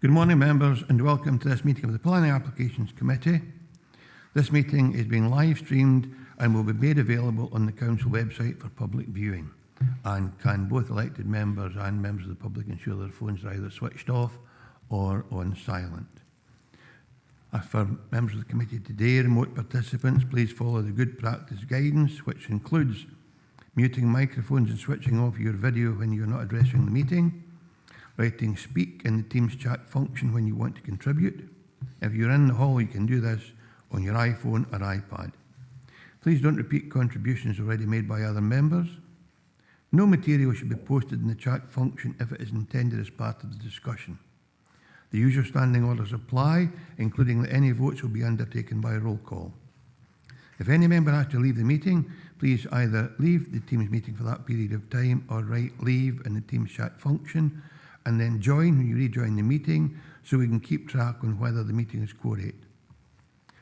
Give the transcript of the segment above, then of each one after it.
Good morning, members, and welcome to this meeting of the Planning Applications Committee. This meeting is being live streamed and will be made available on the Council website for public viewing. And can both elected members and members of the public ensure their phones are either switched off or on silent. As for members of the committee today, remote participants, please follow the good practice guidance, which includes muting microphones and switching off your video when you're not addressing the meeting, writing speak in the Teams chat function when you want to contribute. If you're in the hall, you can do this on your iPhone or iPad. Please don't repeat contributions already made by other members. No material should be posted in the chat function if it is intended as part of the discussion. The usual standing orders apply, including that any votes will be undertaken by roll call. If any member has to leave the meeting, please either leave the Teams meeting for that period of time or write leave in the Teams chat function and then join when you rejoin the meeting so we can keep track on whether the meeting is quorate.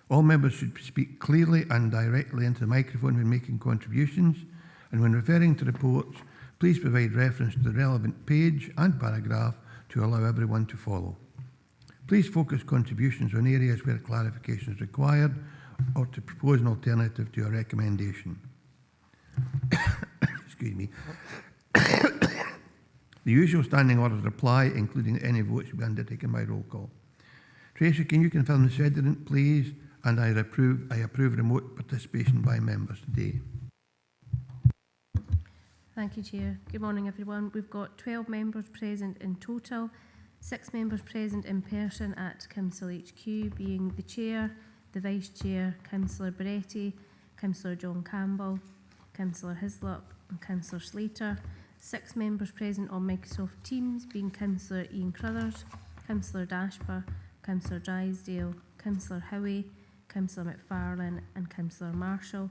All members should speak clearly and directly into the microphone when making contributions, and when referring to reports, please provide reference to the relevant page and paragraph to allow everyone to follow. Please focus contributions on areas where clarification is required or to propose an alternative to a recommendation. Excuse me. The usual standing orders apply, including any votes to be undertaken by roll call. Tracy, can you confirm the sediment, please? And I approve remote participation by members today. Thank you, Chair. Good morning, everyone. We've got 12 members present in total, 6 members present in person at Council HQ, being the Chair, the Vice Chair, Councillor Beretti, Councillor John Campbell, Councillor Hislop and Councillor Slater. 6 members present on Microsoft Teams, being Councillor Ian Crothers, Councillor Dashper, Councillor Drysdale, Councillor Howie, Councillor McFarlane and Councillor Marshall.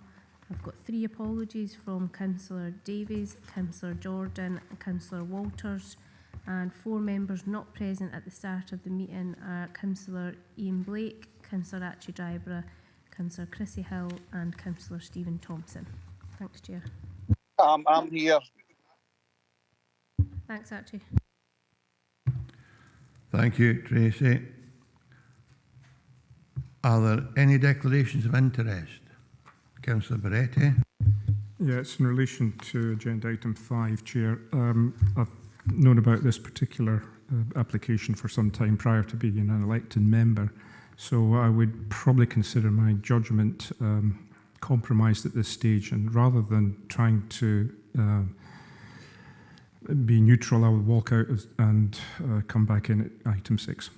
I've got 3 apologies from Councillor Davies, Councillor Jordan and Councillor Walters, and 4 members not present at the start of the meeting are Councillor Ian Blake, Councillor Archie Dryborough, Councillor Chrissy Hill and Councillor Stephen Thompson. Thanks, Chair. I'm here. Thanks, Archie. Thank you, Tracy. Are there any declarations of interest? Councillor Beretti. Yeah, it's in relation to agenda item 5, Chair. I've known about this particular application for some time prior to being an elected member, so I would probably consider my judgment compromised at this stage, and rather than trying to be neutral, I will walk out and come back in at item 6.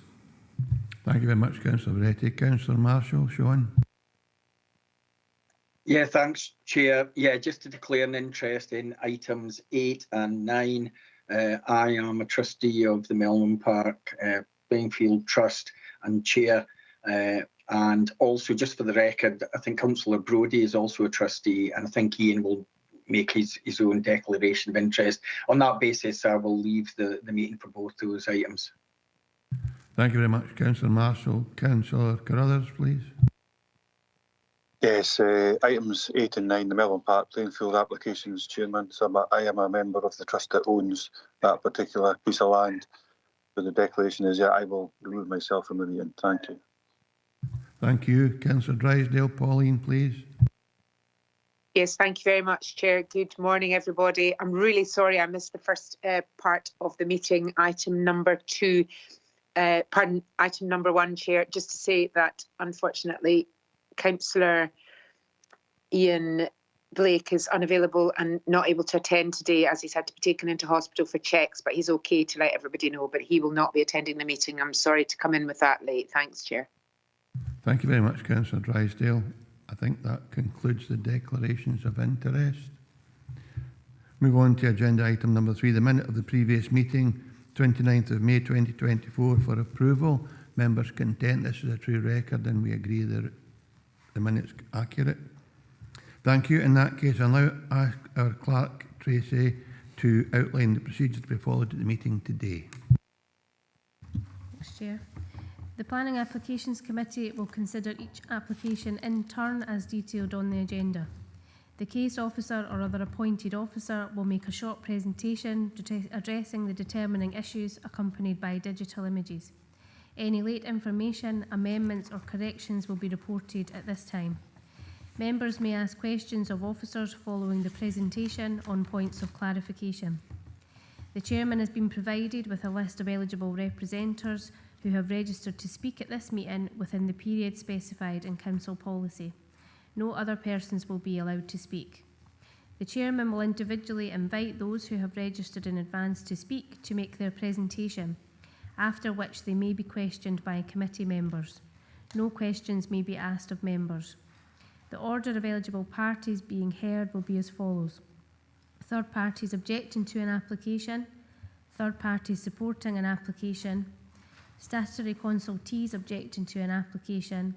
Thank you very much, Councillor Beretti. Councillor Marshall, Sean. Yeah, thanks, Chair. Yeah, just to declare an interest in items 8 and 9. I am a trustee of the Melbourne Park Plainfield Trust and Chair. And also, just for the record, I think Councillor Brodie is also a trustee, and I think Ian will make his own declaration of interest. On that basis, I will leave the meeting for both those items. Thank you very much, Councillor Marshall. Councillor Carruthers, please. Yes, items 8 and 9, the Melbourne Park Plainfield applications, Chairman. So I am a member of the trust that owns that particular piece of land. So the declaration is, yeah, I will remove myself from the meeting. Thank you. Thank you. Councillor Drysdale. Pauline, please. Yes, thank you very much, Chair. Good morning, everybody. I'm really sorry I missed the first part of the meeting, item number 2. Item number 1, Chair. Just to say that, unfortunately, Councillor Ian Blake is unavailable and not able to attend today, as he's had to be taken into hospital for checks, but he's okay to let everybody know, but he will not be attending the meeting. I'm sorry to come in with that late. Thanks, Chair. Thank you very much, Councillor Drysdale. I think that concludes the declarations of interest. Move on to agenda item number 3, the minute of the previous meeting, 29th of May 2024, for approval. Members content this is a true record and we agree that the minute's accurate. Thank you. In that case, I'll now ask our clerk, Tracy, to outline the procedure to be followed at the meeting today. Thanks, Chair. The Planning Applications Committee will consider each application in turn as detailed on the agenda. The case officer or other appointed officer will make a short presentation addressing the determining issues accompanied by digital images. Any late information, amendments or corrections will be reported at this time. Members may ask questions of officers following the presentation on points of clarification. The Chairman has been provided with a list of eligible representatives who have registered to speak at this meeting within the period specified in Council policy. No other persons will be allowed to speak. The Chairman will individually invite those who have registered in advance to speak to make their presentation, after which they may be questioned by committee members. No questions may be asked of members. The order of eligible parties being heard will be as follows: third parties objecting to an application, third parties supporting an application, statutory consultees objecting to an application,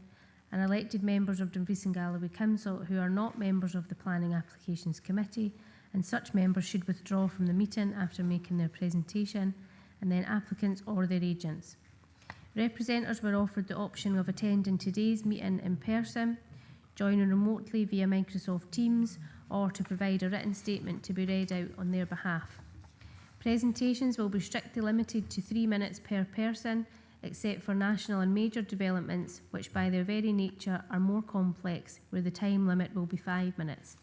and elected members of Dumfries and Galloway Council who are not members of the Planning Applications Committee, and such members should withdraw from the meeting after making their presentation, and then applicants or their agents. Representatives were offered the option of attending today's meeting in person, joining remotely via Microsoft Teams, or to provide a written statement to be read out on their behalf. Presentations will be strictly limited to 3 minutes per person, except for national and major developments, which by their very nature are more complex, where the time limit will be 5 minutes.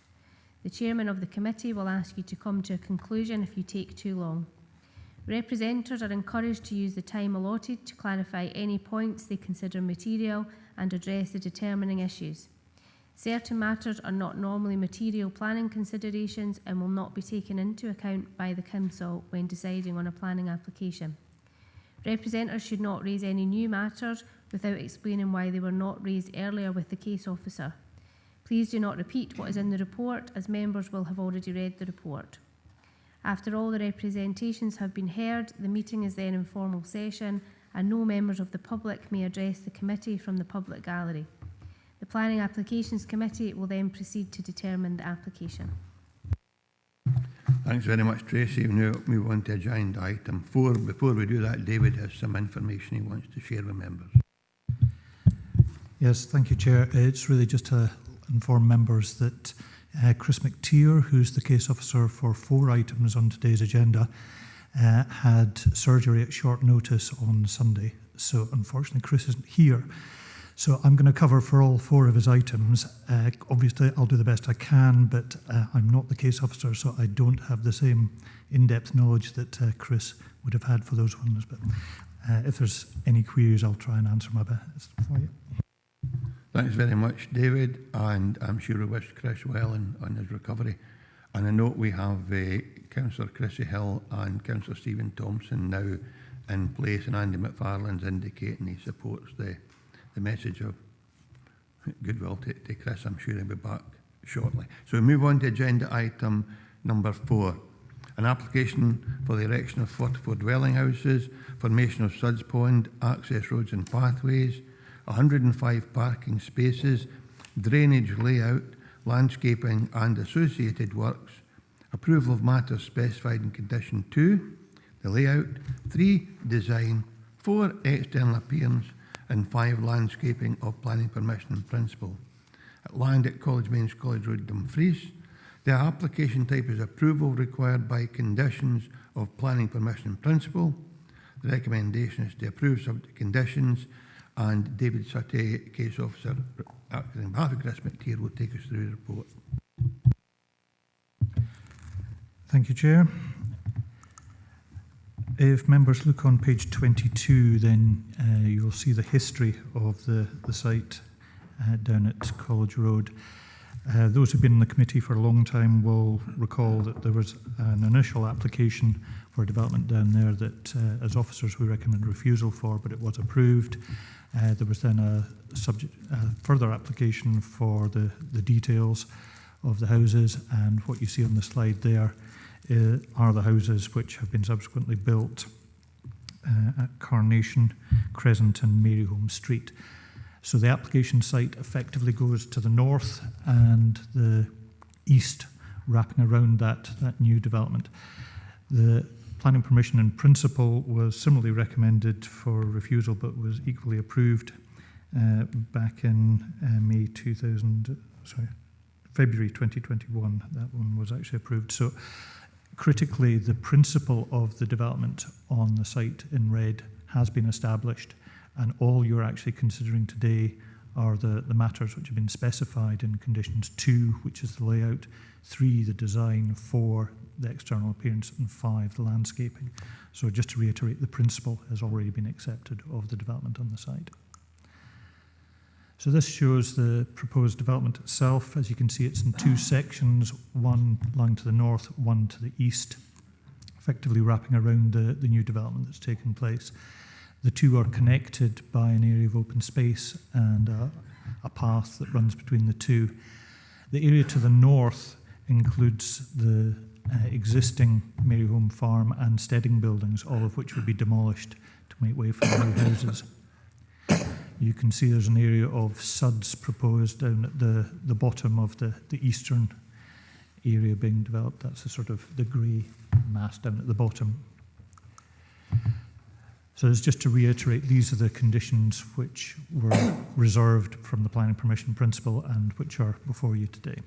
The Chairman of the committee will ask you to come to a conclusion if you take too long. Representatives are encouraged to use the time allotted to clarify any points they consider material and address the determining issues. Certain matters are not normally material planning considerations and will not be taken into account by the Council when deciding on a planning application. Representatives should not raise any new matters without explaining why they were not raised earlier with the case officer. Please do not repeat what is in the report, as members will have already read the report. After all the representations have been heard, the meeting is then in formal session and no members of the public may address the committee from the public gallery. The Planning Applications Committee will then proceed to determine the application. Thanks very much, Tracy. We now move on to agenda item 4. Before we do that, David has some information he wants to share with members. Yes, thank you, Chair. It's really just to inform members that Chris McTeer, who's the case officer for 4 items on today's agenda, had surgery at short notice on Sunday. So unfortunately, Chris isn't here. So I'm going to cover for all 4 of his items. Obviously, I'll do the best I can, but I'm not the case officer, so I don't have the same in-depth knowledge that Chris would have had for those ones. But if there's any queries, I'll try and answer my best for you. Thanks very much, David, and I'm sure we wish Chris well on his recovery. And I note we have Councillor Chrissy Hill and Councillor Stephen Thompson now in place, and Andy McFarlane's indicating he supports the message of goodwill to Chris. I'm sure he'll be back shortly. So we move on to agenda item number 4. An application for the erection of 44 dwelling houses, formation of Suds Pond, access roads and pathways, 105 parking spaces, drainage layout, landscaping and associated works, approval of matters specified in condition 2, the layout, 3, design, 4, external appearance, and 5, landscaping of planning permission in principle. At land at College Mains College Road, Dumfries. The application type is approval required by conditions of planning permission in principle. The recommendation is to approve subject to conditions, and David Satte, case officer, acting on behalf of Chris McTeer, will take us through the report. Thank you, Chair. If members look on page 22, then you'll see the history of the site down at College Road. Those who've been in the committee for a long time will recall that there was an initial application for development down there that as officers we recommend refusal for, but it was approved. There was then a further application for the details of the houses, and what you see on the slide there are the houses which have been subsequently built at Carnation, Crescent and Maryholme Street. So the application site effectively goes to the north and the east, wrapping around that new development. The planning permission in principle was similarly recommended for refusal, but was equally approved back in February 2021. That one was actually approved. So critically, the principle of the development on the site in red has been established, And all you're actually considering today are the matters which have been specified in conditions 2, which is the layout, 3, the design, 4, the external appearance, and 5, the landscaping. So just to reiterate, the principle has already been accepted of the development on the site. So this shows the proposed development itself. As you can see, it's in 2 sections, one lying to the north, one to the east, effectively wrapping around the new development that's taken place. The 2 are connected by an area of open space and a path that runs between the 2. The area to the north includes the existing Maryholme Farm and steading buildings, all of which would be demolished to make way for the new houses. You can see there's an area of suds proposed down at the bottom of the eastern area being developed. That's the sort of the grey mass down at the bottom. So it's just to reiterate, these are the conditions which were reserved from the planning permission principle and which are before you today.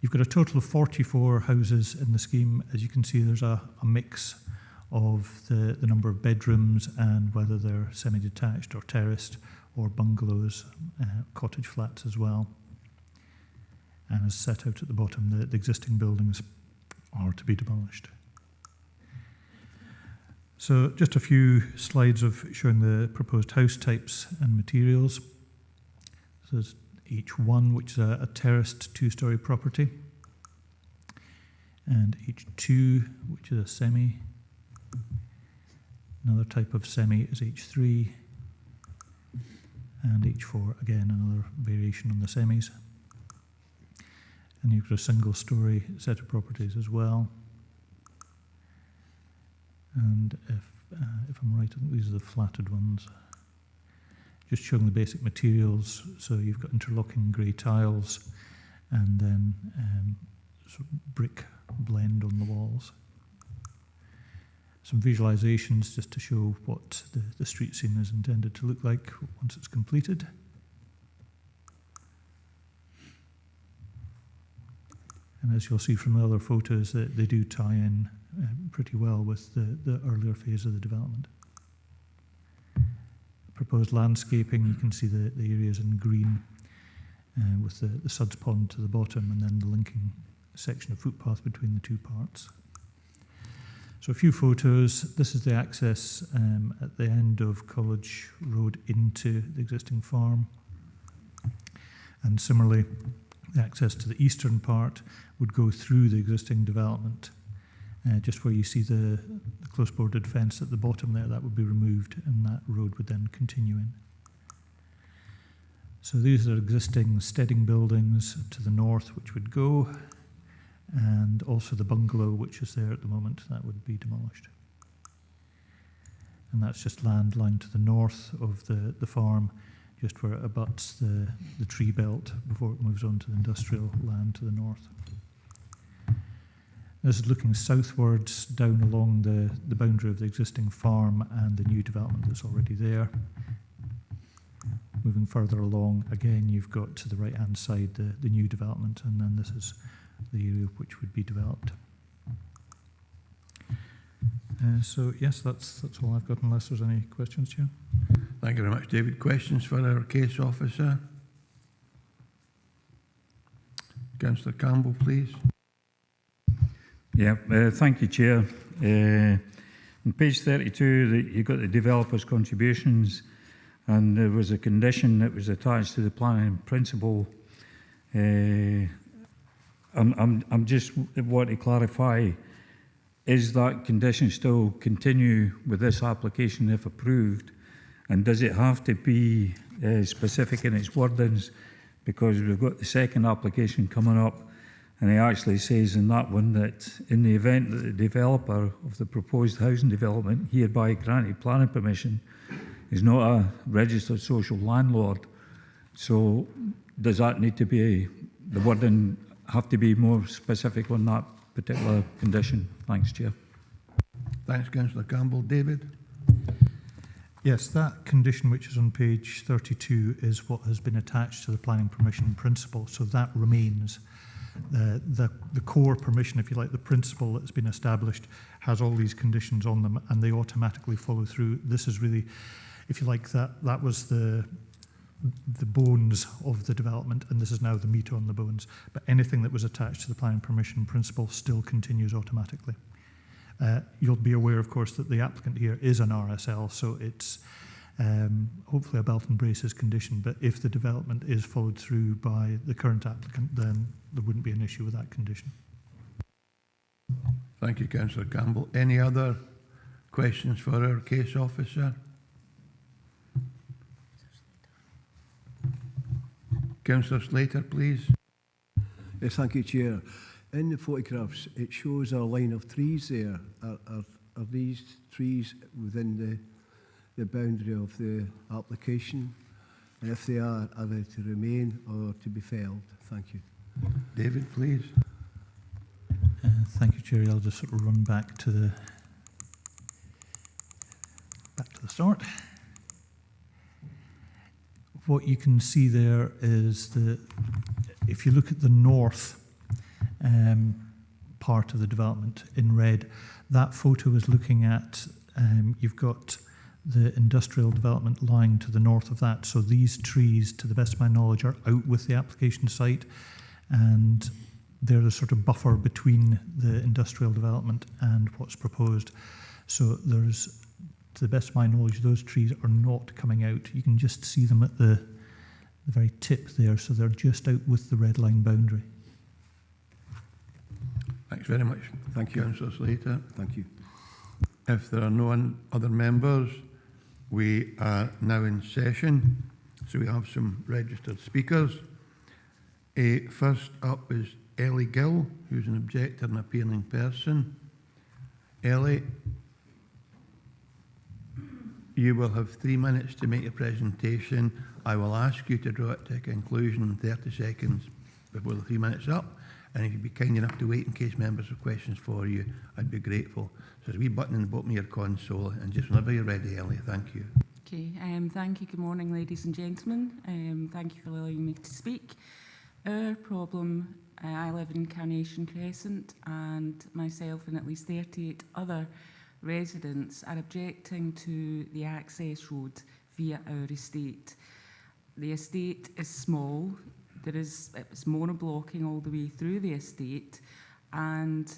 You've got a total of 44 houses in the scheme. As you can see, there's a mix of the number of bedrooms and whether they're semi-detached or terraced or bungalows, cottage flats as well. And as set out at the bottom, the existing buildings are to be demolished. So just a few slides of showing the proposed house types and materials. So there's H1, which is a terraced 2-storey property, and H2, which is a semi. Another type of semi is H3, and H4, again, another variation on the semis. And you've got a single-storey set of properties as well. And if I'm right, I think these are the flatted ones. Just showing the basic materials. So you've got interlocking grey tiles and then sort of brick blend on the walls. Some visualizations just to show what the street scene is intended to look like once it's completed. And as you'll see from the other photos, they do tie in pretty well with the earlier phase of the development. Proposed landscaping, you can see the areas in green with the suds pond to the bottom and then the linking section of footpath between the 2 parts. So a few photos. This is the access at the end of College Road into the existing farm. And similarly, the access to the eastern part would go through the existing development. Just where you see the close bordered fence at the bottom there, that would be removed and that road would then continue in. So these are existing steading buildings to the north which would go, and also the bungalow which is there at the moment, that would be demolished. And that's just land lying to the north of the farm, just where it abuts the tree belt before it moves on to the industrial land to the north. This is looking southwards down along the boundary of the existing farm and the new development that's already there. Moving further along, again, you've got to the right-hand side the new development, and then this is the area which would be developed. So yes, that's all I've got, unless there's any questions, Chair. Thank you very much, David. Questions for our case officer? Councillor Campbell, please. Yeah, thank you, Chair. On page 32, you've got the developer's contributions, and there was a condition that was attached to the planning principle. I'm just want to clarify, is that condition still continue with this application if approved? And does it have to be specific in its wordings? Because we've got the second application coming up, and it actually says in that one that in the event that the developer of the proposed housing development hereby granted planning permission is not a registered social landlord. So does that need to be, the wording have to be more specific on that particular condition? Thanks, Chair. Thanks, Councillor Campbell. David? Yes, that condition which is on page 32 is what has been attached to the planning permission principle, so that remains. The core permission, if you like, the principle that's been established, has all these conditions on them, and they automatically follow through. This is really, if you like, that was the bones of the development, and this is now the meat on the bones. But anything that was attached to the planning permission principle still continues automatically. You'll be aware, of course, that the applicant here is an RSL, so it's hopefully a belt and braces condition, but if the development is followed through by the current applicant, then there wouldn't be an issue with that condition. Thank you, Councillor Campbell. Any other questions for our case officer? Councillor Slater, please. Yes, thank you, Chair. In the photographs, it shows a line of trees there. Are these trees within the boundary of the application? And if they are they to remain or to be felled? Thank you. David, please. Thank you, Chair. I'll just sort of run back to the start. What you can see there is if you look at the north part of the development in red, that photo is looking at, you've got the industrial development lying to the north of that. So these trees, to the best of my knowledge, are out with the application site, and they're the sort of buffer between the industrial development and what's proposed. So there's, to the best of my knowledge, those trees are not coming out. You can just see them at the very tip there, so they're just out with the red line boundary. Thanks very much. Thank you. Councillor Slater. Thank you. If there are no other members, we are now in session. So we have some registered speakers. First up is Ellie Gill, who's an objector and appealing person. Ellie, you will have 3 minutes to make your presentation. I will ask you to draw it to a conclusion in 30 seconds before the 3 minutes are up. And if you'd be kind enough to wait in case members have questions for you, I'd be grateful. So there's a wee button in the bottom of your console, and just whenever you're ready, Ellie, thank you. Okay, thank you. Good morning, ladies and gentlemen. Thank you for allowing me to speak. Our problem, I live in Carnation Crescent, and myself and at least 38 other residents are objecting to the access road via our estate. The estate is small. It's monoblocking all the way through the estate, and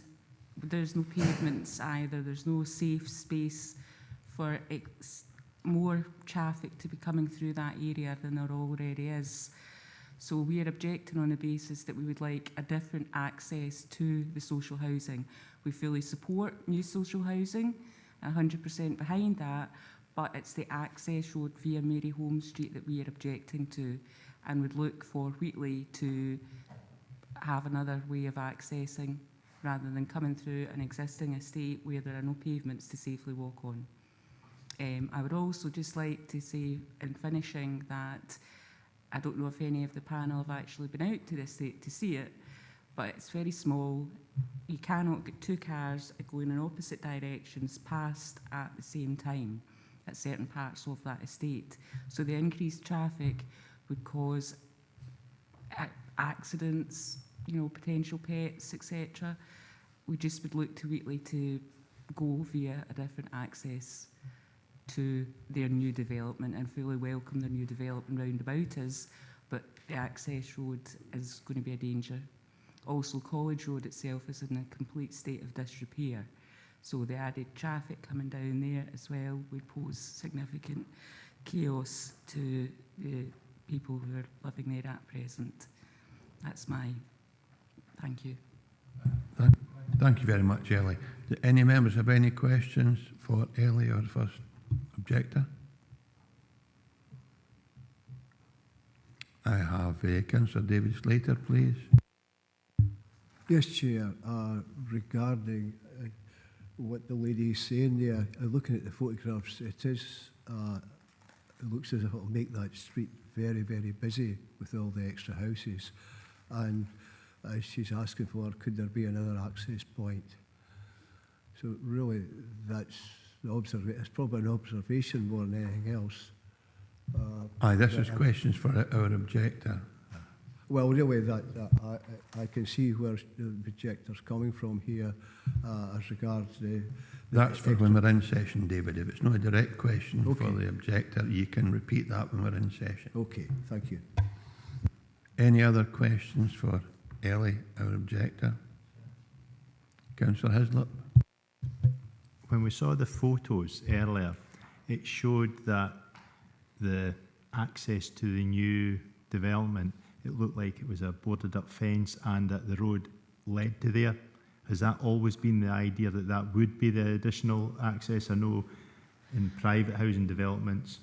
there's no pavements either. There's no safe space for more traffic to be coming through that area than there already is. So we are objecting on the basis that we would like a different access to the social housing. We fully support new social housing, 100% behind that, but it's the access road via Mary Holmes Street that we are objecting to, and would look for Wheatley to have another way of accessing rather than coming through an existing estate where there are no pavements to safely walk on. I would also just like to say in finishing that I don't know if any of the panel have actually been out to the estate to see it, but it's very small. You cannot get two cars going in opposite directions past at the same time at certain parts of that estate. So the increased traffic would cause accidents, potential pets, etc. We just would look to Wheatley to go via a different access to their new development, and fully welcome their new development round about us, but the access road is going to be a danger. Also, College Road itself is in a complete state of disrepair, so the added traffic coming down there as well would pose significant chaos to the people who are living there at present. That's my thank you. Thank you very much, Ellie. Do any members have any questions for Ellie or the first objector? I have Councillor David Slater, please. Yes, Chair. Regarding what the lady is saying there, looking at the photographs, it looks as if it will make that street very, very busy with all the extra houses. And she's asking for, could there be another access point? So really, that's it's probably an observation more than anything else. Aye, this is questions for our objector. Well, really, I can see where the objector's coming from here as regards the... That's for when we're in session, David. If it's not a direct question Okay. for the objector, you can repeat that when we're in session. Okay, thank you. Any other questions for Ellie, our objector? Councillor Hislop? When we saw the photos earlier, it showed that the access to the new development, it looked like it was a boarded up fence and that the road led to there. Has that always been the idea that that would be the additional access? I know in private housing developments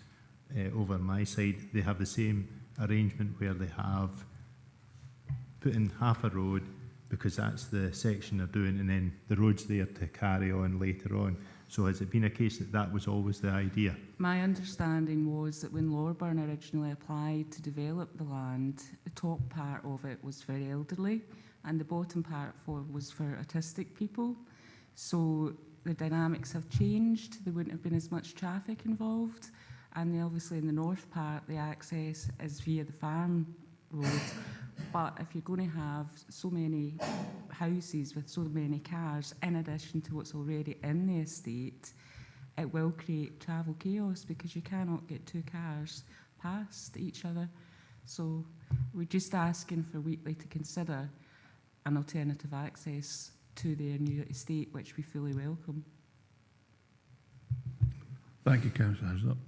over my side, they have the same arrangement where they have put in half a road because that's the section they're doing, and then the road's there to carry on later on. So has it been a case that that was always the idea? My understanding was that when Lorburn originally applied to develop the land, the top part of it was for elderly and the bottom part was for autistic people. So the dynamics have changed. There wouldn't have been as much traffic involved. And then obviously in the north part, the access is via the farm road. But if you're going to have so many houses with so many cars, in addition to what's already in the estate, it will create travel chaos because you cannot get two cars past each other. So we're just asking for Wheatley to consider an alternative access to their new estate, which we fully welcome. Thank you, Councillor Hislop.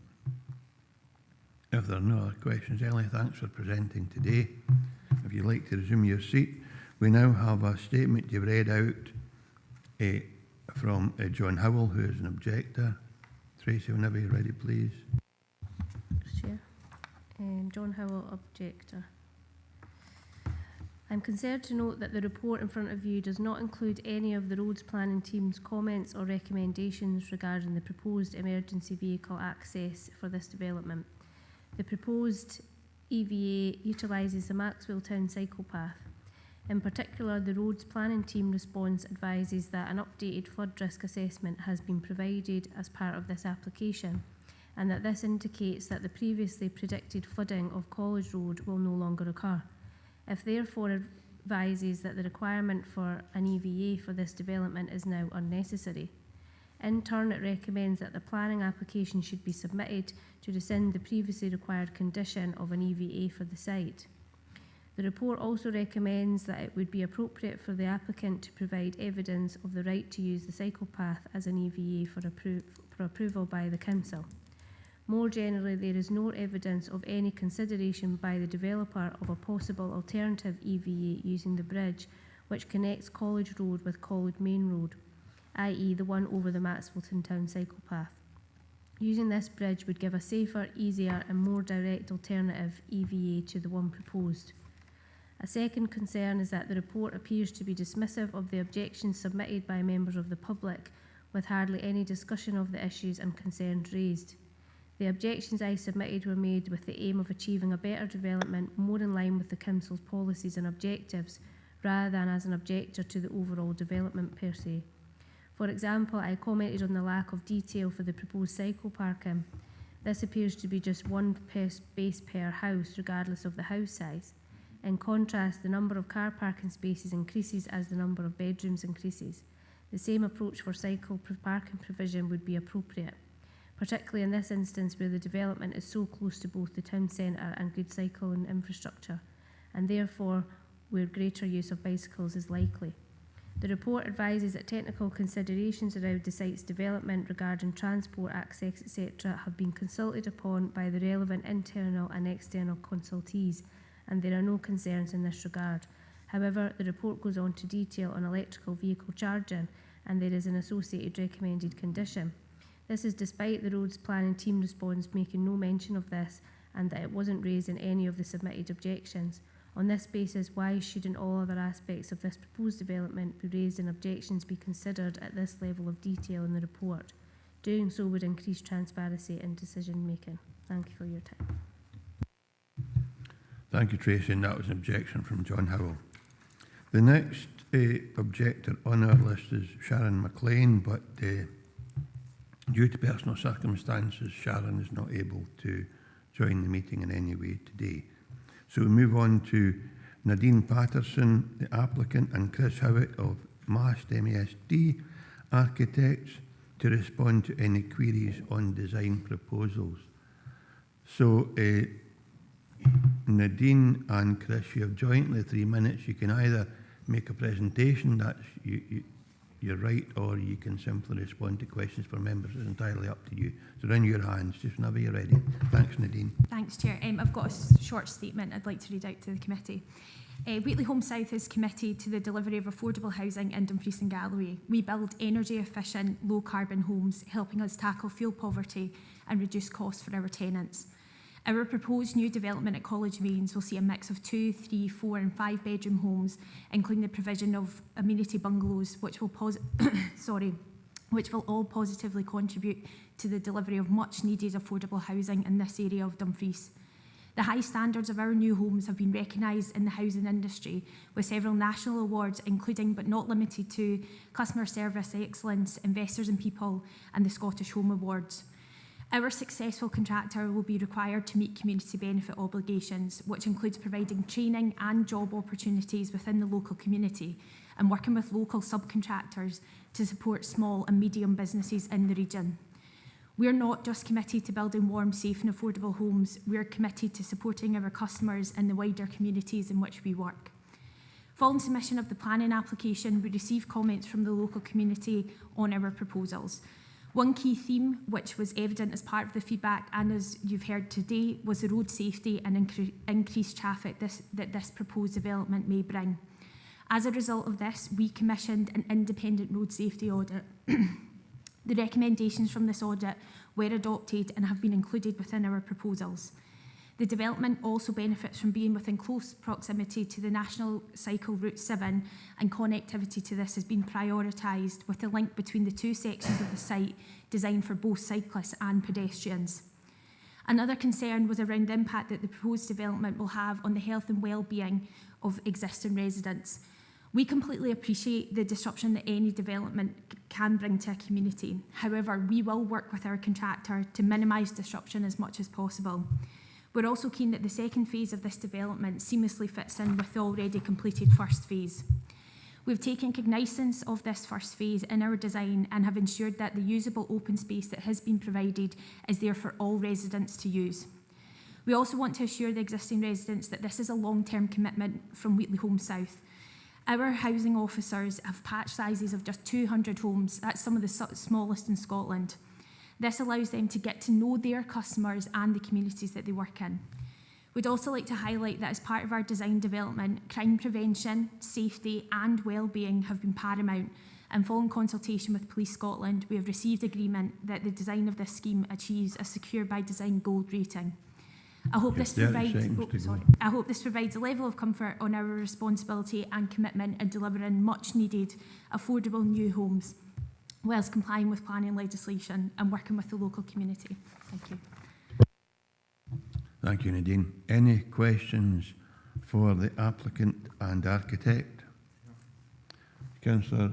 If there are no other questions, Ellie, thanks for presenting today. If you'd like to resume your seat, we now have a statement you've read out from John Howell, who is an objector. Tracy, whenever you're ready, please. Chair. John Howell, objector. I'm concerned to note that the report in front of you does not include any of the roads planning team's comments or recommendations regarding the proposed emergency vehicle access for this development. The proposed EVA utilises the Maxwell Town cycle path. In particular, the roads planning team response advises that an updated flood risk assessment has been provided as part of this application, and that this indicates that the previously predicted flooding of College Road will no longer occur. If therefore advises that the requirement for an EVA for this development is now unnecessary. In turn, it recommends that the planning application should be submitted to rescind the previously required condition of an EVA for the site. The report also recommends that it would be appropriate for the applicant to provide evidence of the right to use the cycle path as an EVA for approval by the council. More generally, there is no evidence of any consideration by the developer of a possible alternative EVA using the bridge which connects College Road with College Main Road, i.e. the one over the Maxwellton Town cycle path. Using this bridge would give a safer, easier and more direct alternative EVA to the one proposed. A second concern is that the report appears to be dismissive of the objections submitted by members of the public, with hardly any discussion of the issues and concerns raised. The objections I submitted were made with the aim of achieving a better development more in line with the Council's policies and objectives, rather than as an objector to the overall development per se. For example, I commented on the lack of detail for the proposed cycle parking. This appears to be just one space per house, regardless of the house size. In contrast, the number of car parking spaces increases as the number of bedrooms increases. The same approach for cycle parking provision would be appropriate, particularly in this instance where the development is so close to both the town centre and good cycling infrastructure, and therefore where greater use of bicycles is likely. The report advises that technical considerations around the site's development regarding transport access, etc. have been consulted upon by the relevant internal and external consultees, and there are no concerns in this regard. However, the report goes on to detail on electrical vehicle charging, and there is an associated recommended condition. This is despite the roads planning team response making no mention of this, and that it wasn't raised in any of the submitted objections. On this basis, why shouldn't all other aspects of this proposed development be raised and objections be considered at this level of detail in the report? Doing so would increase transparency in decision making. Thank you for your time. Thank you, Tracy, and that was an objection from John Howell. The next objector on our list is Sharon McLean, but due to personal circumstances, Sharon is not able to join the meeting in any way today. So we move on to Nadine Patterson, the applicant, and Chris Howitt of MAST MESD Architects to respond to any queries on design proposals. So Nadine and Chris, you have jointly 3 minutes. You can either make a presentation, that's you're right, or you can simply respond to questions from members. It's entirely up to you. So in your hands, just whenever you're ready. Thanks, Nadine. Thanks, Chair. I've got a short statement I'd like to read out to the committee. Wheatley Home South is committed to the delivery of affordable housing in Dumfries and Galloway. We build energy efficient, low carbon homes, helping us tackle fuel poverty and reduce costs for our tenants. Our proposed new development at College Mains will see a mix of 2, 3, 4 and 5 bedroom homes, including the provision of amenity bungalows, which will all positively contribute to the delivery of much needed affordable housing in this area of Dumfries. The high standards of our new homes have been recognised in the housing industry with several national awards, including but not limited to Customer Service Excellence, Investors in People and the Scottish Home Awards. Our successful contractor will be required to meet community benefit obligations, which includes providing training and job opportunities within the local community and working with local subcontractors to support small and medium businesses in the region. We're not just committed to building warm, safe and affordable homes, we're committed to supporting our customers in the wider communities in which we work. Following submission of the planning application, we received comments from the local community on our proposals. One key theme, which was evident as part of the feedback and as you've heard today, was the road safety and increased traffic that this proposed development may bring. As a result of this, we commissioned an independent road safety audit. The recommendations from this audit were adopted and have been included within our proposals. The development also benefits from being within close proximity to the National Cycle Route 7, and connectivity to this has been prioritised with the link between the two sections of the site designed for both cyclists and pedestrians. Another concern was around the impact that the proposed development will have on the health and well-being of existing residents. We completely appreciate the disruption that any development can bring to a community. However, we will work with our contractor to minimise disruption as much as possible. We're also keen that the second phase of this development seamlessly fits in with the already completed first phase. We've taken cognizance of this first phase in our design and have ensured that the usable open space that has been provided is there for all residents to use. We also want to assure the existing residents that this is a long-term commitment from Wheatley Home South. Our housing officers have patch sizes of just 200 homes. That's some of the smallest in Scotland. This allows them to get to know their customers and the communities that they work in. We'd also like to highlight that as part of our design development, crime prevention, safety and well-being have been paramount, and following consultation with Police Scotland, we have received agreement that the design of this scheme achieves a Secure by Design Gold rating. I hope this provides a level of comfort on our responsibility and commitment in delivering much needed affordable new homes, whilst complying with planning legislation and working with the local community. Thank you. Thank you, Nadine. Any questions for the applicant and architect? Councillor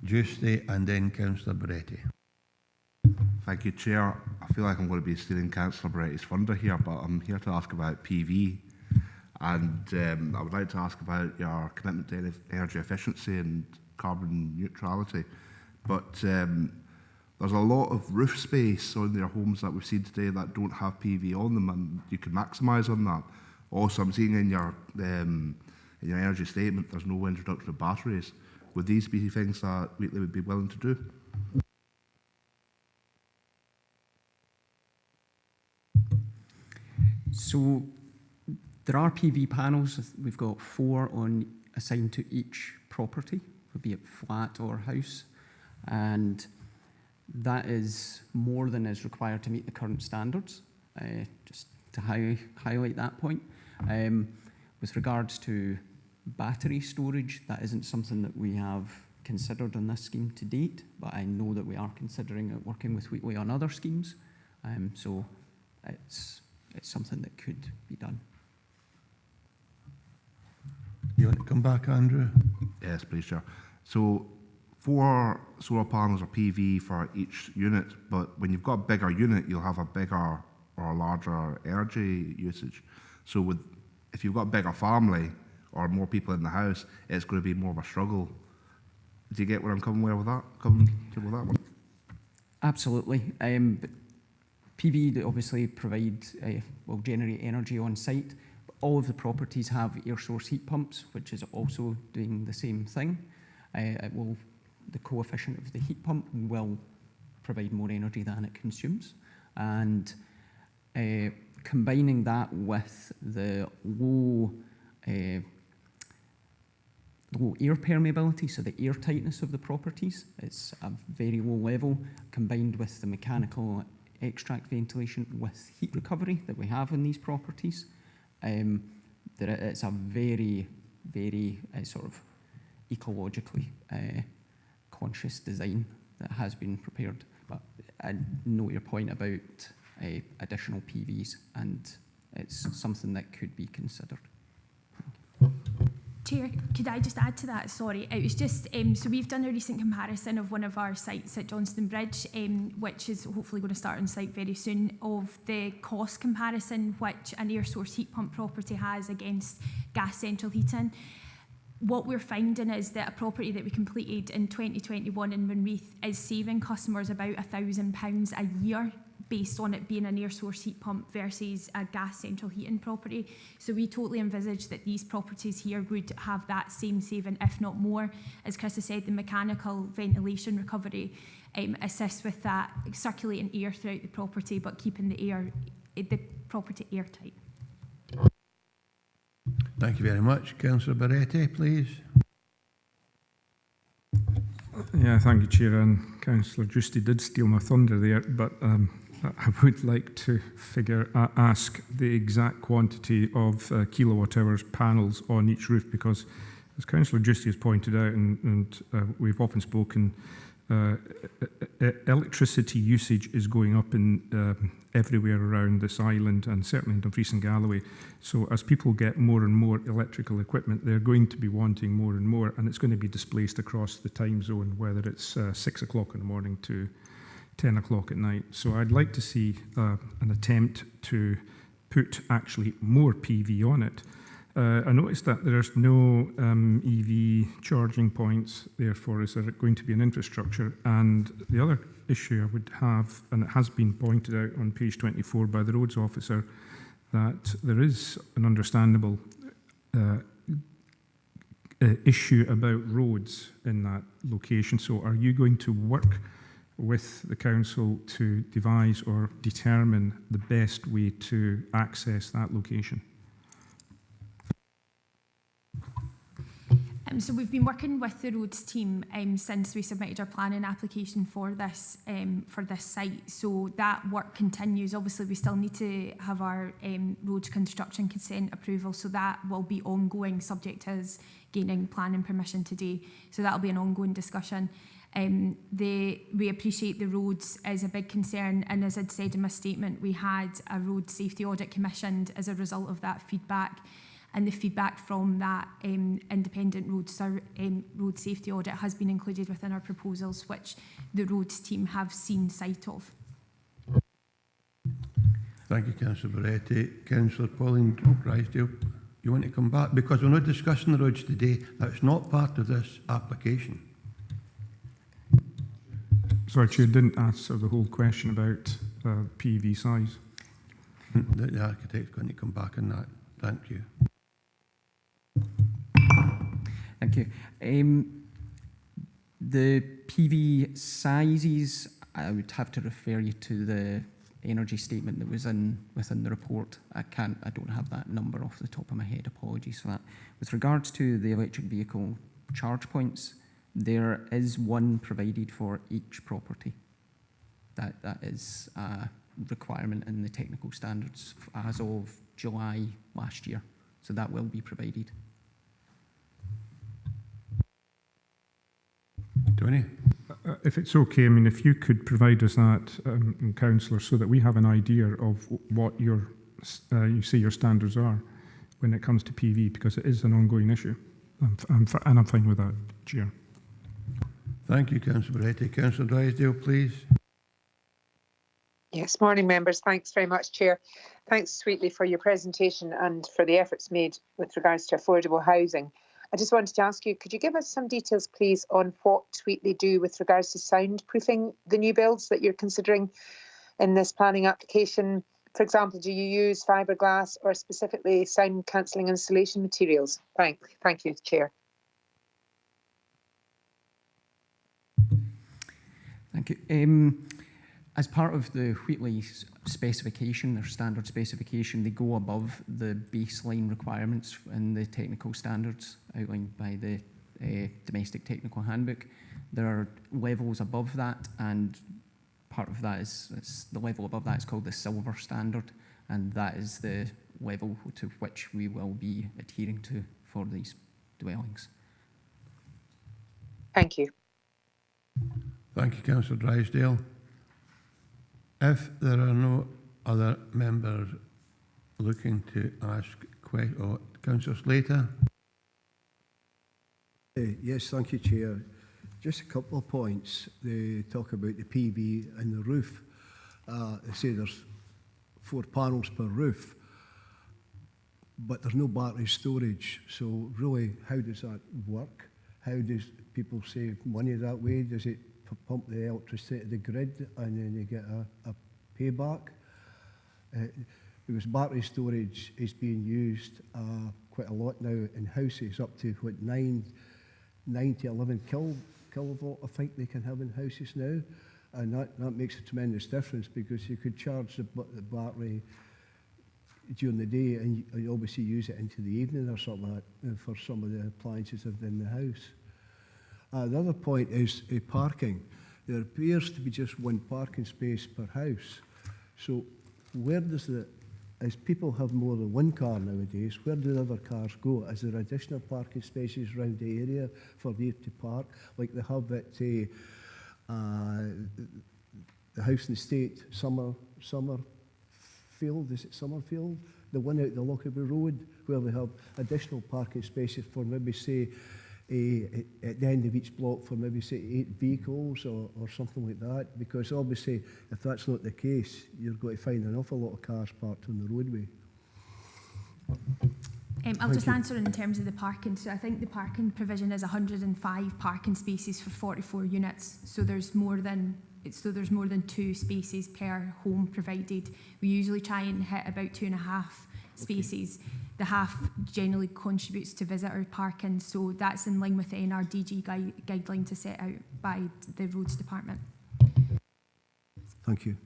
Giusti and then Councillor Beretti. Thank you, Chair. I feel like I'm going to be stealing Councillor Beretti's thunder here, but I'm here to ask about PV. And I would like to ask about your commitment to energy efficiency and carbon neutrality. But there's a lot of roof space on their homes that we've seen today that don't have PV on them, and you can maximise on that. Also, I'm seeing in your energy statement there's no introduction of batteries. Would these be things that Wheatley would be willing to do? So there are PV panels. We've got 4 assigned to each property, be it flat or house, and that is more than is required to meet the current standards. Just to highlight that point. With regards to battery storage, that isn't something that we have considered on this scheme to date, but I know that we are considering it, working with Wheatley on other schemes. So it's something that could be done. You want to come back, Andrew? Yes, please, Chair. So 4 solar panels or PV for each unit, but when you've got a bigger unit, you'll have a bigger or a larger energy usage. So would if you've got a bigger family or more people in the house, it's going to be more of a struggle. Do you get where I'm coming with that? Coming to with that one? Absolutely. But PV obviously will generate energy on site. But all of the properties have air source heat pumps, which is also doing the same thing. The coefficient of the heat pump will provide more energy than it consumes. And combining that with the low air permeability, so the air tightness of the properties, it's a very low level, combined with the mechanical extract ventilation with heat recovery that we have in these properties, that it's a very, very sort of ecologically conscious design that has been prepared. But I know your point about additional PVs, and it's something that could be considered. Chair, could I just add to that? Sorry, it was just, so we've done a recent comparison of one of our sites at Johnston Bridge, which is hopefully going to start on site very soon, of the cost comparison which an air source heat pump property has against gas central heating. What we're finding is that a property that we completed in 2021 in Monreath is saving customers about £1,000 a year based on it being an air source heat pump versus a gas central heating property. So we totally envisage that these properties here would have that same saving, if not more. As Chris has said, the mechanical ventilation recovery assists with that circulating air throughout the property, but keeping the property airtight. Thank you very much. Councillor Barretti, please. Yeah, thank you, Chair. And Councillor Giusti did steal my thunder there, but I would like to ask the exact quantity of kilowatt hours panels on each roof, because as Councillor Giusti has pointed out, and we've often spoken, electricity usage is going up in everywhere around this island, and certainly in Dumfries and Galloway. So as people get more and more electrical equipment, they're going to be wanting more and more, and it's going to be displaced across the time zone, whether it's 6 o'clock in the morning to 10 o'clock at night. So I'd like to see an attempt to put actually more PV on it. I noticed that there's no EV charging points, therefore is there going to be an infrastructure? And the other issue I would have, and it has been pointed out on page 24 by the roads officer, that there is an understandable issue about roads in that location. So are you going to work with the council to devise or determine the best way to access that location? So we've been working with the roads team since we submitted our planning application for this site. So that work continues. Obviously, we still need to have our road construction consent approval. So that will be ongoing, subject to us gaining planning permission today. So that'll be an ongoing discussion. We appreciate the roads is a big concern, and as I'd said in my statement, we had a road safety audit commissioned as a result of that feedback. And the feedback from that independent road safety audit has been included within our proposals, which the roads team have seen sight of. Thank you, Councillor Barretti. Councillor Pauline Drysdale, you want to come back? Because we're not discussing the roads today. That's not part of this application. Sorry, Chair, didn't answer the whole question about PV size. The architect's going to come back on that. Thank you. Thank you. The PV sizes, I would have to refer you to the energy statement that was within the report. I don't have that number off the top of my head. Apologies for that. With regards to the electric vehicle charge points, there is one provided for each property. That is a requirement in the technical standards as of July last year. So that will be provided. Tony? If it's okay, I mean, if you could provide us that, Councillor, so that we have an idea of what you say your standards are when it comes to PV, because it is an ongoing issue. And I'm fine with that, Chair. Thank you, Councillor Barretti. Councillor Drysdale, please. Yes, morning members. Thanks very much, Chair. Thanks, Sweetly, for your presentation and for the efforts made with regards to affordable housing. I just wanted to ask you, could you give us some details, please, on what Sweetly do with regards to soundproofing the new builds that you're considering in this planning application? For example, do you use fiberglass or specifically sound cancelling insulation materials? Thank you, Chair. Thank you. As part of the Wheatley specification, their standard specification, they go above the baseline requirements in the technical standards outlined by the Domestic Technical Handbook. There are levels above that, and part of that is the level above that is called the silver standard, and that is the level to which we will be adhering to for these dwellings. Thank you. Thank you, Councillor Drysdale. If there are no other members looking to ask questions, Councillor Slater. Yes, thank you, Chair. Just a couple of points. They talk about the PV and the roof. They say there's 4 panels per roof, but there's no battery storage. So really, how does that work? How does people save money that way? Does it pump the electricity to the grid and then you get a payback? Because battery storage is being used quite a lot now in houses, up to what, 9 to 11 kilowatt, I think they can have in houses now. And that makes a tremendous difference, because you could charge the battery during the day and you obviously use it into the evening or something like that for some of the appliances within the house. The other point is parking. There appears to be just 1 parking space per house. So where does as people have more than 1 car nowadays, where do the other cars go? Is there additional parking spaces around the area for them to park, like they have at the house in the state, Summerfield, is it Summerfield? The one out the Lockerbie Road, where they have additional parking spaces for maybe, say, at the end of each block for maybe, say, 8 vehicles or something like that. Because obviously, if that's not the case, you're going to find an awful lot of cars parked on the roadway. I'll just answer in terms of the parking. So I think the parking provision is 105 parking spaces for 44 units. So there's more than 2 spaces per home provided. We usually try and hit about 2.5 spaces. The half generally contributes to visitor parking, so that's in line with the NRDG guideline to set out by the Roads Department. Thank you.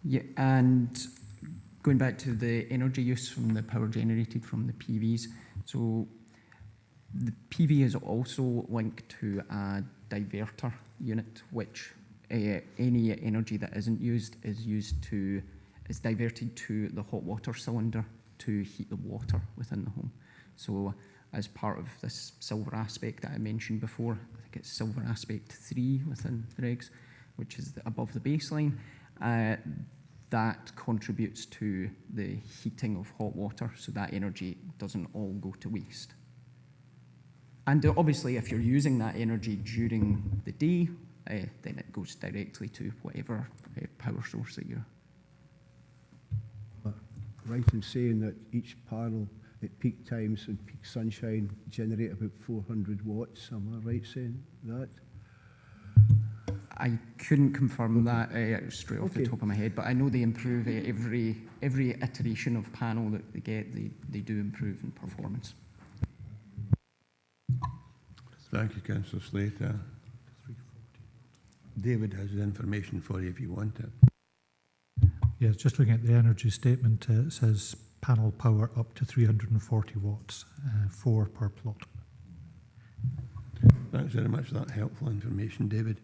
Yeah, and going back to the energy use from the power generated from the PVs, so the PV is also linked to a diverter unit, which any energy that isn't used is diverted to the hot water cylinder to heat the water within the home. So as part of this silver aspect that I mentioned before, I think it's silver aspect 3 within the regs, which is above the baseline, that contributes to the heating of hot water, so that energy doesn't all go to waste. And obviously, if you're using that energy during the day, then it goes directly to whatever power source that you're. Right in saying that each panel at peak times and peak sunshine generate about 400 watts. Am I right saying that? I couldn't confirm that straight off the top of my head, but I know they improve every iteration of panel that they get. They do improve in performance. Thank you, Councillor Slater. David has the information for you if you want it. Yeah, just looking at the energy statement, it says panel power up to 340 watts, 4 per plot. Thanks very much for that helpful information, David.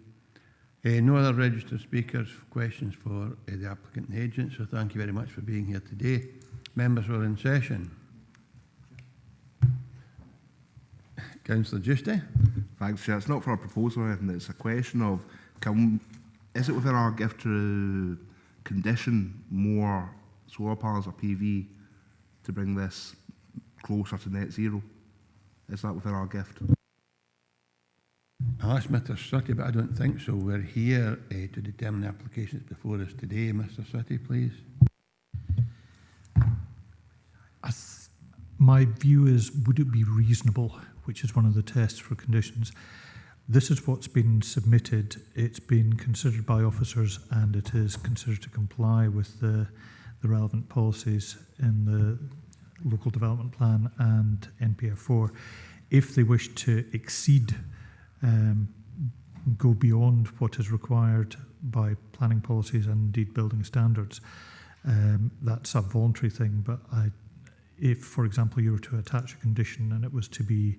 No other registered speakers, questions for the applicant and agent, so thank you very much for being here today. Members are in session. Councillor Giusti. Thanks, Chair. It's not for a proposal or anything, it's a question of, is it within our gift to condition more solar panels or PV to bring this closer to net zero? Is that within our gift? I'll ask Mr. Sutty, but I don't think so. We're here to determine the applications before us today. Mr. Sutty, please. My view is, would it be reasonable, which is one of the tests for conditions. This is what's been submitted. It's been considered by officers and it is considered to comply with the relevant policies in the local development plan and NPF4. If they wish to exceed, go beyond what is required by planning policies and indeed building standards, that's a voluntary thing. But if, for example, you were to attach a condition and it was to be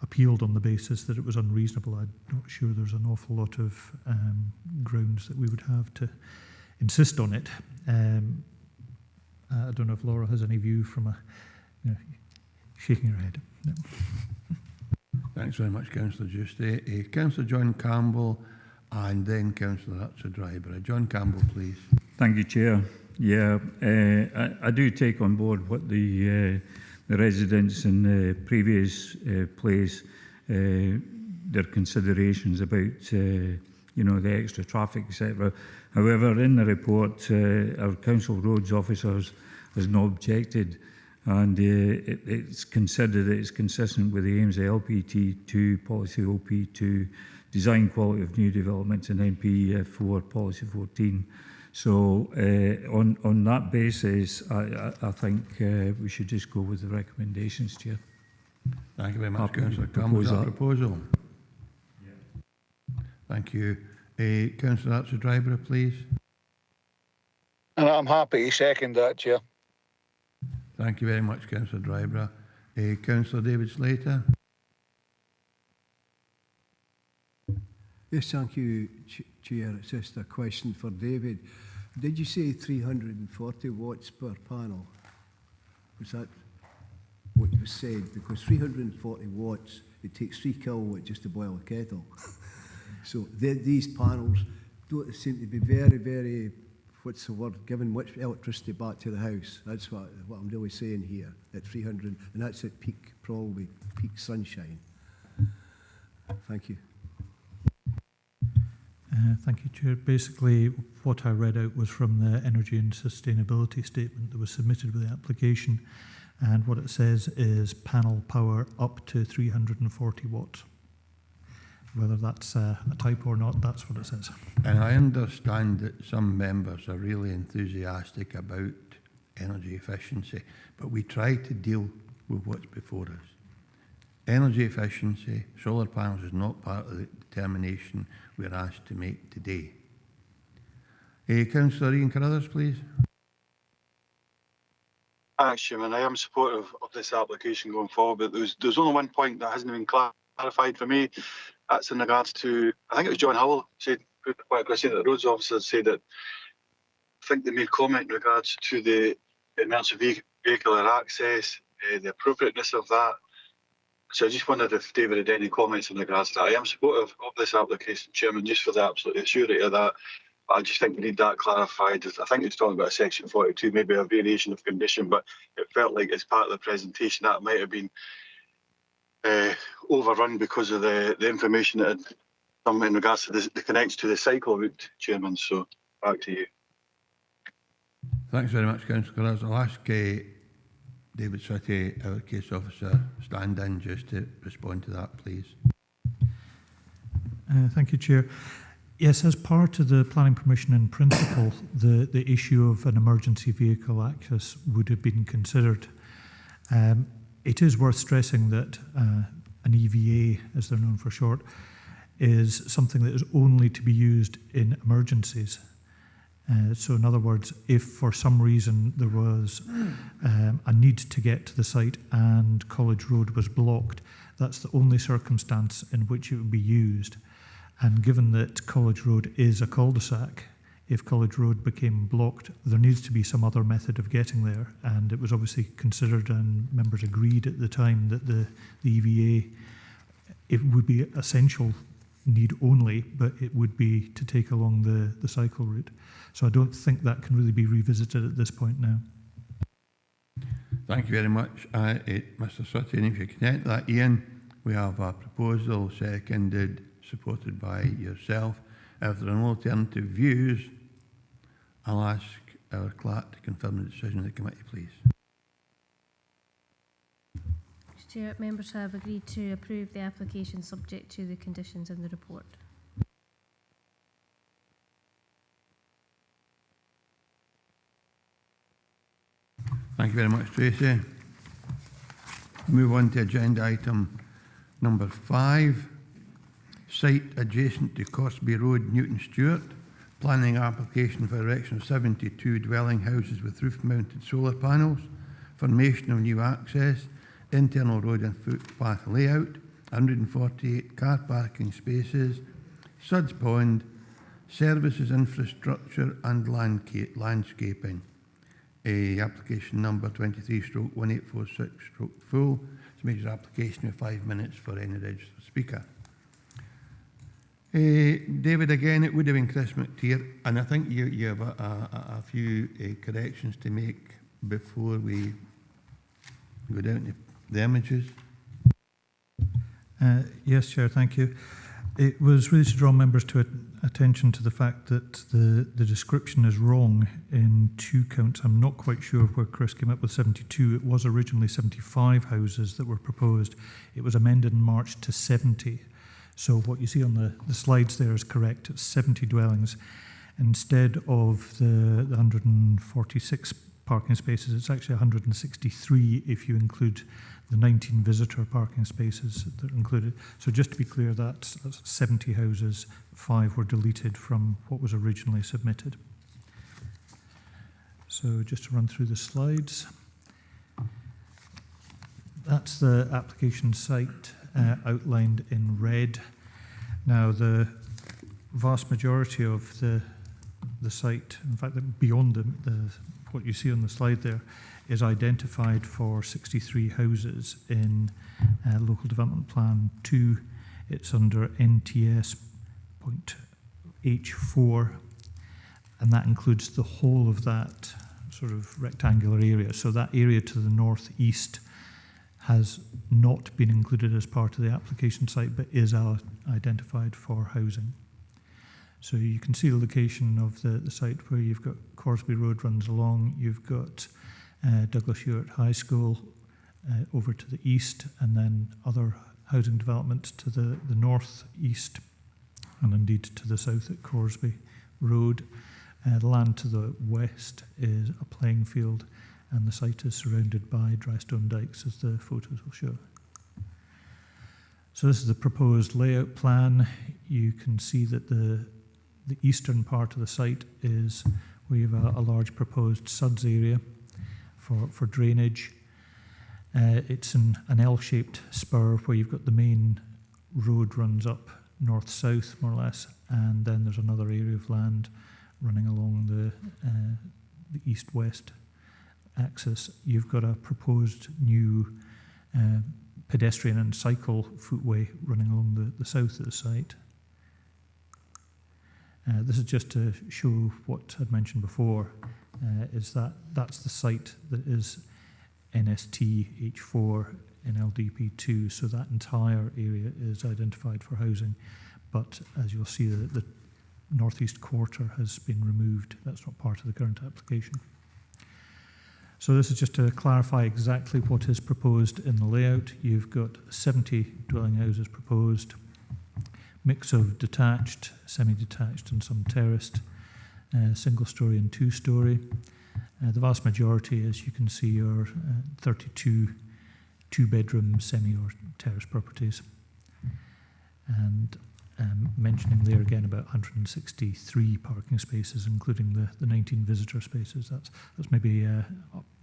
appealed on the basis that it was unreasonable, I'm not sure there's an awful lot of grounds that we would have to insist on it. I don't know if Laura has any view from shaking her head. No. Thanks very much, Councillor Giusti. Councillor John Campbell and then Councillor Atsu-Dryburgh. John Campbell, please. Thank you, Chair. Yeah, I do take on board what the residents in the previous place, their considerations about, the extra traffic, etc. However, in the report, our council roads officers has not objected, and it's considered that it's consistent with the aims of LPT2, Policy OP2, Design Quality of New Developments, and NPF4, Policy 14. So on that basis, I think we should just go with the recommendations, Chair. Thank you very much, Councillor Campbell. Is that a proposal? Yeah. Thank you. Councillor Atsu-Dryburgh, please. And I'm happy to second that, Chair. Thank you very much, Councillor Dryburgh. Councillor David Slater. Yes, thank you, Chair. It's just a question for David. Did you say 340 watts per panel? Was that what was said? Because 340 watts, it takes 3 kilowatts just to boil a kettle. So these panels don't seem to be very, very, what's the word, giving much electricity back to the house. That's what I'm really saying here, at 300, and that's at peak, probably peak sunshine. Thank you. Thank you, Chair. Basically, what I read out was from the Energy and Sustainability Statement that was submitted with the application, and what it says is panel power up to 340 watts. Whether that's a typo or not, that's what it says. And I understand that some members are really enthusiastic about energy efficiency, but we try to deal with what's before us. Energy efficiency, solar panels is not part of the determination we're asked to make today. Councillor Ian Carruthers, please. Thanks, Chairman. I am supportive of this application going forward, but there's only one point that hasn't been clarified for me. That's in regards to, I think it was John Howell said, quite aggressive, that the roads officers said that, I think they made comment in regards to the emergency vehicular access, the appropriateness of that. So I just wondered if David had any comments in regards to that. I am supportive of this application, Chairman, just for the absolute surety of that. But I just think we need that clarified. I think it's talking about a section 42, maybe a variation of condition, but it felt like as part of the presentation that might have been overrun because of the information that had come in regards to the connection to the cycle route, Chairman. So back to you. Thanks very much, Councillor Carruthers. I'll ask David Sutty, our case officer, stand in just to respond to that, please. Thank you, Chair. Yes, as part of the planning permission in principle, the issue of an emergency vehicle access would have been considered. It is worth stressing that an EVA, as they're known for short, is something that is only to be used in emergencies. So in other words, if for some reason there was a need to get to the site and College Road was blocked, that's the only circumstance in which it would be used. And given that College Road is a cul-de-sac, if College Road became blocked, there needs to be some other method of getting there. And it was obviously considered and members agreed at the time that the EVA, it would be essential need only, but it would be to take along the cycle route. So I don't think that can really be revisited at this point now. Thank you very much, Mr. Sutton. If you connect that, Ian, we have a proposal seconded supported by yourself. If there are no alternative views, I'll ask our clerk to confirm the decision of the committee, please. Mr. Chair, members have agreed to approve the application subject to the conditions in the report. Thank you very much, Tracy. Move on to agenda item number 5. Site adjacent to Cosby Road, Newton Stewart. Planning application for erection of 72 dwelling houses with roof-mounted solar panels. Formation of new access. Internal road and footpath layout. 148 car parking spaces. Suds Pond. Services, infrastructure and landscaping. Application number 23/1846/full. It's made your application with 5 minutes for any registered speaker. David, again, it would have been Chris McTeer, and I think you have a few corrections to make before we go down to the images. Yes, Chair, thank you. It was really to draw members to attention to the fact that the description is wrong in 2 counts. I'm not quite sure where Chris came up with 72. It was originally 75 houses that were proposed. It was amended in March to 70. So what you see on the slides there is correct. It's 70 dwellings. Instead of the 146 parking spaces, it's actually 163 if you include the 19 visitor parking spaces that are included. So just to be clear, that's 70 houses, 5 were deleted from what was originally submitted. So just to run through the slides. That's the application site outlined in red. Now the vast majority of the site, in fact beyond what you see on the slide there, is identified for 63 houses in Local Development Plan 2. It's under NTS.H4, and that includes the whole of that sort of rectangular area. So that area to the northeast has not been included as part of the application site, but is identified for housing. So you can see the location of the site where you've got Corsby Road runs along, you've got Douglas Ewart High School over to the east, and then other housing development to the north-east, and indeed to the south at Corsby Road. The land to the west is a playing field, and the site is surrounded by dry stone dikes, as the photos will show. So this is the proposed layout plan. You can see that the eastern part of the site is where you have a large proposed suds area for drainage. It's an L-shaped spur where you've got the main road runs up north-south, more or less, and then there's another area of land running along the east-west axis. You've got a proposed new pedestrian and cycle footway running along the south of the site. This is just to show what I'd mentioned before, is that's the site that is NST H4 in LDP2, so that entire area is identified for housing. But as you'll see, the northeast quarter has been removed. That's not part of the current application. So this is just to clarify exactly what is proposed in the layout. You've got 70 dwelling houses proposed, mix of detached, semi-detached and some terraced, single-storey and two-storey. The vast majority, as you can see, are 32 two-bedroom semi or terrace properties. And mentioning there again about 163 parking spaces, including the 19 visitor spaces. That's maybe a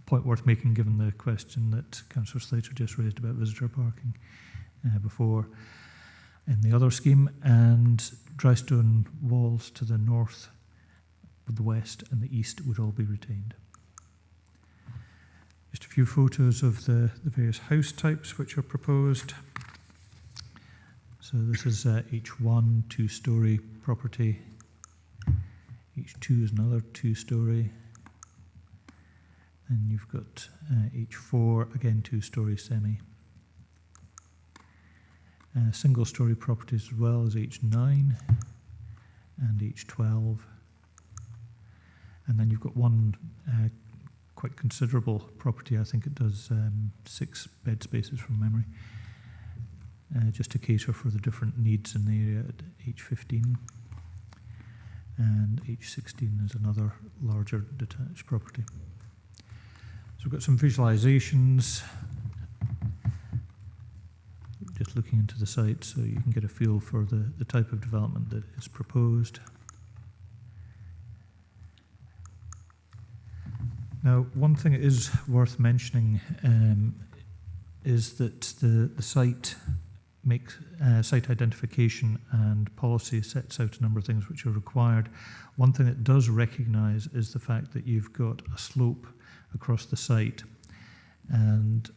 point worth making, given the question that Councillor Slater just raised about visitor parking before in the other scheme. And dry stone walls to the north, the west and the east would all be retained. Just a few photos of the various house types which are proposed. So this is H1, two-storey property. H2 is another two-storey. And you've got H4, again two-storey semi. Single-storey properties as well as H9 and H12. And then you've got one quite considerable property. I think it does 6 bed spaces from memory, just to cater for the different needs in the area at H15. And H16 is another larger detached property. So we've got some visualizations, just looking into the site so you can get a feel for the type of development that is proposed. Now, one thing that is worth mentioning is that the site makes site identification and policy sets out a number of things which are required. One thing it does recognise is the fact that you've got a slope across the site, and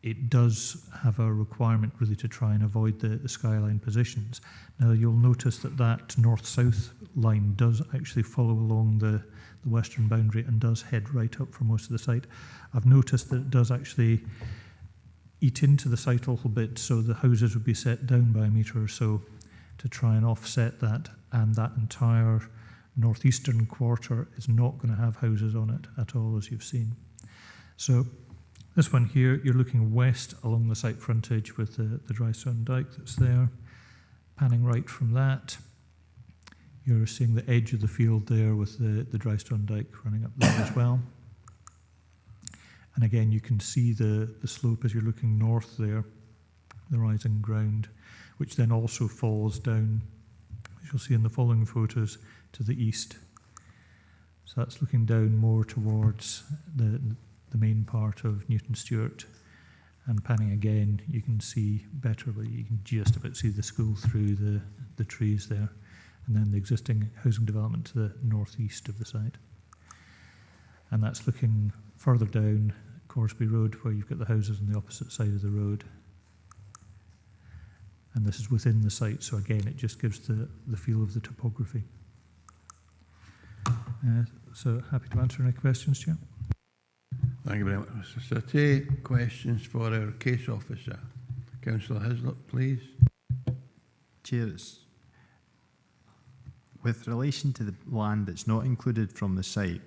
it does have a requirement really to try and avoid the skyline positions. Now, you'll notice that that north-south line does actually follow along the western boundary and does head right up for most of the site. I've noticed that it does actually eat into the site a little bit, so the houses would be set down by a metre or so to try and offset that, and that entire northeastern quarter is not going to have houses on it at all, as you've seen. So this one here, you're looking west along the site frontage with the Drystone Dyke that's there. Panning right from that, you're seeing the edge of the field there with the Drystone Dyke running up there as well. And again, you can see the slope as you're looking north there, the rising ground, which then also falls down, as you'll see in the following photos, to the east. So that's looking down more towards the main part of Newton Stewart. And panning again, you can see better, but you can just about see the school through the trees there. And then the existing housing development to the northeast of the site. And that's looking further down Corsby Road, where you've got the houses on the opposite side of the road. And this is within the site, so again, it just gives the feel of the topography. So happy to answer any questions, Chair. Thank you very much, Mr. Saté. Questions for our case officer. Councillor Hislop, please. Chair, with relation to the land that's not included from the site,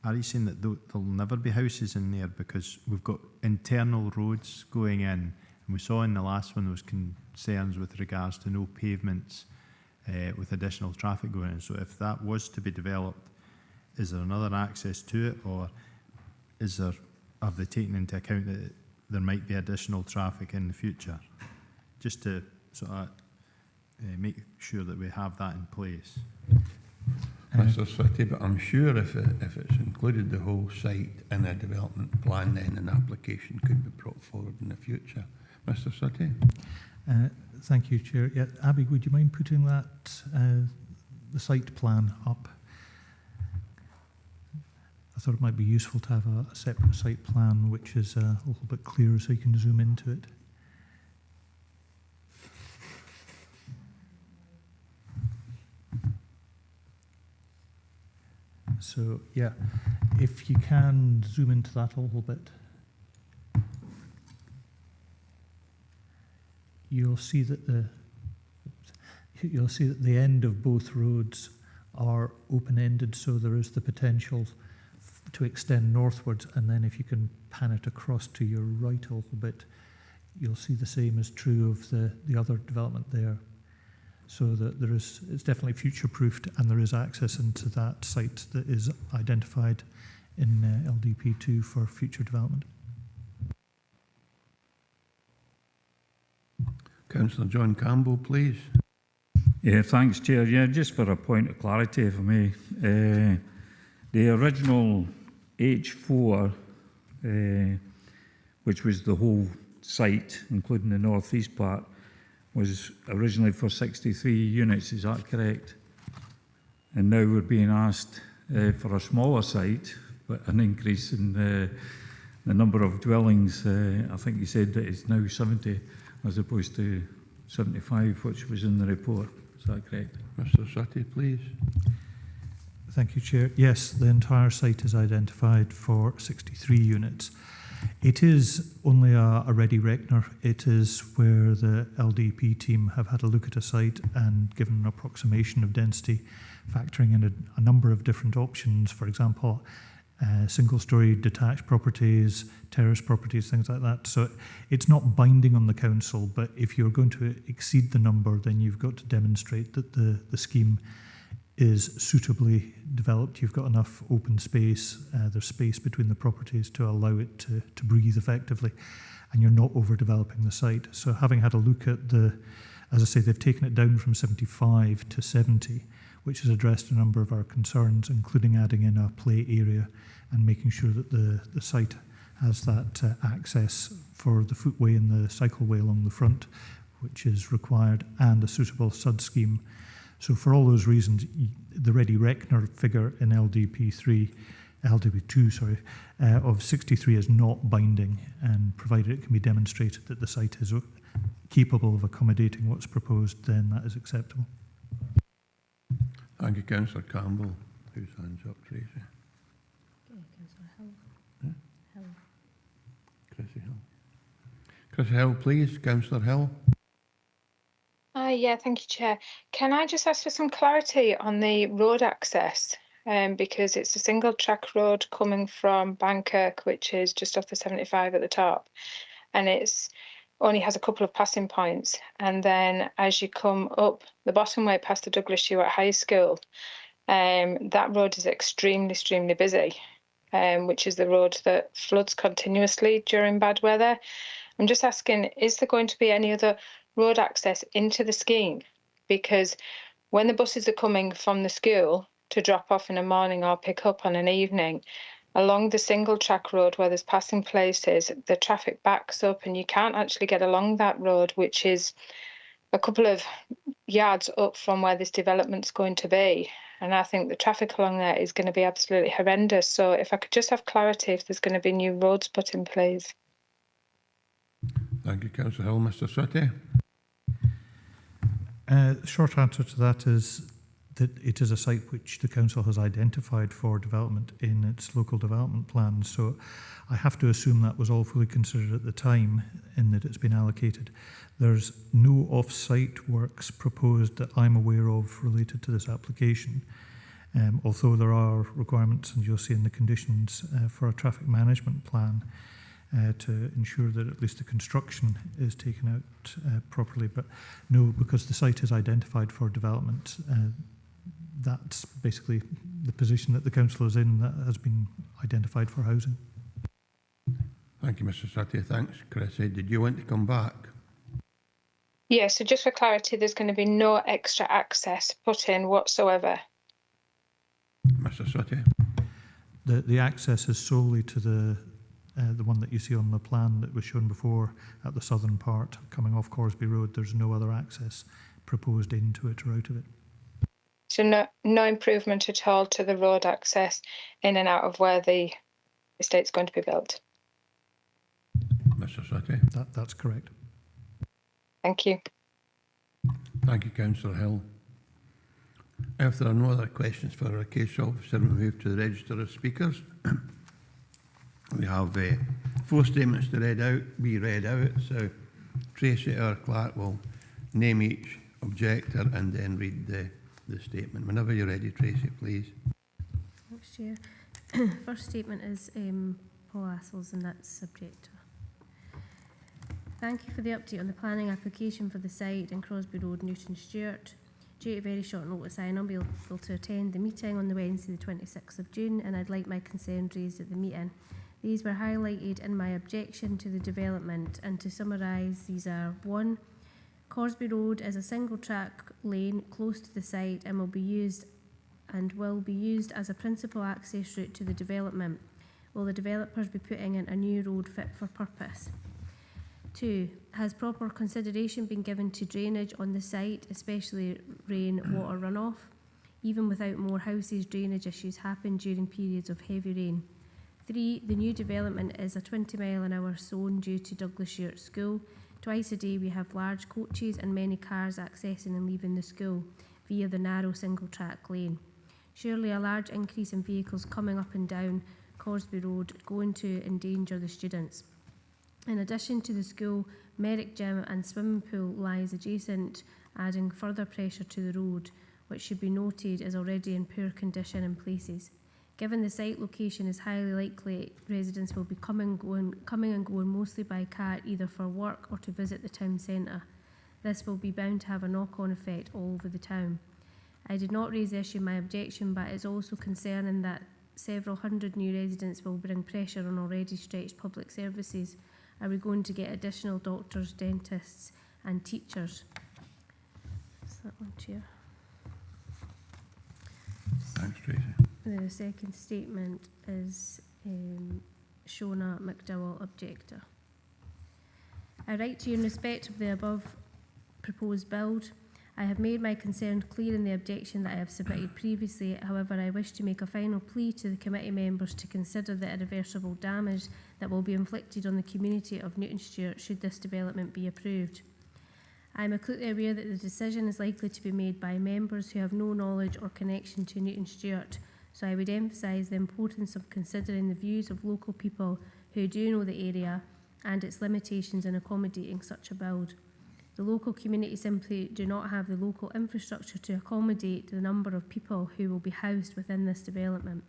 are you saying that there'll never be houses in there because we've got internal roads going in, and we saw in the last one there was concerns with regards to no pavements with additional traffic going in. So if that was to be developed, is there another access to it, or have they taken into account that there might be additional traffic in the future? Just to sort of make sure that we have that in place. Mr. Saté, but I'm sure if it's included the whole site in a development plan, then an application could be brought forward in the future. Mr. Saté. Thank you, Chair. Yeah, Abby, would you mind putting that the site plan up? I thought it might be useful to have a separate site plan which is a little bit clearer so you can zoom into it. So, yeah, if you can zoom into that a little bit, you'll see that the end of both roads are open-ended, so there is the potential to extend northwards, and then if you can pan it across to your right a little bit, you'll see the same is true of the other development there. So that it's definitely future-proofed, and there is access into that site that is identified in LDP2 for future development. Councillor John Campbell, please. Yeah, thanks, Chair. Yeah, just for a point of clarity for me, the original H4, which was the whole site, including the northeast part, was originally for 63 units, is that correct? And now we're being asked for a smaller site, but an increase in the number of dwellings. I think you said that it's now 70 as opposed to 75, which was in the report. Is that correct? Mr. Saté, please. Thank you, Chair. Yes, the entire site is identified for 63 units. It is only a ready reckoner. It is where the LDP team have had a look at a site and given an approximation of density, factoring in a number of different options, for example, single-storey detached properties, terrace properties, things like that. So it's not binding on the council, but if you're going to exceed the number, then you've got to demonstrate that the scheme is suitably developed. You've got enough open space, there's space between the properties to allow it to breathe effectively, and you're not overdeveloping the site. So having had a look at as I say, they've taken it down from 75 to 70, which has addressed a number of our concerns, including adding in a play area and making sure that the site has that access for the footway and the cycleway along the front, which is required, and a suitable SUD scheme. So for all those reasons, the ready reckoner figure in LDP2 of 63 is not binding, and provided it can be demonstrated that the site is capable of accommodating what's proposed, then that is acceptable. Thank you, Councillor Campbell. Whose hands up, Tracy? Councillor Hill. Huh? Hill. Chrissy Hill. Chrissy Hill, please. Councillor Hill. Yeah, thank you, Chair. Can I just ask for some clarity on the road access? Because it's a single track road coming from Bankirk, which is just off the 75 at the top, and it's only has a couple of passing points. And then as you come up the bottom way past the Douglas Stewart High School, that road is extremely busy, which is the road that floods continuously during bad weather. I'm just asking, is there going to be any other road access into the scheme? Because when the buses are coming from the school to drop off in the morning or pick up on an evening, along the single track road where there's passing places, the traffic backs up and you can't actually get along that road, which is a couple of yards up from where this development's going to be. And I think the traffic along there is going to be absolutely horrendous. So if I could just have clarity if there's going to be new roads put in place. Thank you, Councillor Hill. Mr. Sutty. The short answer to that is that it is a site which the council has identified for development in its local development plan. So I have to assume that was all fully considered at the time in that it's been allocated. There's no off-site works proposed that I'm aware of related to this application, although there are requirements, and you'll see in the conditions, for a traffic management plan to ensure that at least the construction is taken out properly. But no, because the site is identified for development, that's basically the position that the council is in, that has been identified for housing. Thank you, Mr. Sutty. Thanks, Chrissy. Did you want to come back? Yeah, so just for clarity, there's going to be no extra access put in whatsoever. Mr. Sutty. The access is solely to the one that you see on the plan that was shown before at the southern part, coming off Corsby Road. There's no other access proposed into it or out of it. So no improvement at all to the road access in and out of where the estate's going to be built. Mr. Sutty. That's correct. Thank you. Thank you, Councillor Hill. If there are no other questions for our case officer, we move to the register of speakers. We have 4 statements to be read out. So Tracy, our clerk, will name each objector and then read the statement. Whenever you're ready, Tracy, please. Thanks, Chair. First statement is Paul Assels, and that's subject. Thank you for the update on the planning application for the site in Crosby Road, Newton Stewart. Due to very short notice, I am not able to attend the meeting on the Wednesday, the 26th of June, and I'd like my concern raised at the meeting. These were highlighted in my objection to the development, and to summarise, these are: 1. Corsby Road is a single track lane close to the site and will be used as a principal access route to the development. Will the developers be putting in a new road fit for purpose? 2. Has proper consideration been given to drainage on the site, especially rain-water runoff? Even without more houses, drainage issues happen during periods of heavy rain. 3. The new development is a 20-mile-an-hour zone due to Douglas Stewart School. Twice a day we have large coaches and many cars accessing and leaving the school via the narrow single-track lane. Surely a large increase in vehicles coming up and down Corsby Road going to endanger the students. In addition to the school, Merrick Gym and swimming pool lies adjacent, adding further pressure to the road, which should be noted is already in poor condition in places. Given the site location is highly likely residents will be coming and going mostly by car, either for work or to visit the town centre. This will be bound to have a knock-on effect all over the town. I did not raise the issue in my objection, but it is also concerning that several hundred new residents will bring pressure on already stretched public services. Are we going to get additional doctors, dentists and teachers? Is that one, Chair? Thanks, Tracy. The second statement is Shona McDowell, objector. I write to you in respect of the above proposed build. I have made my concern clear in the objection that I have submitted previously. However, I wish to make a final plea to the committee members to consider the irreversible damage that will be inflicted on the community of Newton Stewart should this development be approved. I am acutely aware that the decision is likely to be made by members who have no knowledge or connection to Newton Stewart, so I would emphasise the importance of considering the views of local people who do know the area and its limitations in accommodating such a build. The local community simply do not have the local infrastructure to accommodate the number of people who will be housed within this development.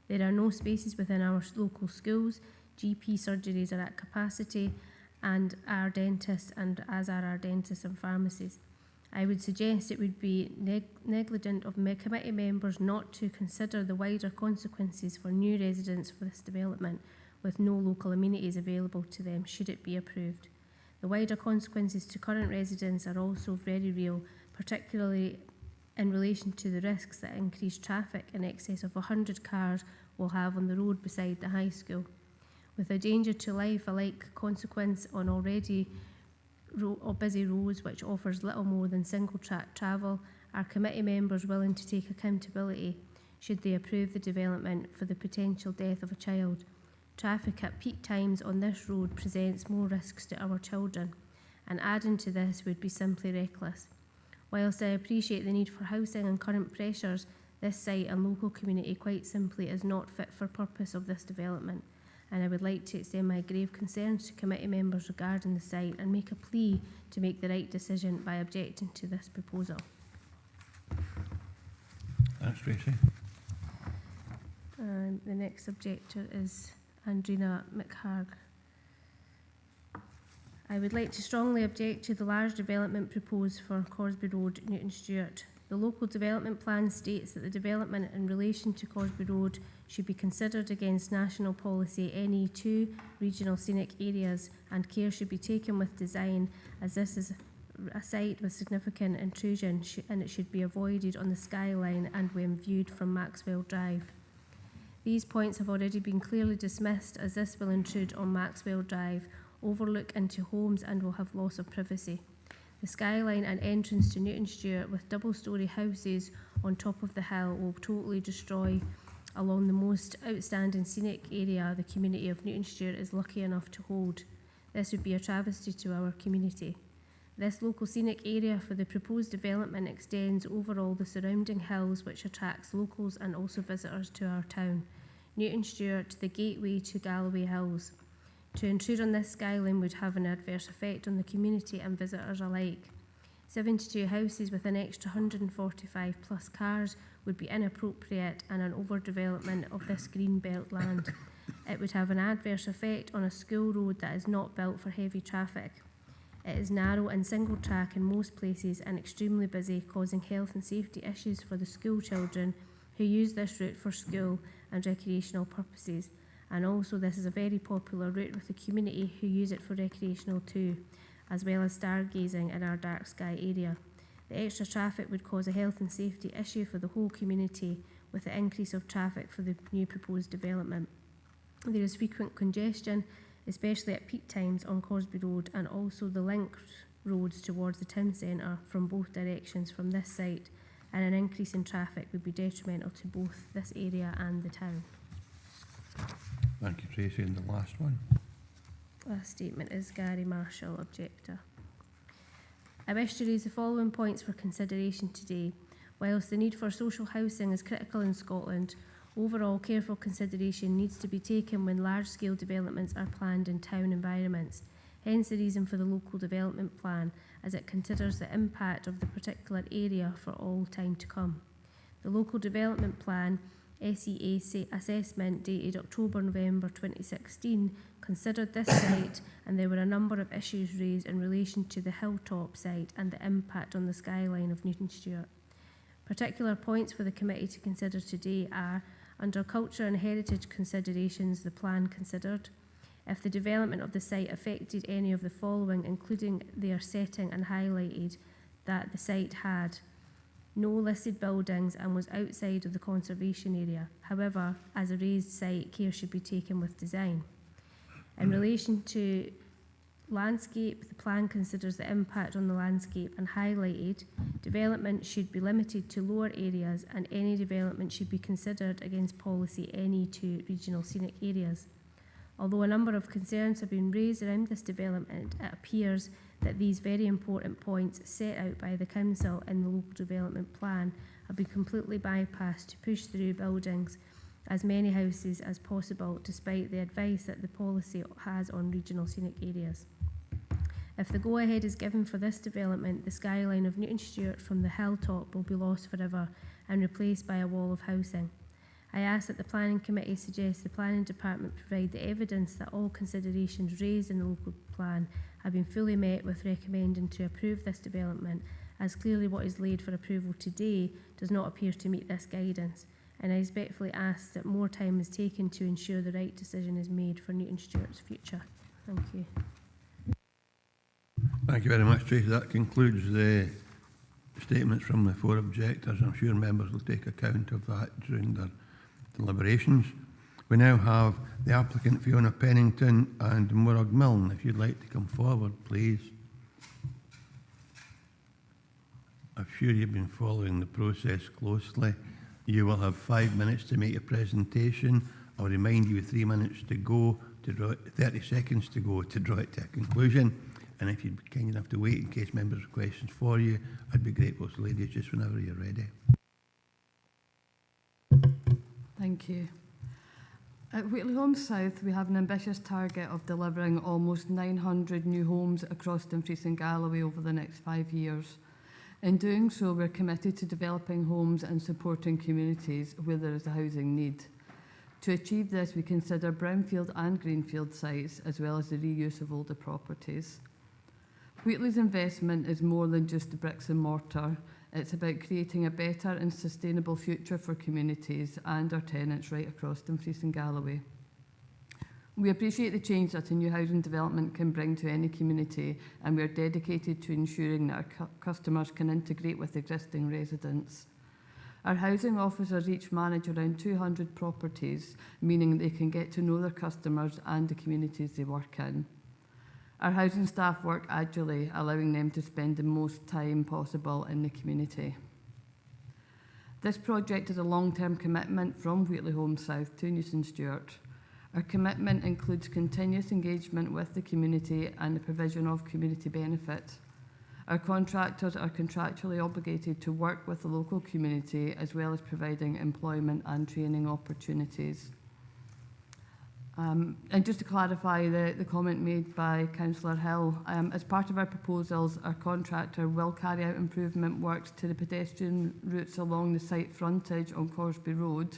There are no spaces within our local schools, GP surgeries are at capacity, and our dentists, and as are our dentists and pharmacies. I would suggest it would be negligent of committee members not to consider the wider consequences for new residents for this development with no local amenities available to them should it be approved. The wider consequences to current residents are also very real, particularly in relation to the risks that increased traffic in excess of 100 cars will have on the road beside the high school. With a danger to life alike consequence on already busy roads which offers little more than single track travel, are committee members willing to take accountability should they approve the development for the potential death of a child? Traffic at peak times on this road presents more risks to our children, and adding to this would be simply reckless. Whilst I appreciate the need for housing and current pressures, this site and local community quite simply is not fit for purpose of this development, and I would like to extend my grave concerns to committee members regarding the site and make a plea to make the right decision by objecting to this proposal. Thanks, Tracy. And the next objector is Andrina McHarg. I would like to strongly object to the large development proposed for Corsby Road, Newton Stewart. The local development plan states that the development in relation to Corsby Road should be considered against national policy NE2 regional scenic areas, and care should be taken with design, as this is a site with significant intrusion and it should be avoided on the skyline and when viewed from Maxwell Drive. These points have already been clearly dismissed, as this will intrude on Maxwell Drive, overlook into homes and will have loss of privacy. The skyline and entrance to Newton Stewart with double-storey houses on top of the hill will totally destroy along the most outstanding scenic area the community of Newton Stewart is lucky enough to hold. This would be a travesty to our community. This local scenic area for the proposed development extends over all the surrounding hills, which attracts locals and also visitors to our town. Newton Stewart, the gateway to Galloway Hills. To intrude on this skyline would have an adverse effect on the community and visitors alike. 72 houses with an extra 145 plus cars would be inappropriate and an overdevelopment of this green belt land. It would have an adverse effect on a school road that is not built for heavy traffic. It is narrow and single track in most places and extremely busy, causing health and safety issues for the school children who use this route for school and recreational purposes. And also this is a very popular route with the community who use it for recreational too, as well as stargazing in our dark sky area. The extra traffic would cause a health and safety issue for the whole community with the increase of traffic for the new proposed development. There is frequent congestion, especially at peak times on Corsby Road, and also the link roads towards the town centre from both directions from this site, and an increase in traffic would be detrimental to both this area and the town. Thank you, Tracy. And the last one. Last statement is Gary Marshall, objector. I wish to raise the following points for consideration today. Whilst the need for social housing is critical in Scotland, Overall, careful consideration needs to be taken when large-scale developments are planned in town environments. Hence the reason for the local development plan, as it considers the impact of the particular area for all time to come. The local development plan SEA assessment dated October-November 2016 considered this site, and there were a number of issues raised in relation to the hilltop site and the impact on the skyline of Newton Stewart. Particular points for the committee to consider today are: under culture and heritage considerations, the plan considered if the development of the site affected any of the following, including their setting, and highlighted that the site had no listed buildings and was outside of the conservation area. However, as a raised site, care should be taken with design. In relation to landscape, the plan considers the impact on the landscape and highlighted development should be limited to lower areas, and any development should be considered against policy NE2 regional scenic areas. Although a number of concerns have been raised around this development, it appears that these very important points set out by the Council in the local development plan have been completely bypassed to push through buildings as many houses as possible, despite the advice that the policy has on regional scenic areas. If the go-ahead is given for this development, the skyline of Newton Stewart from the hilltop will be lost forever and replaced by a wall of housing. I ask that the Planning Committee suggest the Planning Department provide the evidence that all considerations raised in the local plan have been fully met, with recommending to approve this development, as clearly what is laid for approval today does not appear to meet this guidance, and I respectfully ask that more time is taken to ensure the right decision is made for Newton Stewart's future. Thank you. Thank you very much, Tracy. That concludes the statements from the four objectors. I'm sure members will take account of that during their deliberations. We now have the applicant Fiona Pennington and Morag Milne. If you'd like to come forward, please. I'm sure you've been following the process closely. You will have 5 minutes to make your presentation. I'll remind you 3 minutes to go, 30 seconds to go to draw it to a conclusion. And if you'd be kind enough to wait in case members have questions for you, I'd be grateful to ladies just whenever you're ready. Thank you. At Wheatley Homes South, we have an ambitious target of delivering almost 900 new homes across Dumfries and Galloway over the next 5 years. In doing so, we're committed to developing homes and supporting communities where there is a housing need. To achieve this, we consider brownfield and greenfield sites, as well as the reuse of older properties. Wheatley's investment is more than just the bricks and mortar. It's about creating a better and sustainable future for communities and our tenants right across Dumfries and Galloway. We appreciate the change that a new housing development can bring to any community, and we are dedicated to ensuring that our customers can integrate with existing residents. Our housing officers each manage around 200 properties, meaning they can get to know their customers and the communities they work in. Our housing staff work agilely, allowing them to spend the most time possible in the community. This project is a long-term commitment from Wheatley Homes South to Newton Stewart. Our commitment includes continuous engagement with the community and the provision of community benefit. Our contractors are contractually obligated to work with the local community, as well as providing employment and training opportunities. And just to clarify the comment made by Councillor Hill, as part of our proposals, our contractor will carry out improvement works to the pedestrian routes along the site frontage on Corsby Road,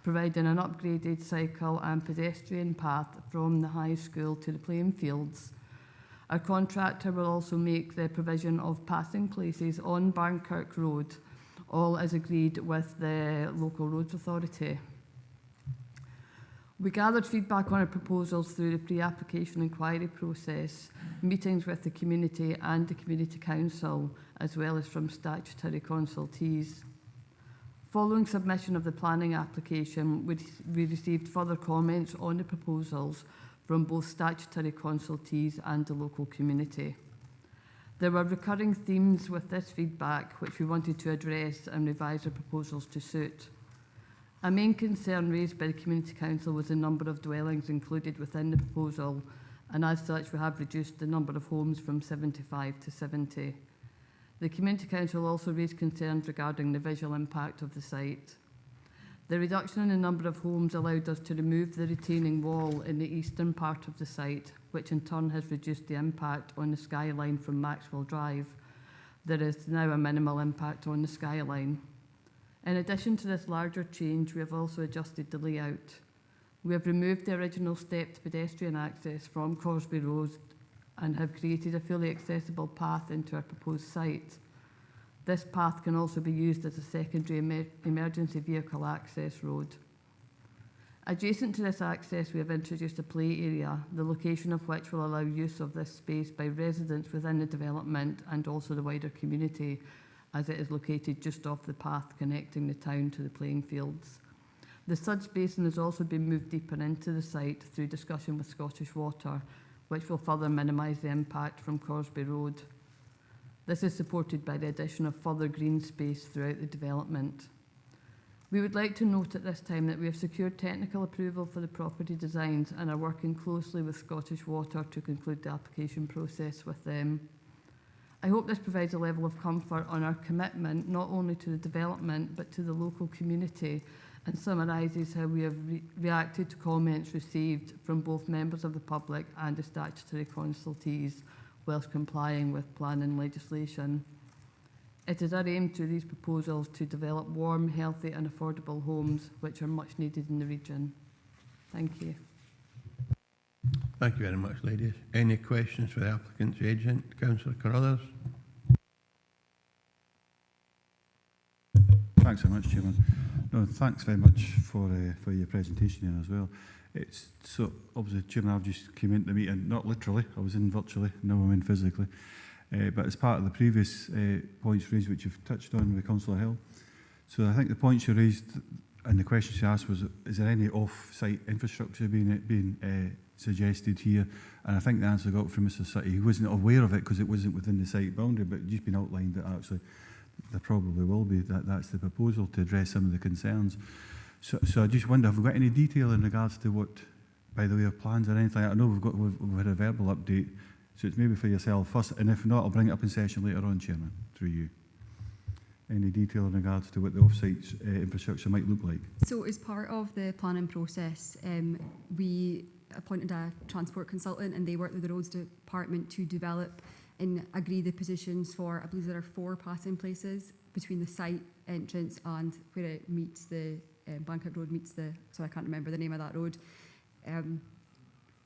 providing an upgraded cycle and pedestrian path from the high school to the playing fields. Our contractor will also make the provision of passing places on Barnkirk Road, all as agreed with the local roads authority. We gathered feedback on our proposals through the pre-application inquiry process, meetings with the community and the Community Council, as well as from statutory consultees. Following submission of the planning application, we received further comments on the proposals from both statutory consultees and the local community. There were recurring themes with this feedback which we wanted to address and revise our proposals to suit. A main concern raised by the Community Council was the number of dwellings included within the proposal, and as such we have reduced the number of homes from 75 to 70. The Community Council also raised concerns regarding the visual impact of the site. The reduction in the number of homes allowed us to remove the retaining wall in the eastern part of the site, which in turn has reduced the impact on the skyline from Maxwell Drive. There is now a minimal impact on the skyline. In addition to this larger change, we have also adjusted the layout. We have removed the original stepped pedestrian access from Crosby Road and have created a fully accessible path into our proposed site. This path can also be used as a secondary emergency vehicle access road. Adjacent to this access, we have introduced a play area, the location of which will allow use of this space by residents within the development and also the wider community, as it is located just off the path connecting the town to the playing fields. The Suds Basin has also been moved deeper into the site through discussion with Scottish Water, which will further minimise the impact from Crosby Road. This is supported by the addition of further green space throughout the development. We would like to note at this time that we have secured technical approval for the property designs and are working closely with Scottish Water to conclude the application process with them. I hope this provides a level of comfort on our commitment not only to the development but to the local community, and summarises how we have reacted to comments received from both members of the public and the statutory consultees whilst complying with planning legislation. It is our aim through these proposals to develop warm, healthy and affordable homes which are much needed in the region. Thank you. Thank you very much, ladies. Any questions for the applicant's agent, Councillor Carruthers? Thanks very much, Chairman. No, thanks very much for your presentation here as well. It's so obviously, Chairman, I've just came into the meeting, not literally, I was in virtually, now I'm in physically. But as part of the previous points raised, which you've touched on with Councillor Hill. So I think the points you raised and the question she asked was, is there any off-site infrastructure being suggested here? And I think the answer I got from Mr. Sutty, he wasn't aware of it because it wasn't within the site boundary, but just been outlined that actually there probably will be. That's the proposal to address some of the concerns. So I just wonder, have we got any detail in regards to what, by the way of plans or anything? I know we've had a verbal update, so it's maybe for yourself first, and if not, I'll bring it up in session later on, Chairman, through you. Any detail in regards to what the off-site infrastructure might look like? So as part of the planning process, we appointed a transport consultant and they worked with the Roads Department to develop and agree the positions for, I believe there are 4 passing places between the site entrance and where it meets the Bangkok Road meets the, sorry, I can't remember the name of that road.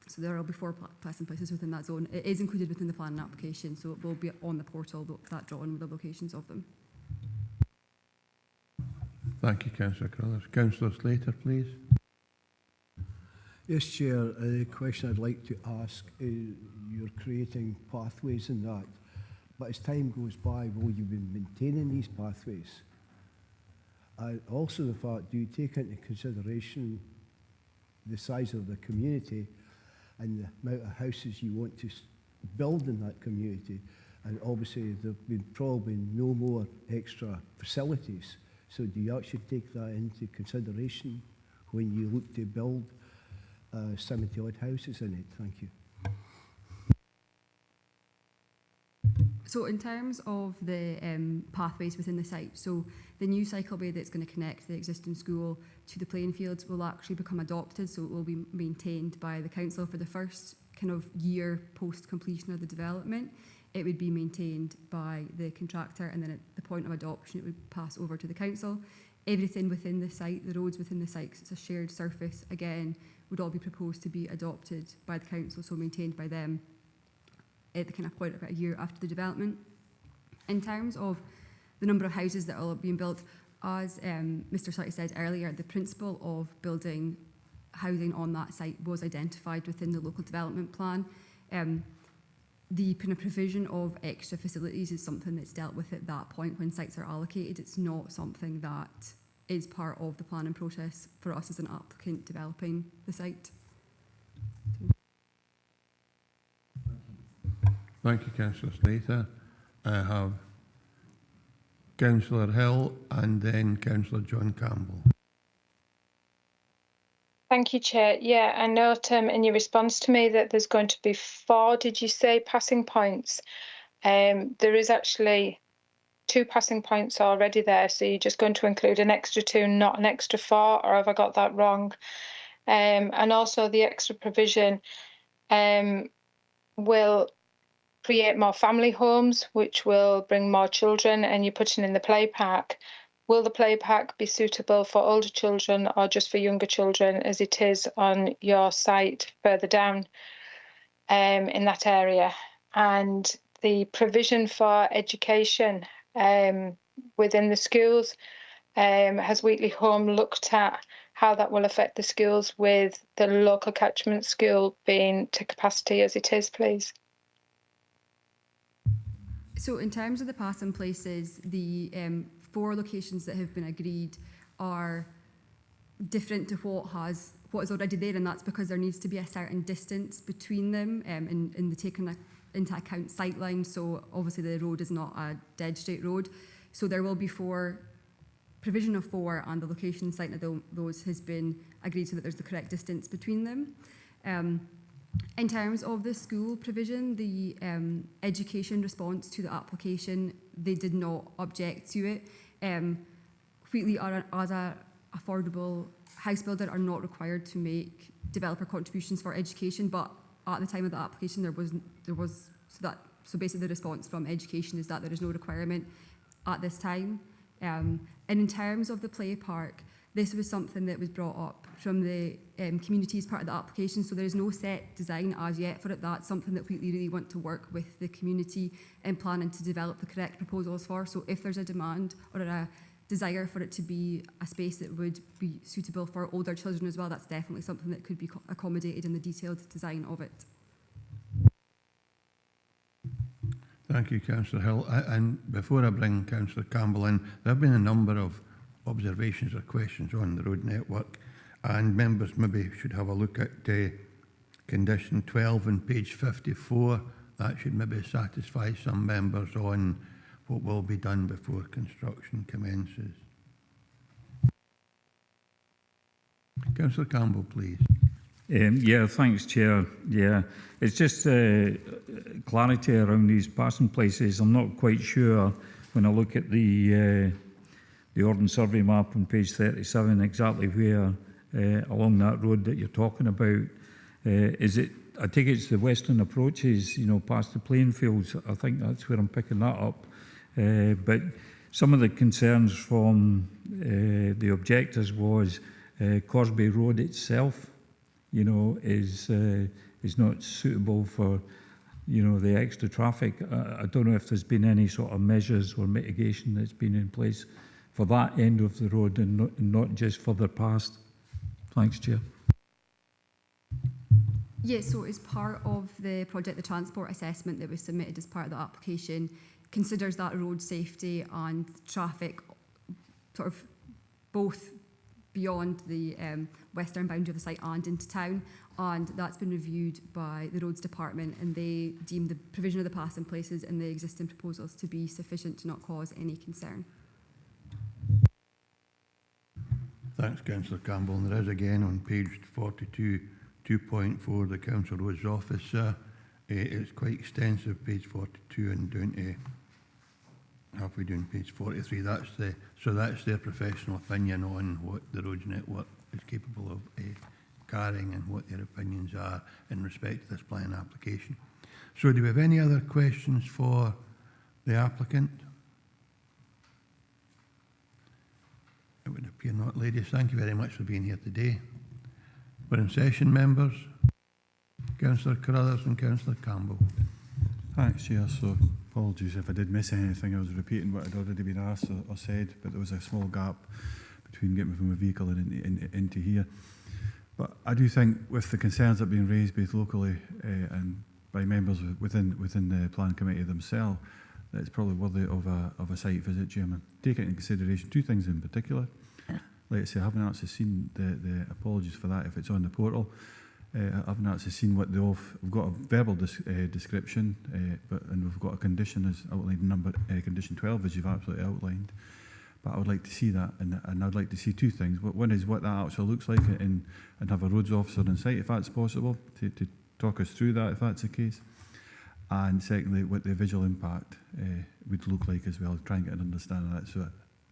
So there will be 4 passing places within that zone. It is included within the planning application, so it will be on the portal, that drawing with the locations of them. Thank you, Councillor Carruthers. Councillor Slater, please. Yes, Chair. The question I'd like to ask is, you're creating pathways in that, but as time goes by, will you be maintaining these pathways? And also the fact, do you take into consideration the size of the community and the amount of houses you want to build in that community? And obviously there've been probably no more extra facilities. So do you actually take that into consideration when you look to build 70 odd houses in it? Thank you. So in terms of the pathways within the site, so the new cycleway that's going to connect the existing school to the playing fields will actually become adopted, so it will be maintained by the council for the first kind of year post completion of the development. It would be maintained by the contractor, and then at the point of adoption it would pass over to the council. Everything within the site, the roads within the site, 'cause it's a shared surface, again, would all be proposed to be adopted by the council, so maintained by them at the kind of point about a year after the development. In terms of the number of houses that are being built, as Mr. Sutty said earlier, the principle of building housing on that site was identified within the local development plan. The kind of provision of extra facilities is something that's dealt with at that point when sites are allocated. It's not something that is part of the planning process for us as an applicant developing the site. Thank you, Councillor Slater. I have Councillor Hill and then Councillor John Campbell. Thank you, Chair. Yeah, I note in your response to me that there's going to be 4, did you say, passing points? There is actually 2 passing points already there. So you're just going to include an extra 2, not an extra 4, or have I got that wrong? And also the extra provision will create more family homes, which will bring more children, and you're putting in the play park. Will the play park be suitable for older children or just for younger children, as it is on your site further down in that area? And the provision for education within the schools, has Wheatley Home looked at how that will affect the schools with the local catchment school being to capacity as it is, please? So in terms of the passing places, the 4 locations that have been agreed are different to what is already there, and that's because there needs to be a certain distance between them in the taking into account sightline. So obviously the road is not a dead straight road. So there will be provision of 4, and the location site of those has been agreed so that there's the correct distance between them. In terms of the school provision, the education response to the application, they did not object to it. Wheatley as a affordable house builder are not required to make developer contributions for education, but at the time of the application so basically the response from education is that there is no requirement at this time. And in terms of the play park, this was something that was brought up from the community as part of the application, so there is no set design as yet for it. That's something that we really want to work with the community in planning to develop the correct proposals for. So if there's a demand or a desire for it to be a space that would be suitable for older children as well, that's definitely something that could be accommodated in the detailed design of it. Thank you, Councillor Hill. And before I bring Councillor Campbell in, there have been a number of observations or questions on the road network, and members maybe should have a look at condition 12 on page 54. That should maybe satisfy some members on what will be done before construction commences. Councillor Campbell, please. Yeah, thanks, Chair. Yeah, it's just clarity around these passing places. I'm not quite sure when I look at the Ordnance Survey map on page 37 exactly where along that road that you're talking about. Is it? I think it's the western approaches, past the playing fields. I think that's where I'm picking that up. But some of the concerns from the objectors was Corsby Road itself, is not suitable for, the extra traffic. I don't know if there's been any sort of measures or mitigation that's been in place for that end of the road and not just further past. Thanks, Chair. Yes, so as part of the project, the transport assessment that was submitted as part of the application considers that road safety and traffic sort of both beyond the western boundary of the site and into town, and that's been reviewed by the roads department, and they deem the provision of the passing places and the existing proposals to be sufficient to not cause any concern. Thanks, Councillor Campbell. And there is again on page 42, 2.4, the Council Roads Office. It's quite extensive, page 42 and down to halfway down page 43. So that's their professional opinion on what the roads network is capable of carrying and what their opinions are in respect to this plan application. So do we have any other questions for the applicant? It would appear not. Ladies, thank you very much for being here today. We're in session, members. Councillor Carruthers and Councillor Campbell. Thanks, Chair. So apologies if I did miss anything. I was repeating what had already been asked or said, but there was a small gap between getting from a vehicle and into here. But I do think with the concerns that have been raised both locally and by members within the plan committee themselves, that it's probably worthy of a site visit, Chairman. Take into consideration 2 things in particular. Like I say, I haven't actually seen the apologies for that if it's on the portal. I haven't actually seen what we've got a verbal description, and we've got a condition as outlined, condition 12 as you've absolutely outlined. But I would like to see that, and I'd like to see 2 things. One is what that actually looks like, and have a roads officer on site if that's possible to talk us through that if that's the case. and secondly, what the visual impact would look like as well, try and get an understanding of that. So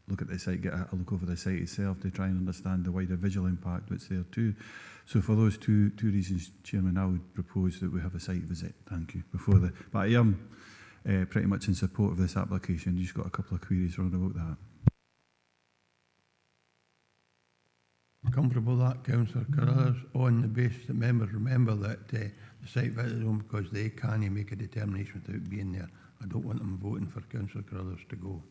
look at the site, get a look over the site itself to try and understand the wider visual impact that's there too. So for those two reasons, Chairman, I would propose that we have a site visit. Thank you. But I am pretty much in support of this application. Just got a couple of queries around about that. Comfortable with that, Councillor Carruthers, on the basis that members remember that the site visit is on because they can't make a determination without being there. I don't want them voting for Councillor Carruthers to go.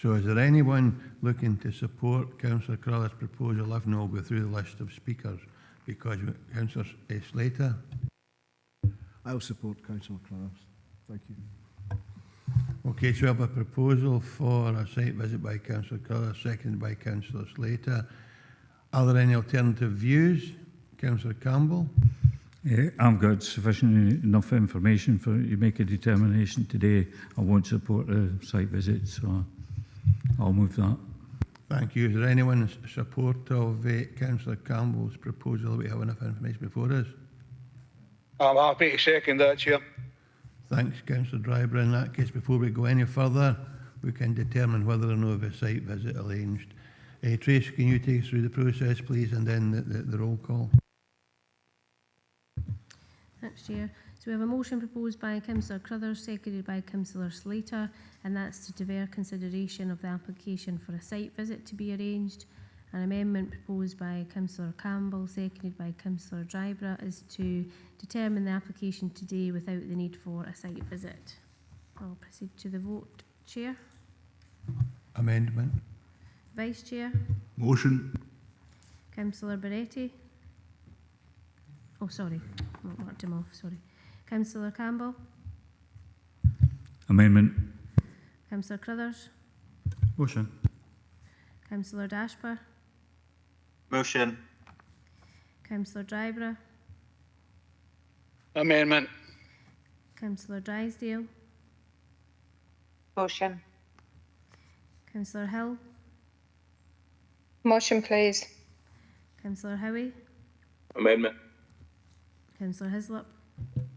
So is there anyone looking to support Councillor Carruthers' proposal? If not, we'll go through the list of speakers because Councillor Slater. I'll support Councillor Carruthers. Thank you. Okay, so we have a proposal for a site visit by Councillor Carruthers, seconded by Councillor Slater. Are there any alternative views? Councillor Campbell? I've got sufficient enough information for you to make a determination today. I won't support a site visit, so I'll move that. Thank you. Is there anyone in support of Councillor Campbell's proposal that we have enough information before us? I'm happy to second that, Chair. Thanks, Councillor Driver. In that case, before we go any further, we can determine whether or not a site visit arranged. Trace, can you take us through the process, please, and then the roll call? Thanks, Chair. So we have a motion proposed by Councillor Carruthers, seconded by Councillor Slater, and that's to defer consideration of the application for a site visit to be arranged. An amendment proposed by Councillor Campbell, seconded by Councillor Driver, is to determine the application today without the need for a site visit. I'll proceed to the vote. Chair? Amendment. Vice Chair? Motion. Councillor Beretti? Oh, sorry, I marked him off, sorry. Councillor Campbell? Amendment. Councillor Carruthers? Motion. Councillor Dashper? Motion. Councillor Driver? Amendment. Councillor Drysdale? Motion. Councillor Hill? Motion, please. Councillor Howie? Amendment. Councillor Hislop?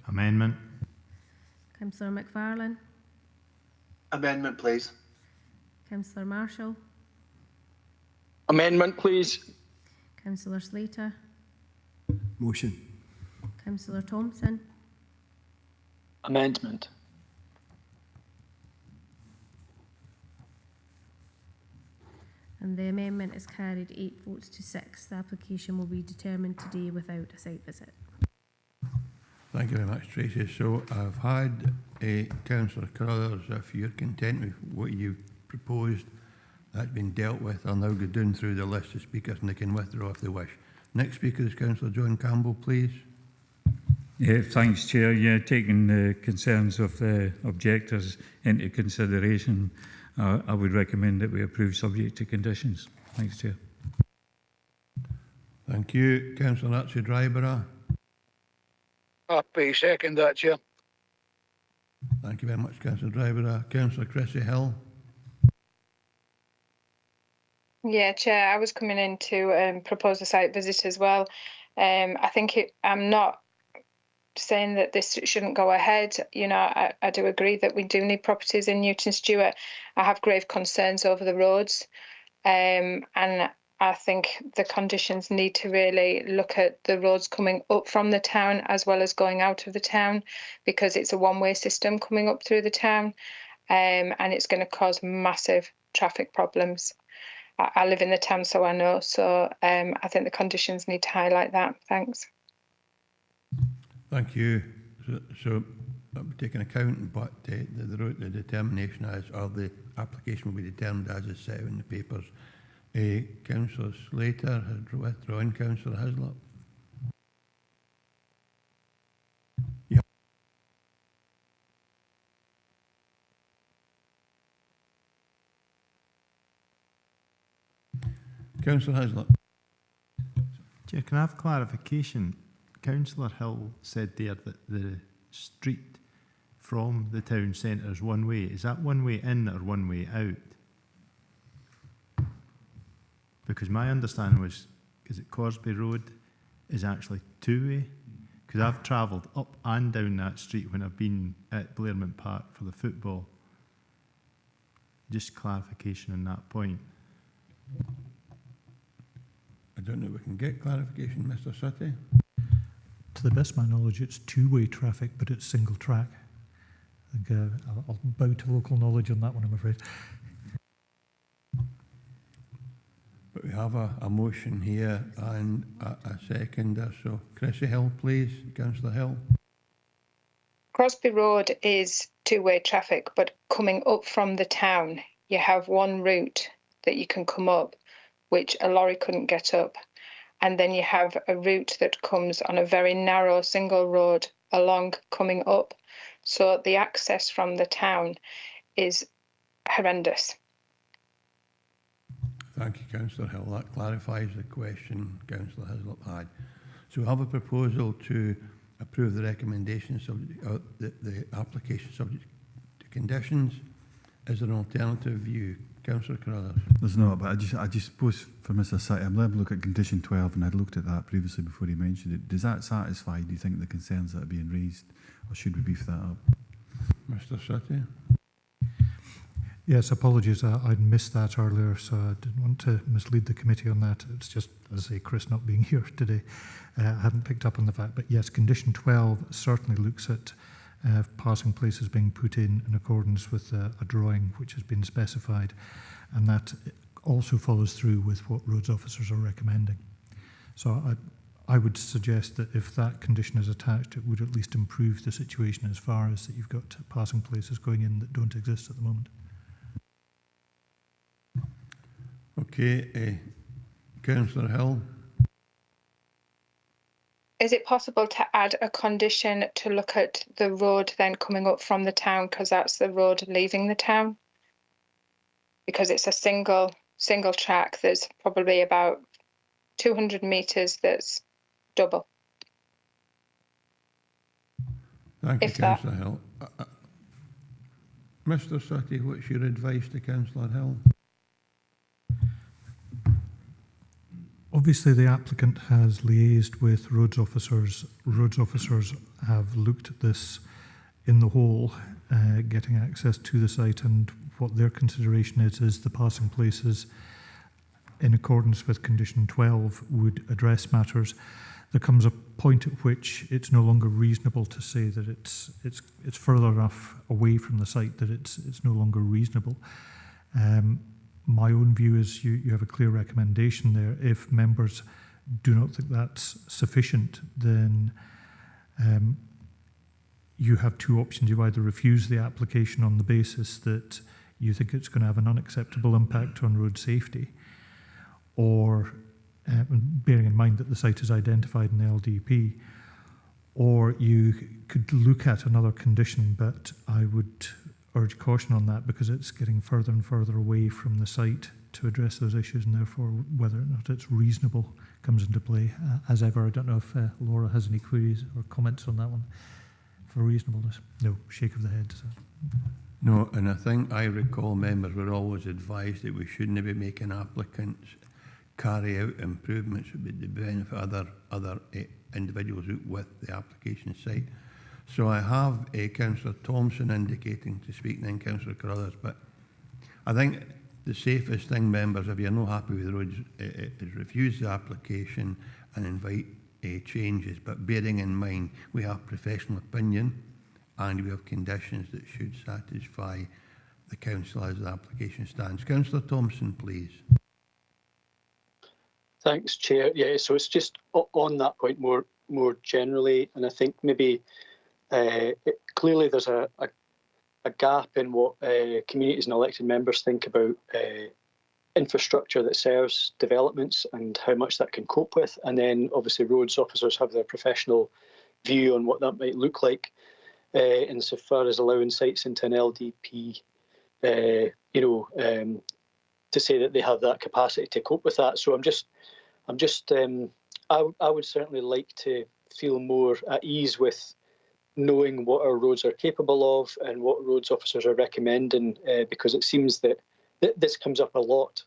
Amendment. Councillor McFarlane? Amendment, please. Councillor Marshall? Amendment, please. Councillor Slater? Motion. Councillor Thompson? Amendment. And the amendment is carried 8 votes to 6. The application will be determined today without a site visit. Thank you very much, Tracy. So I've had Councillor Carruthers, if you're content with what you've proposed, that's been dealt with. I'll now go down through the list of speakers and they can withdraw if they wish. Next speaker is Councillor John Campbell, please. Yeah, thanks, Chair. Yeah, taking the concerns of the objectors into consideration, I would recommend that we approve subject to conditions. Thanks, Chair. Thank you. Councillor Archie Dryborough. Happy to second that, Chair. Thank you very much, Councillor Dryborough. Councillor Chrissy Hill. Yeah, Chair, I was coming in to propose a site visit as well. I think I'm not saying that this shouldn't go ahead. You know, I do agree that we do need properties in Newton Stewart. I have grave concerns over the roads, and I think the conditions need to really look at the roads coming up from the town as well as going out of the town, because it's a one-way system coming up through the town, and it's going to cause massive traffic problems. I live in the town, so I know. So I think the conditions need to highlight that. Thanks. Thank you. So that will be taken account, but the determination as, or the application will be determined as is set out in the papers. Councillor Slater has withdrawn. Councillor Hislop. Yeah. Councillor Hislop. Chair, can I have clarification? Councillor Hill said there that the street from the town centre is one way. Is that one way in or one way out? Because my understanding was, is it Corsby Road is actually two-way, because I've travelled up and down that street when I've been at Blairmont Park for the football. Just clarification on that point. I don't know if we can get clarification, Mr. Sutty. To the best of my knowledge, it's two-way traffic, but it's single track. I think, I'll bow to local knowledge on that one, I'm afraid. But we have a motion here and a seconder. So, Chrissy Hill, please. Councillor Hill. Crosby Road is two-way traffic, but coming up from the town, you have one route that you can come up, which a lorry couldn't get up. And then you have a route that comes on a very narrow single road along coming up. So the access from the town is horrendous. Thank you, Councillor Hill. That clarifies the question Councillor Hislop had. So we have a proposal to approve the recommendation, the application subject to conditions. Is there an alternative view? Councillor Carruthers. There's not, but I just suppose for Mr. Sutty, I'm going to look at condition 12, and I'd looked at that previously before he mentioned it. Does that satisfy, do you think, the concerns that are being raised, or should we beef that up? Mr. Sutty. Yes, apologies, I'd missed that earlier, so I didn't want to mislead the committee on that. It's just, as I say, Chris not being here today, I hadn't picked up on the fact. But yes, condition 12 certainly looks at passing places being put in accordance with a drawing which has been specified, and that also follows through with what roads officers are recommending. So I would suggest that if that condition is attached, it would at least improve the situation as far as that you've got passing places going in that don't exist at the moment. Okay, Councillor Hill. Is it possible to add a condition to look at the road then coming up from the town, because that's the road leaving the town? Because it's a single track, there's probably about 200 metres that's double. Thank you, If that- Councillor Hill. Mr. Sutty, what's your advice to Councillor Hill? Obviously, the applicant has liaised with roads officers. Roads officers have looked at this in the whole, getting access to the site, and what their consideration is the passing places in accordance with condition 12 would address matters. There comes a point at which it's no longer reasonable to say that it's further enough away from the site that it's no longer reasonable. My own view is you have a clear recommendation there. If members do not think that's sufficient, then you have two options. You either refuse the application on the basis that you think it's going to have an unacceptable impact on road safety, or bearing in mind that the site is identified in the LDP, or you could look at another condition, but I would urge caution on that because it's getting further and further away from the site to address those issues, and therefore whether or not it's reasonable comes into play. As ever, I don't know if Laura has any queries or comments on that one for reasonableness. No, shake of the head. So. No, and I think I recall members were always advised that we shouldn't be making applicants carry out improvements that would benefit other individuals out with the application site. So I have Councillor Thompson indicating to speak, and then Councillor Carruthers. But I think the safest thing, members, if you're not happy with the roads, is refuse the application and invite changes. But bearing in mind, we have professional opinion and we have conditions that should satisfy the council as the application stands. Councillor Thompson, please. Thanks, Chair. Yeah, so it's just on that point more generally, and I think maybe clearly there's a gap in what communities and elected members think about infrastructure that serves developments and how much that can cope with, and then obviously roads officers have their professional view on what that might look like insofar as allowing sites into an LDP, to say that they have that capacity to cope with that. So I would certainly like to feel more at ease with knowing what our roads are capable of and what roads officers are recommending, because it seems that this comes up a lot,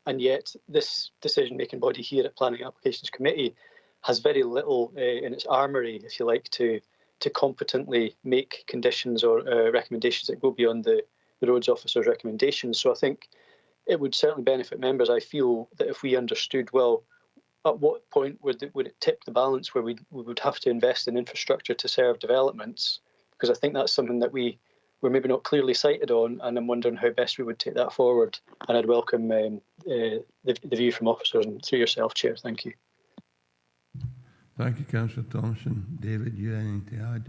and yet this decision-making body here at Planning Applications Committee has very little in its armoury, if you like, to competently make conditions or recommendations that go beyond the roads officer's recommendations. So I think it would certainly benefit members. I feel that if we understood, well, at what point would it tip the balance where we would have to invest in infrastructure to serve developments? Because I think that's something that we're maybe not clearly cited on, and I'm wondering how best we would take that forward. And I'd welcome the view from officers and through yourself, Chair. Thank you. Thank you, Councillor Thompson. David, you have anything to add?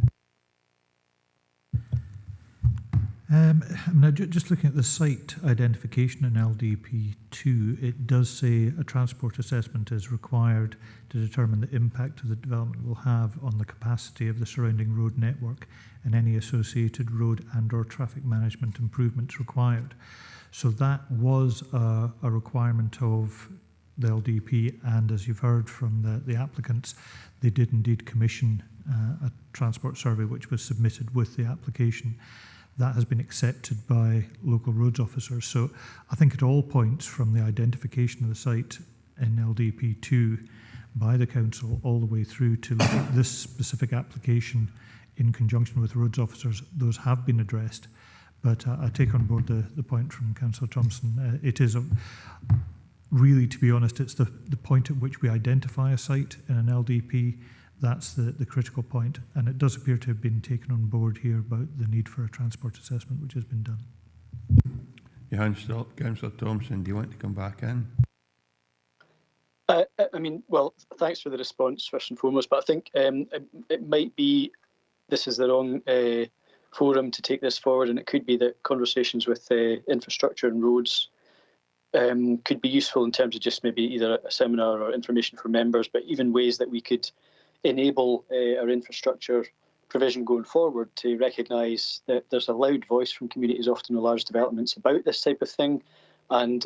Now, just looking at the site identification in LDP2, it does say a transport assessment is required to determine the impact of the development will have on the capacity of the surrounding road network and any associated road and/or traffic management improvements required. So that was a requirement of the LDP, and as you've heard from the applicants, they did indeed commission a transport survey which was submitted with the application. That has been accepted by local roads officers. So I think at all points from the identification of the site in LDP2 by the council all the way through to look at this specific application in conjunction with roads officers, those have been addressed. But I take on board the point from Councillor Thompson. It is really, to be honest, it's the point at which we identify a site in an LDP. That's the critical point, and it does appear to have been taken on board here about the need for a transport assessment, which has been done. Councillor Thompson, do you want to come back in? I mean, well, thanks for the response first and foremost, but I think it might be this is the wrong forum to take this forward, and it could be that conversations with infrastructure and roads could be useful in terms of just maybe either a seminar or information for members, but even ways that we could enable our infrastructure provision going forward to recognise that there's a loud voice from communities, often in large developments, about this type of thing, and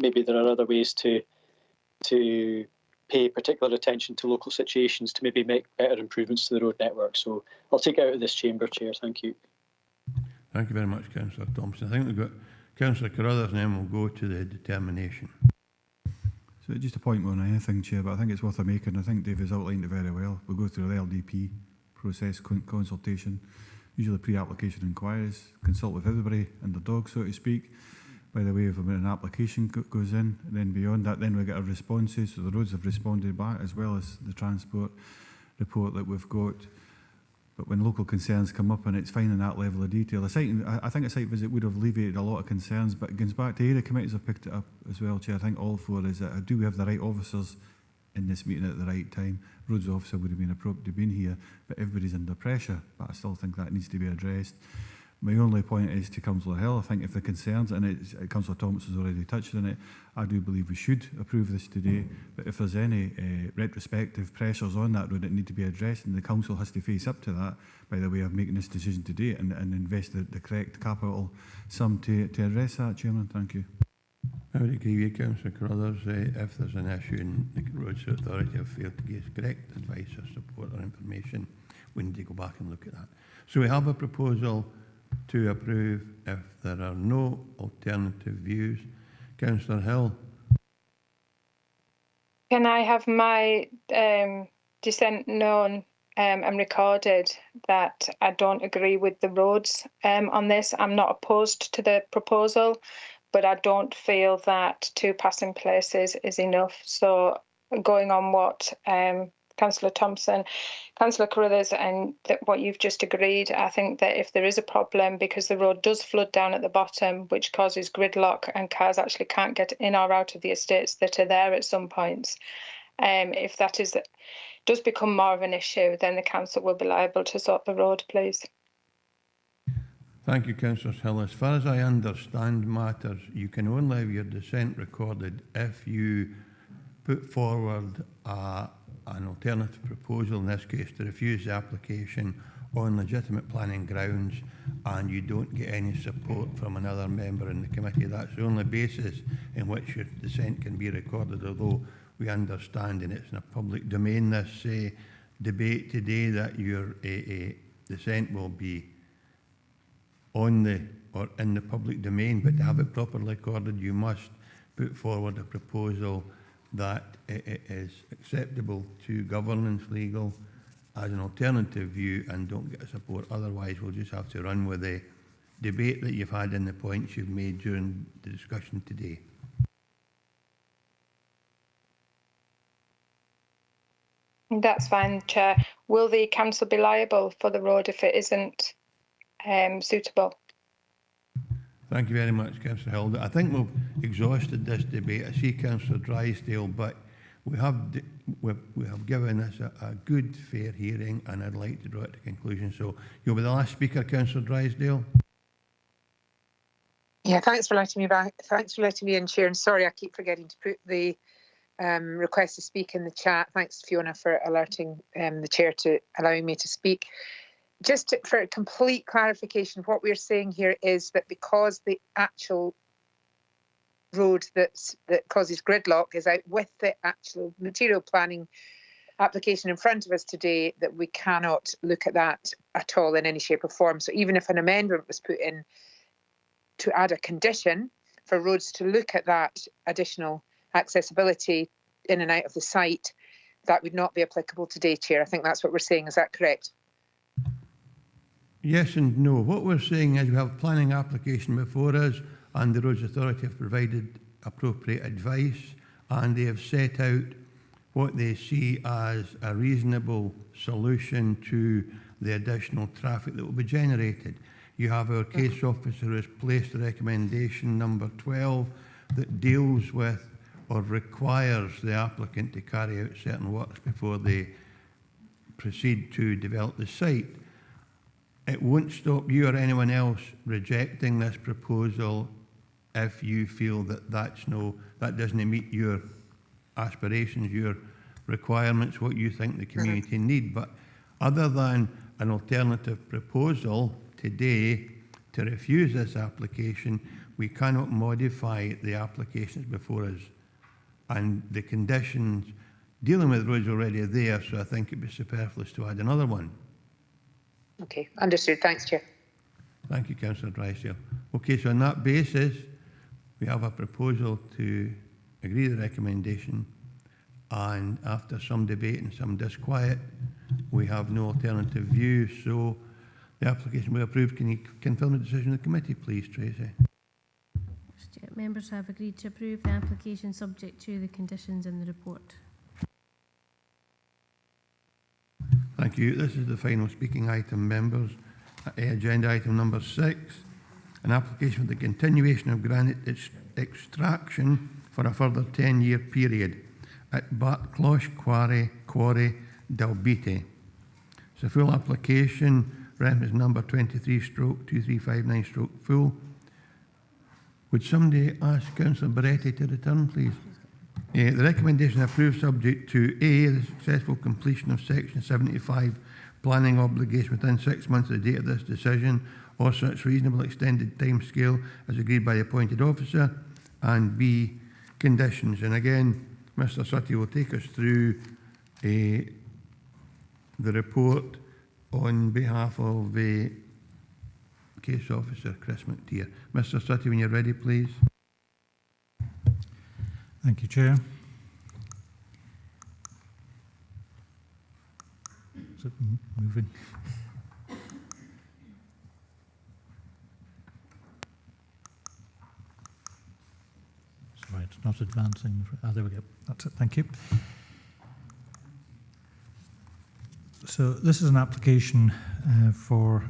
maybe there are other ways to pay particular attention to local situations to maybe make better improvements to the road network. So I'll take it out of this chamber, Chair. Thank you. Thank you very much, Councillor Thompson. I think we've got Councillor Carruthers, and then we'll go to the determination. So just a point on anything, Chair, but I think it's worth a making. I think Dave has outlined it very well. We'll go through the LDP process, consultation, usually pre-application inquiries, consult with everybody and the dog, so to speak, by the way of when an application goes in, and then beyond that, then we get our responses. So the roads have responded back, as well as the transport report that we've got. But when local concerns come up, and it's finding that level of detail, I think a site visit would have alleviated a lot of concerns, but it goes back to area committees have picked it up as well, Chair. I think all four is that do we have the right officers in this meeting at the right time? Roads officer would have been appropriate to be in here, but everybody's under pressure. But I still think that needs to be addressed. My only point is to Councillor Hill. I think if the concerns, and Councillor Thompson has already touched on it, I do believe we should approve this today. But if there's any retrospective pressures on that road that need to be addressed, and the council has to face up to that by the way of making this decision today and invest the correct capital sum to address that, Chairman. Thank you. I would agree with you, Councillor Carruthers. If there's an issue and the Roads Authority have failed to give correct advice or support or information, we need to go back and look at that. So we have a proposal to approve if there are no alternative views. Councillor Hill. Can I have my dissent known and recorded that I don't agree with the roads on this? I'm not opposed to the proposal, but I don't feel that 2 passing places is enough. So going on what Councillor Thompson, Councillor Carruthers, and what you've just agreed, I think that if there is a problem, because the road does flood down at the bottom, which causes gridlock and cars actually can't get in or out of the estates that are there at some points, if that does become more of an issue, then the council will be liable to sort the road, please. Thank you, Councillor Hill. As far as I understand matters, you can only have your dissent recorded if you put forward an alternative proposal, in this case to refuse the application on legitimate planning grounds, and you don't get any support from another member in the committee. That's the only basis in which your dissent can be recorded, although we understand, and it's in a public domain, this debate today, that your dissent will be on the or in the public domain, but to have it properly recorded, you must put forward a proposal that it is acceptable to governance legal as an alternative view and don't get support. Otherwise, we'll just have to run with the debate that you've had and the points you've made during the discussion today. That's fine, Chair. Will the council be liable for the road if it isn't suitable? Thank you very much, Councillor Hilda. I think we've exhausted this debate. I see Councillor Drysdale, but we have given us a good, fair hearing, and I'd like to draw it to conclusion. So you'll be the last speaker, Councillor Drysdale. Yeah, thanks for letting me back. Thanks for letting me in, Chair. And sorry, I keep forgetting to put the request to speak in the chat. Thanks, Fiona, for alerting the Chair to allowing me to speak. Just for complete clarification, what we're saying here is that because the actual road that causes gridlock is out with the actual material planning application in front of us today, that we cannot look at that at all in any shape or form. So even if an amendment was put in to add a condition for roads to look at that additional accessibility in and out of the site, that would not be applicable today, Chair. I think that's what we're saying. Is that correct? Yes and no. What we're saying is we have a planning application before us and the Roads Authority have provided appropriate advice and they have set out what they see as a reasonable solution to the additional traffic that will be generated. You have our case officer who has placed recommendation number 12 that deals with or requires the applicant to carry out certain works before they proceed to develop the site. It won't stop you or anyone else rejecting this proposal if you feel that that doesn't meet your aspirations, your requirements, what you think the community need. But other than an alternative proposal today to refuse this application, we cannot modify the applications before us. And the conditions dealing with roads already are there, so I think it'd be superfluous to add another one. Okay, understood. Thanks, Chair. Thank you, Councillor Drysdale. Okay, so on that basis, we have a proposal to agree the recommendation, and after some debate and some disquiet, we have no alternative view, so the application will be approved. Can you confirm the decision of the committee, please, Tracy? Members have agreed to approve the application subject to the conditions in the report. Thank you. This is the final speaking item, members. Agenda item number 6, an application for the continuation of granite extraction for a further 10-year period at Barclosh Quarry, Dalbeattie. It's a full application, reference number 23/2359/full. Would somebody ask Councillor Barretti to return, please? The recommendation approved subject to A, the successful completion of Section 75 planning obligation within 6 months of the date of this decision, or such reasonable extended time scale as agreed by the appointed officer, and B, conditions. And again, Mr Sutty will take us through the report on behalf of the case officer, Chris McTeer. Mr Sutty, when you're ready, please. Thank you, Chair. Is it moving? Sorry, it's not advancing. There we go. That's it. Thank you. So this is an application for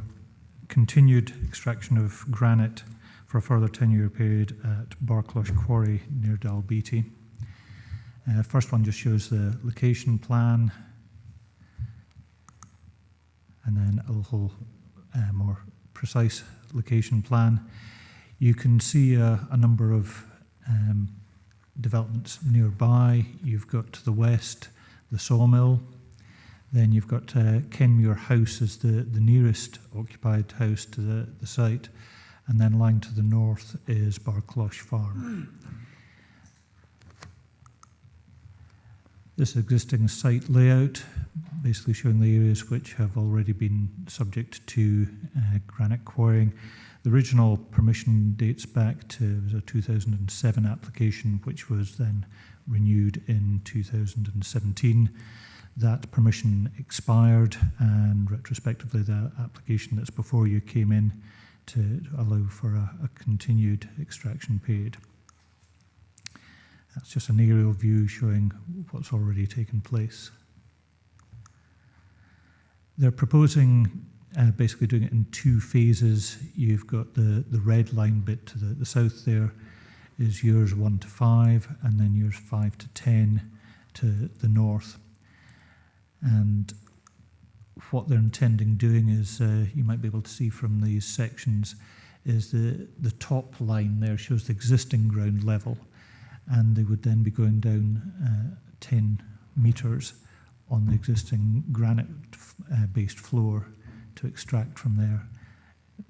continued extraction of granite for a further 10-year period at Barclosh Quarry near Dalbeattie. First one just shows the location plan, and then a little more precise location plan. You can see a number of developments nearby. You've got to the west the sawmill, then you've got Kenmure House as the nearest occupied house to the site, and then lying to the north is Barclosh Farm. This existing site layout basically showing the areas which have already been subject to granite quarrying. The original permission dates back to a 2007 application, which was then renewed in 2017. That permission expired, and retrospectively the application that's before you came in to allow for a continued extraction period. That's just an aerial view showing what's already taken place. They're proposing basically doing it in 2 phases. You've got the red line bit to the south there is years 1 to 5, and then years 5 to 10 to the north. And what they're intending doing is, you might be able to see from these sections, is the top line there shows the existing ground level, and they would then be going down 10 metres on the existing granite-based floor to extract from there.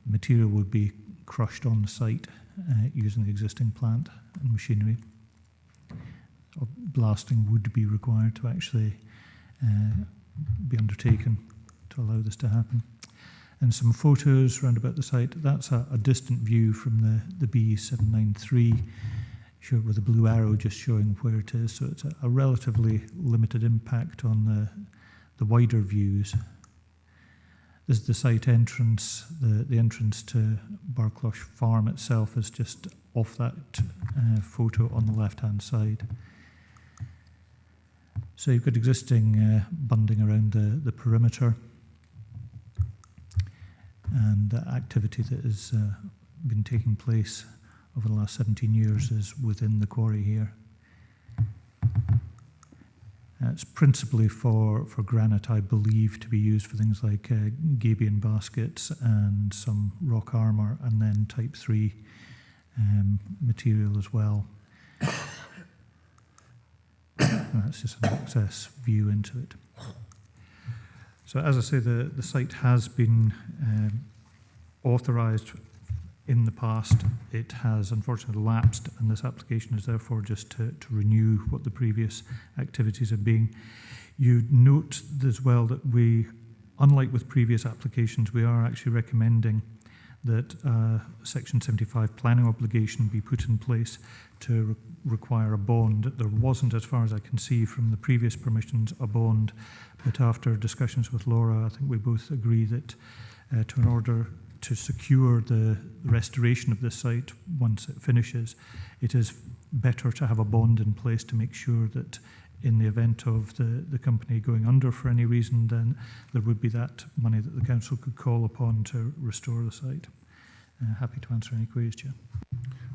Material would be crushed on the site using the existing plant and machinery. Blasting would be required to actually be undertaken to allow this to happen. And some photos round about the site. That's a distant view from the B793, showed with a blue arrow just showing where it is. So it's a relatively limited impact on the wider views. This is the site entrance. The entrance to Barclosh Farm itself is just off that photo on the left-hand side. So you've got existing bunding around the perimeter, and activity that has been taking place over the last 17 years is within the quarry here. It's principally for granite, I believe, to be used for things like gabion baskets and some rock armour, and then type 3 material as well. That's just an access view into it. So as I say, the site has been authorised in the past. It has unfortunately lapsed, and this application is therefore just to renew what the previous activities have been. You note as well that we, unlike with previous applications, we are actually recommending that Section 75 planning obligation be put in place to require a bond. There wasn't, as far as I can see from the previous permissions, a bond, but after discussions with Laura, I think we both agree that in order to secure the restoration of this site once it finishes, it is better to have a bond in place to make sure that in the event of the company going under for any reason, then there would be that money that the council could call upon to restore the site. Happy to answer any queries, Chair.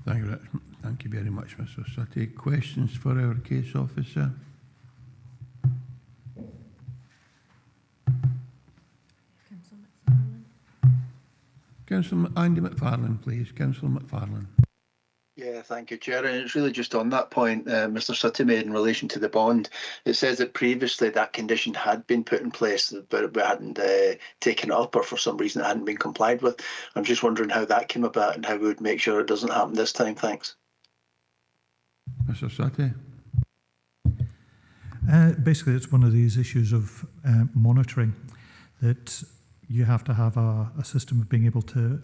Thank you very much, Mr. Sutty. Questions for our case officer? Councillor Andy McFarlane, please. Councillor McFarlane. Yeah, thank you, Chair. And it's really just on that point Mr. Sutty made in relation to the bond. It says that previously that condition had been put in place, but we hadn't taken it up, or for some reason it hadn't been complied with. I'm just wondering how that came about and how we would make sure it doesn't happen this time. Thanks. Mr. Sutty. Basically, it's one of these issues of monitoring, that you have to have a system of being able to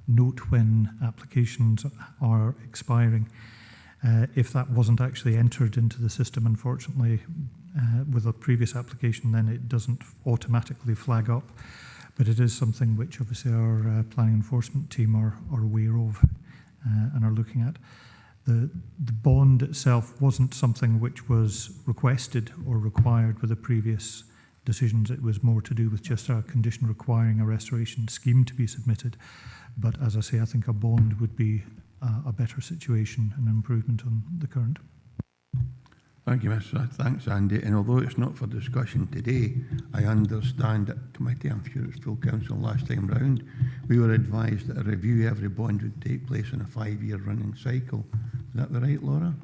note when applications are expiring. If that wasn't actually entered into the system, unfortunately, with a previous application, then it doesn't automatically flag up. But it is something which obviously our planning enforcement team are aware of and are looking at. The bond itself wasn't something which was requested or required with the previous decisions. It was more to do with just a condition requiring a restoration scheme to be submitted. But as I say, I think a bond would be a better situation and improvement on the current. Thank you, Mr. Thanks, Andy. And although it's not for discussion today, I understand at committee, I'm sure it's full council last time round, we were advised that a review every bond would take place in a 5-year running cycle. Is that the right, Laura?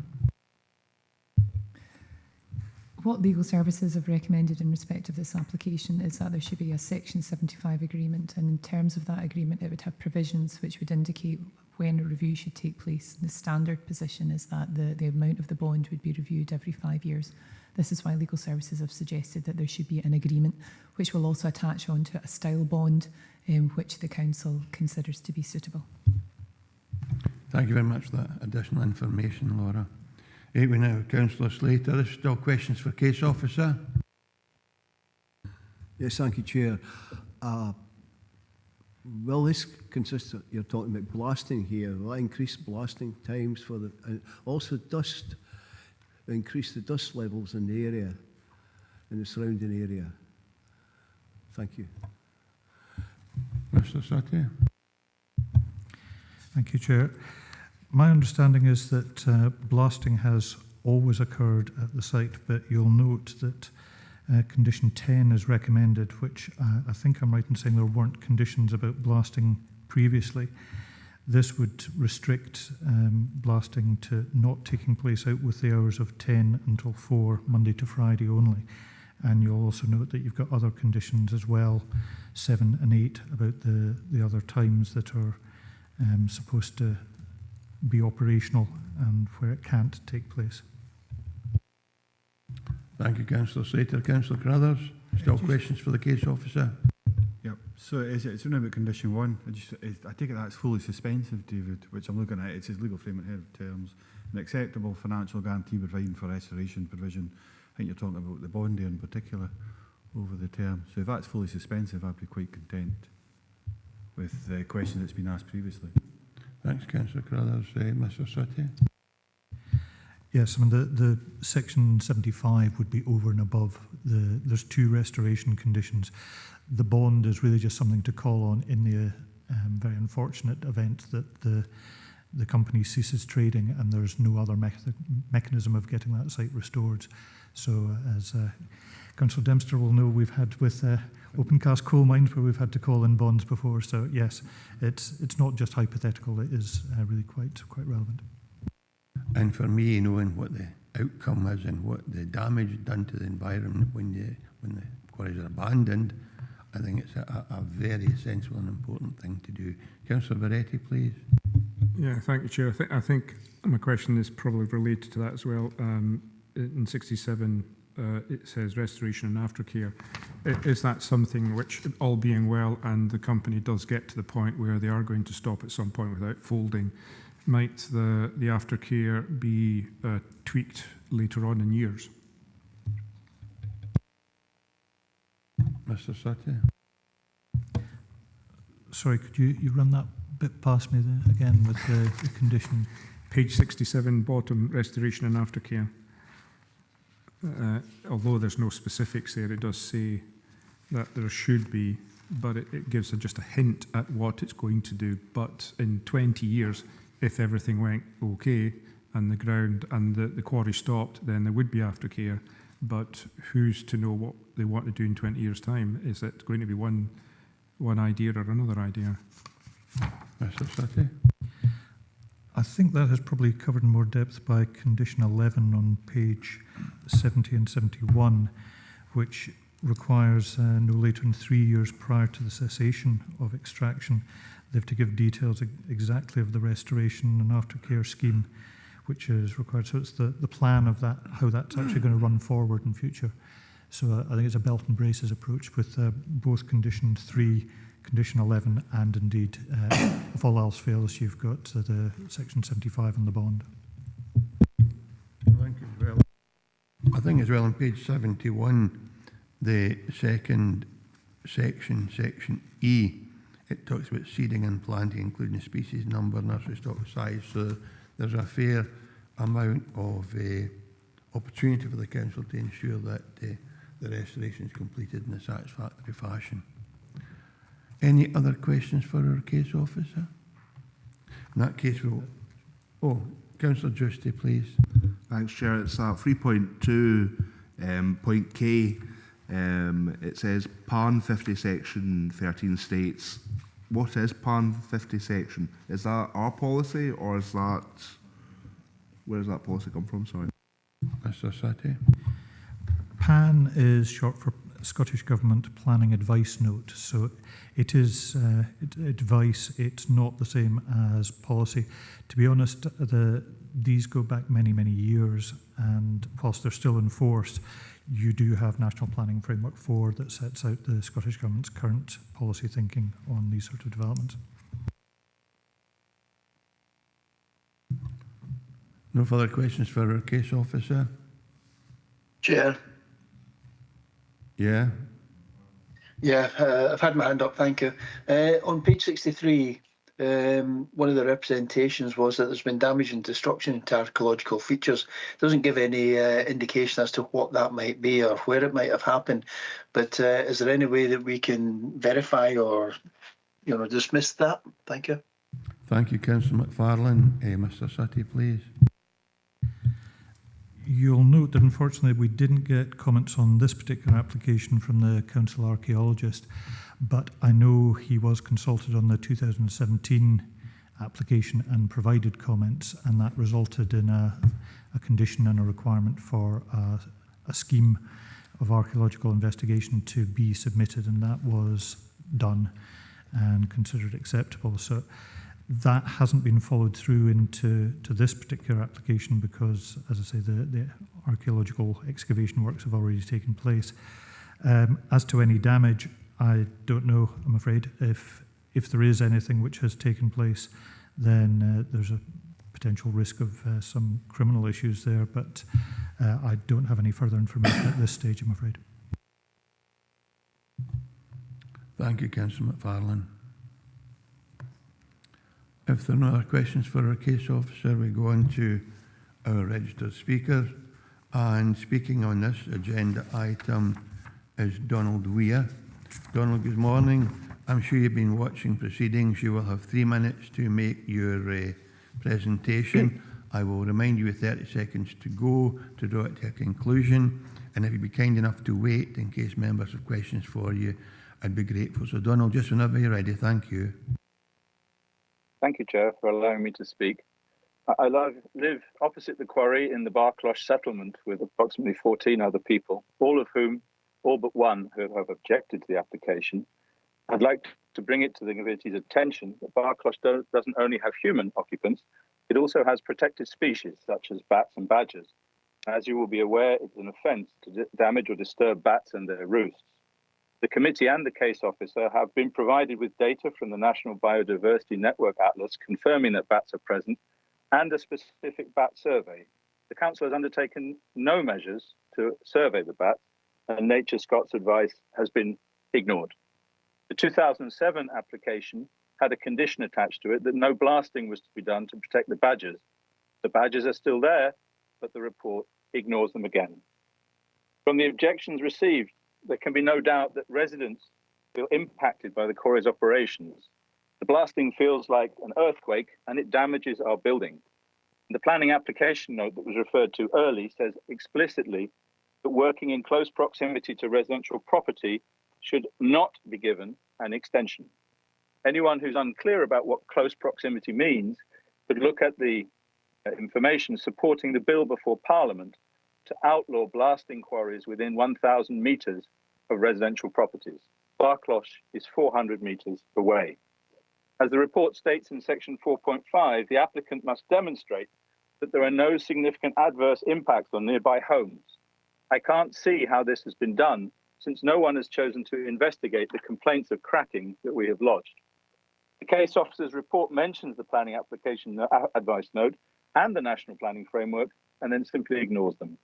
What legal services have recommended in respect of this application is that there should be a Section 75 agreement, and in terms of that agreement it would have provisions which would indicate when a review should take place. The standard position is that the amount of the bond would be reviewed every 5 years. This is why legal services have suggested that there should be an agreement which will also attach onto a style bond which the council considers to be suitable. Thank you very much for that additional information, Laura. Okay, we now have Councillor Slater. There's still questions for Case Officer. Yes, thank you, Chair. Will this consist of, you're talking about blasting here, will that increase blasting times for the, and also dust, increase the dust levels in the area, in the surrounding area? Thank you. Mr. Sutty. Thank you, Chair. My understanding is that blasting has always occurred at the site, but you'll note that condition 10 is recommended, which I think I'm right in saying there weren't conditions about blasting previously. This would restrict blasting to not taking place out with the hours of 10 until 4, Monday to Friday only. And you'll also note that you've got other conditions as well, 7 and 8, about the other times that are supposed to be operational and where it can't take place. Thank you, Councillor Slater. Councillor Carruthers, still questions for the Case Officer? Yep. So it's only about condition 1. I take it that's fully suspensive, David, which I'm looking at. It says legal framework head of terms, an acceptable financial guarantee providing for restoration provision. I think you're talking about the bond there in particular over the term. So if that's fully suspensive, I'd be quite content with the question that's been asked previously. Thanks, Councillor Carruthers. Mr. Sutty. Yes, I mean, the section 75 would be over and above. There's 2 restoration conditions. The bond is really just something to call on in the very unfortunate event that the company ceases trading and there's no other mechanism of getting that site restored. So as Councillor Dempster will know, we've had with Opencast coal mines where we've had to call in bonds before. So yes, it's not just hypothetical, it is really quite relevant. And for me, knowing what the outcome is and what the damage done to the environment when the quarries are abandoned, I think it's a very sensible and important thing to do. Councillor Beretti, please. Yeah, thank you, Chair. I think my question is probably related to that as well. In 67, it says restoration and aftercare. Is that something which, all being well, and the company does get to the point where they are going to stop at some point without folding, might the aftercare be tweaked later on in years? Mr. Sutty. Sorry, could you run that bit past me there again with the condition? Page 67, bottom, restoration and aftercare. Although there's no specifics there, it does say that there should be, but it gives just a hint at what it's going to do. But in 20 years, if everything went okay and the ground and the quarry stopped, then there would be aftercare. But who's to know what they want to do in 20 years' time? Is it going to be one idea or another idea? Mr. Sutty. I think that is probably covered in more depth by condition 11 on page 70 and 71, which requires no later than 3 years prior to the cessation of extraction. They have to give details exactly of the restoration and aftercare scheme, which is required. So it's the plan of that, how that's actually going to run forward in future. So I think it's a belt and braces approach with both condition 3, condition 11, and indeed, if all else fails, you've got the section 75 and the bond. Thank you as well. I think as well on page 71, the second section, section E, it talks about seeding and planting, including the species number, nursery stock size. So there's a fair amount of opportunity for the council to ensure that the restoration is completed in a satisfactory fashion. Any other questions for our case officer? In that case, we'll... Oh, Councillor Justy, please. Thanks, Chair. It's 3.2, point K. It says PAN 50 section 13 states. What is PAN 50 section? Is that our policy or is that... Where does that policy come from? Sorry. Mr. Sutty. PAN is short for Scottish Government Planning Advice Note. So it is advice, it's not the same as policy. To be honest, these go back many, many years, and whilst they're still in force, you do have National Planning Framework 4 that sets out the Scottish Government's current policy thinking on these sort of developments. No further questions for our case officer? Chair. Yeah. Yeah, I've had my hand up, thank you. On page 63, one of the representations was that there's been damage and destruction to archaeological features. It doesn't give any indication as to what that might be or where it might have happened. But is there any way that we can verify or, dismiss that? Thank you. Thank you, Councillor McFarlane. Mr. Sutty, please. You'll note that unfortunately we didn't get comments on this particular application from the council archaeologist, but I know he was consulted on the 2017 application and provided comments, and that resulted in a condition and a requirement for a scheme of archaeological investigation to be submitted, and that was done and considered acceptable. So that hasn't been followed through into this particular application because, as I say, the archaeological excavation works have already taken place. As to any damage, I don't know, I'm afraid. If there is anything which has taken place, then there's a potential risk of some criminal issues there, but I don't have any further information at this stage, I'm afraid. Thank you, Councillor McFarlane. If there are no other questions for our case officer, we go on to our registered speakers. And speaking on this agenda item is Donald Weir. Donald, good morning. I'm sure you've been watching proceedings. You will have 3 minutes to make your presentation. I will remind you with 30 seconds to go to draw it to a conclusion. And if you'd be kind enough to wait in case members have questions for you, I'd be grateful. So Donald, just whenever you're ready, thank you. Thank you, Chair, for allowing me to speak. I live opposite the quarry in the Barclosh settlement with approximately 14 other people, all but one, who have objected to the application. I'd like to bring it to the committee's attention that Barclosh doesn't only have human occupants, it also has protected species such as bats and badgers. As you will be aware, it's an offence to damage or disturb bats and their roosts. The committee and the case officer have been provided with data from the National Biodiversity Network Atlas confirming that bats are present and a specific bat survey. The council has undertaken no measures to survey the bats, and Nature Scott's advice has been ignored. The 2007 application had a condition attached to it that no blasting was to be done to protect the badgers. The badgers are still there, but the report ignores them again. From the objections received, there can be no doubt that residents feel impacted by the quarry's operations. The blasting feels like an earthquake and it damages our building. The planning application note that was referred to early says explicitly that working in close proximity to residential property should not be given an extension. Anyone who's unclear about what close proximity means could look at the information supporting the bill before Parliament to outlaw blasting quarries within 1,000 metres of residential properties. Barclosh is 400 metres away. As the report states in section 4.5, the applicant must demonstrate that there are no significant adverse impacts on nearby homes. I can't see how this has been done since no one has chosen to investigate the complaints of cracking that we have lodged. The case officer's report mentions the planning application advice note and the national planning framework and then simply ignores them.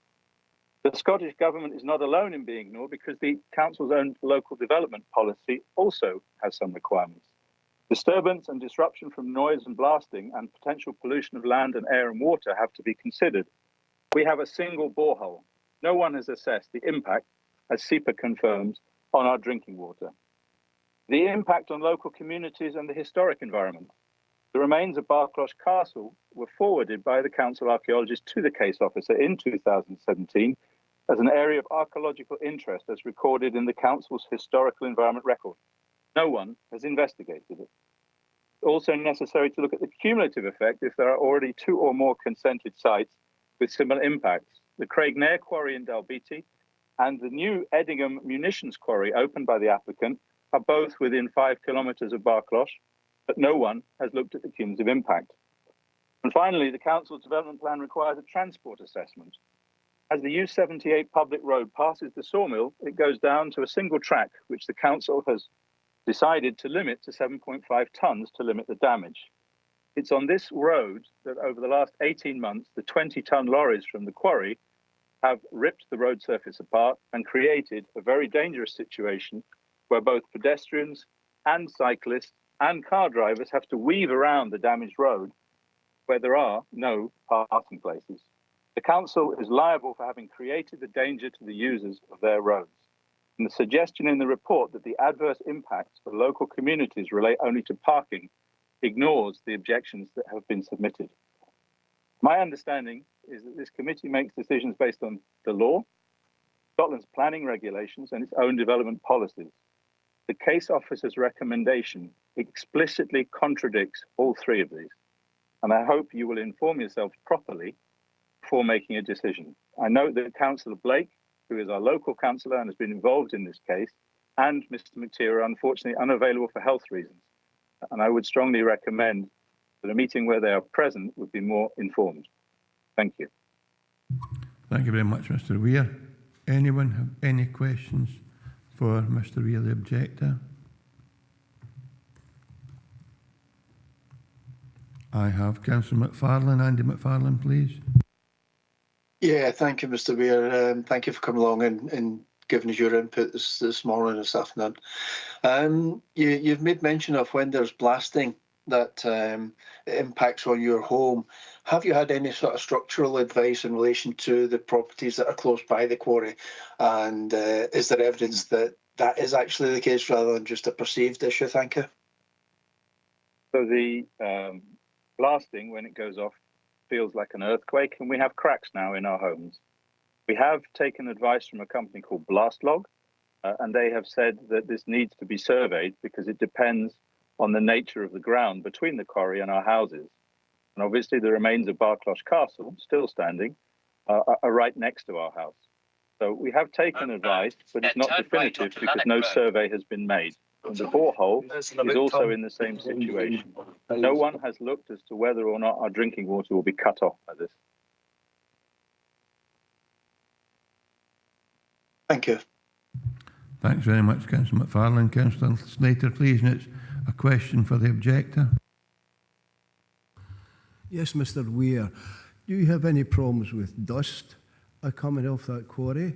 The Scottish Government is not alone in being ignored because the Council's own local development policy also has some requirements. Disturbance and disruption from noise and blasting and potential pollution of land and air and water have to be considered. We have a single borehole. No one has assessed the impact, as SEPA confirms, on our drinking water. The impact on local communities and the historic environment. The remains of Barclosh Castle were forwarded by the council archaeologist to the case officer in 2017 as an area of archaeological interest as recorded in the council's historical environment record. No one has investigated it. It's also necessary to look at the cumulative effect if there are already 2 or more consented sites with similar impacts. The Craignair quarry in Dalbeattie and the new Edingham munitions quarry opened by the applicant are both within 5 kilometres of Barclosh, but no one has looked at the cumulative impact. And finally, the council's development plan requires a transport assessment. As the U78 public road passes the sawmill, it goes down to a single track, which the council has decided to limit to 7.5 tonnes to limit the damage. It's on this road that over the last 18 months, the 20-ton lorries from the quarry have ripped the road surface apart and created a very dangerous situation where both pedestrians and cyclists and car drivers have to weave around the damaged road where there are no parking places. The council is liable for having created the danger to the users of their roads. And the suggestion in the report that the adverse impacts for local communities relate only to parking ignores the objections that have been submitted. My understanding is that this committee makes decisions based on the law, Scotland's planning regulations, and its own development policies. The case officer's recommendation explicitly contradicts all three of these, and I hope you will inform yourselves properly before making a decision. I note that Councillor Blake, who is our local councillor and has been involved in this case, and Mr McTeer are unfortunately unavailable for health reasons, and I would strongly recommend that a meeting where they are present would be more informed. Thank you. Thank you very much, Mr Weir. Anyone have any questions for Mr Weir, the objector? I have Councillor McFarlane. Andy McFarlane, please. Yeah, thank you, Mr. Weir. Thank you for coming along and giving us your input this morning, this afternoon. You've made mention of when there's blasting that impacts on your home. Have you had any sort of structural advice in relation to the properties that are close by the quarry? And is there evidence that that is actually the case rather than just a perceived issue? Thank you. So the blasting, when it goes off, feels like an earthquake, and we have cracks now in our homes. We have taken advice from a company called Blastlog, and they have said that this needs to be surveyed because it depends on the nature of the ground between the quarry and our houses. And obviously the remains of Barclosh Castle, still standing, are right next to our house. So we have taken advice, but it's not definitive because no survey has been made. And the borehole is also in the same situation. No one has looked as to whether or not our drinking water will be cut off by this. Thank you. Thanks very much, Councillor McFarlane. Councillor Slater, please, and it's a question for the objector. Yes, Mr. Weir. Do you have any problems with dust coming off that quarry?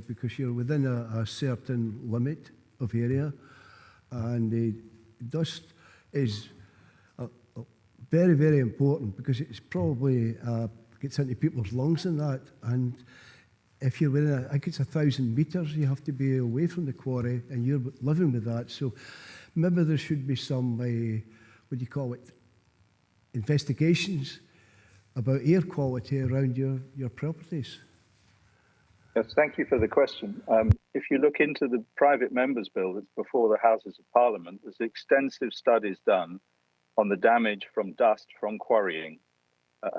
Because you're within a certain limit of area, and the dust is very, very important because it's probably gets into people's lungs and that. And if you're within, I think it's 1,000 metres, you have to be away from the quarry, and you're living with that. So maybe there should be some, what do you call it, investigations about air quality around your properties. Yes, thank you for the question. If you look into the private members' bill that's before the Houses of Parliament, there's extensive studies done on the damage from dust from quarrying.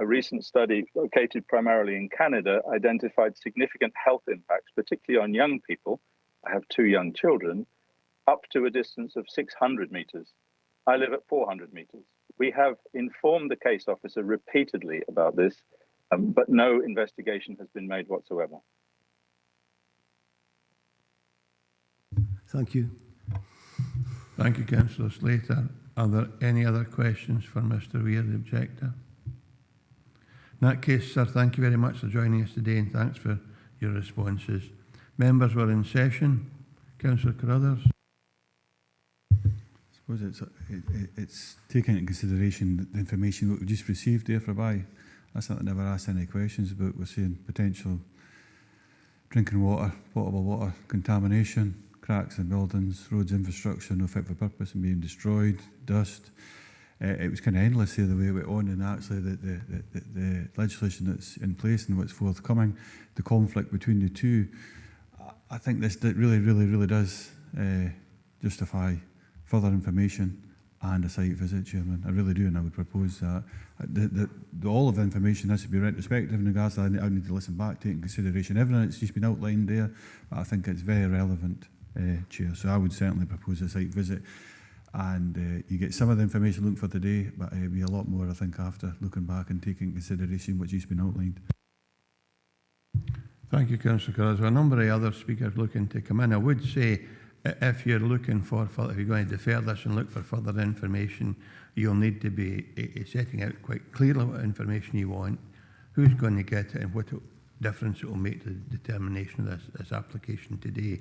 A recent study located primarily in Canada identified significant health impacts, particularly on young people. I have 2 young children, up to a distance of 600 metres. I live at 400 metres. We have informed the case officer repeatedly about this, but no investigation has been made whatsoever. Thank you. Thank you, Councillor Slater. Are there any other questions for Mr Weir, the objector? In that case, sir, thank you very much for joining us today, and thanks for your responses. Members were in session. Councillor Carruthers. I suppose it's taking into consideration the information that we just received there for by. I certainly never asked any questions about, we're seeing potential drinking water, potable water contamination, cracks in buildings, roads infrastructure no fit for purpose and being destroyed, dust. It was kind of endless here the way it went on, and actually the legislation that's in place and what's forthcoming, the conflict between the two, I think this really does justify further information and a site visit, Chairman. I really do, and I would propose that. All of the information has to be retrospective in regards to that. I need to listen back, take in consideration everything that's just been outlined there, but I think it's very relevant, Chair. So I would certainly propose a site visit, and you get some of the information looking for today, but it'll be a lot more, I think, after looking back and taking in consideration what's just been outlined. Thank you, Councillor Carruthers. A number of other speakers looking to come in. I would say, if you're looking for, if you're going to defer this and look for further information, you'll need to be setting out quite clearly what information you want, who's going to get it, and what difference it will make to the determination of this application today.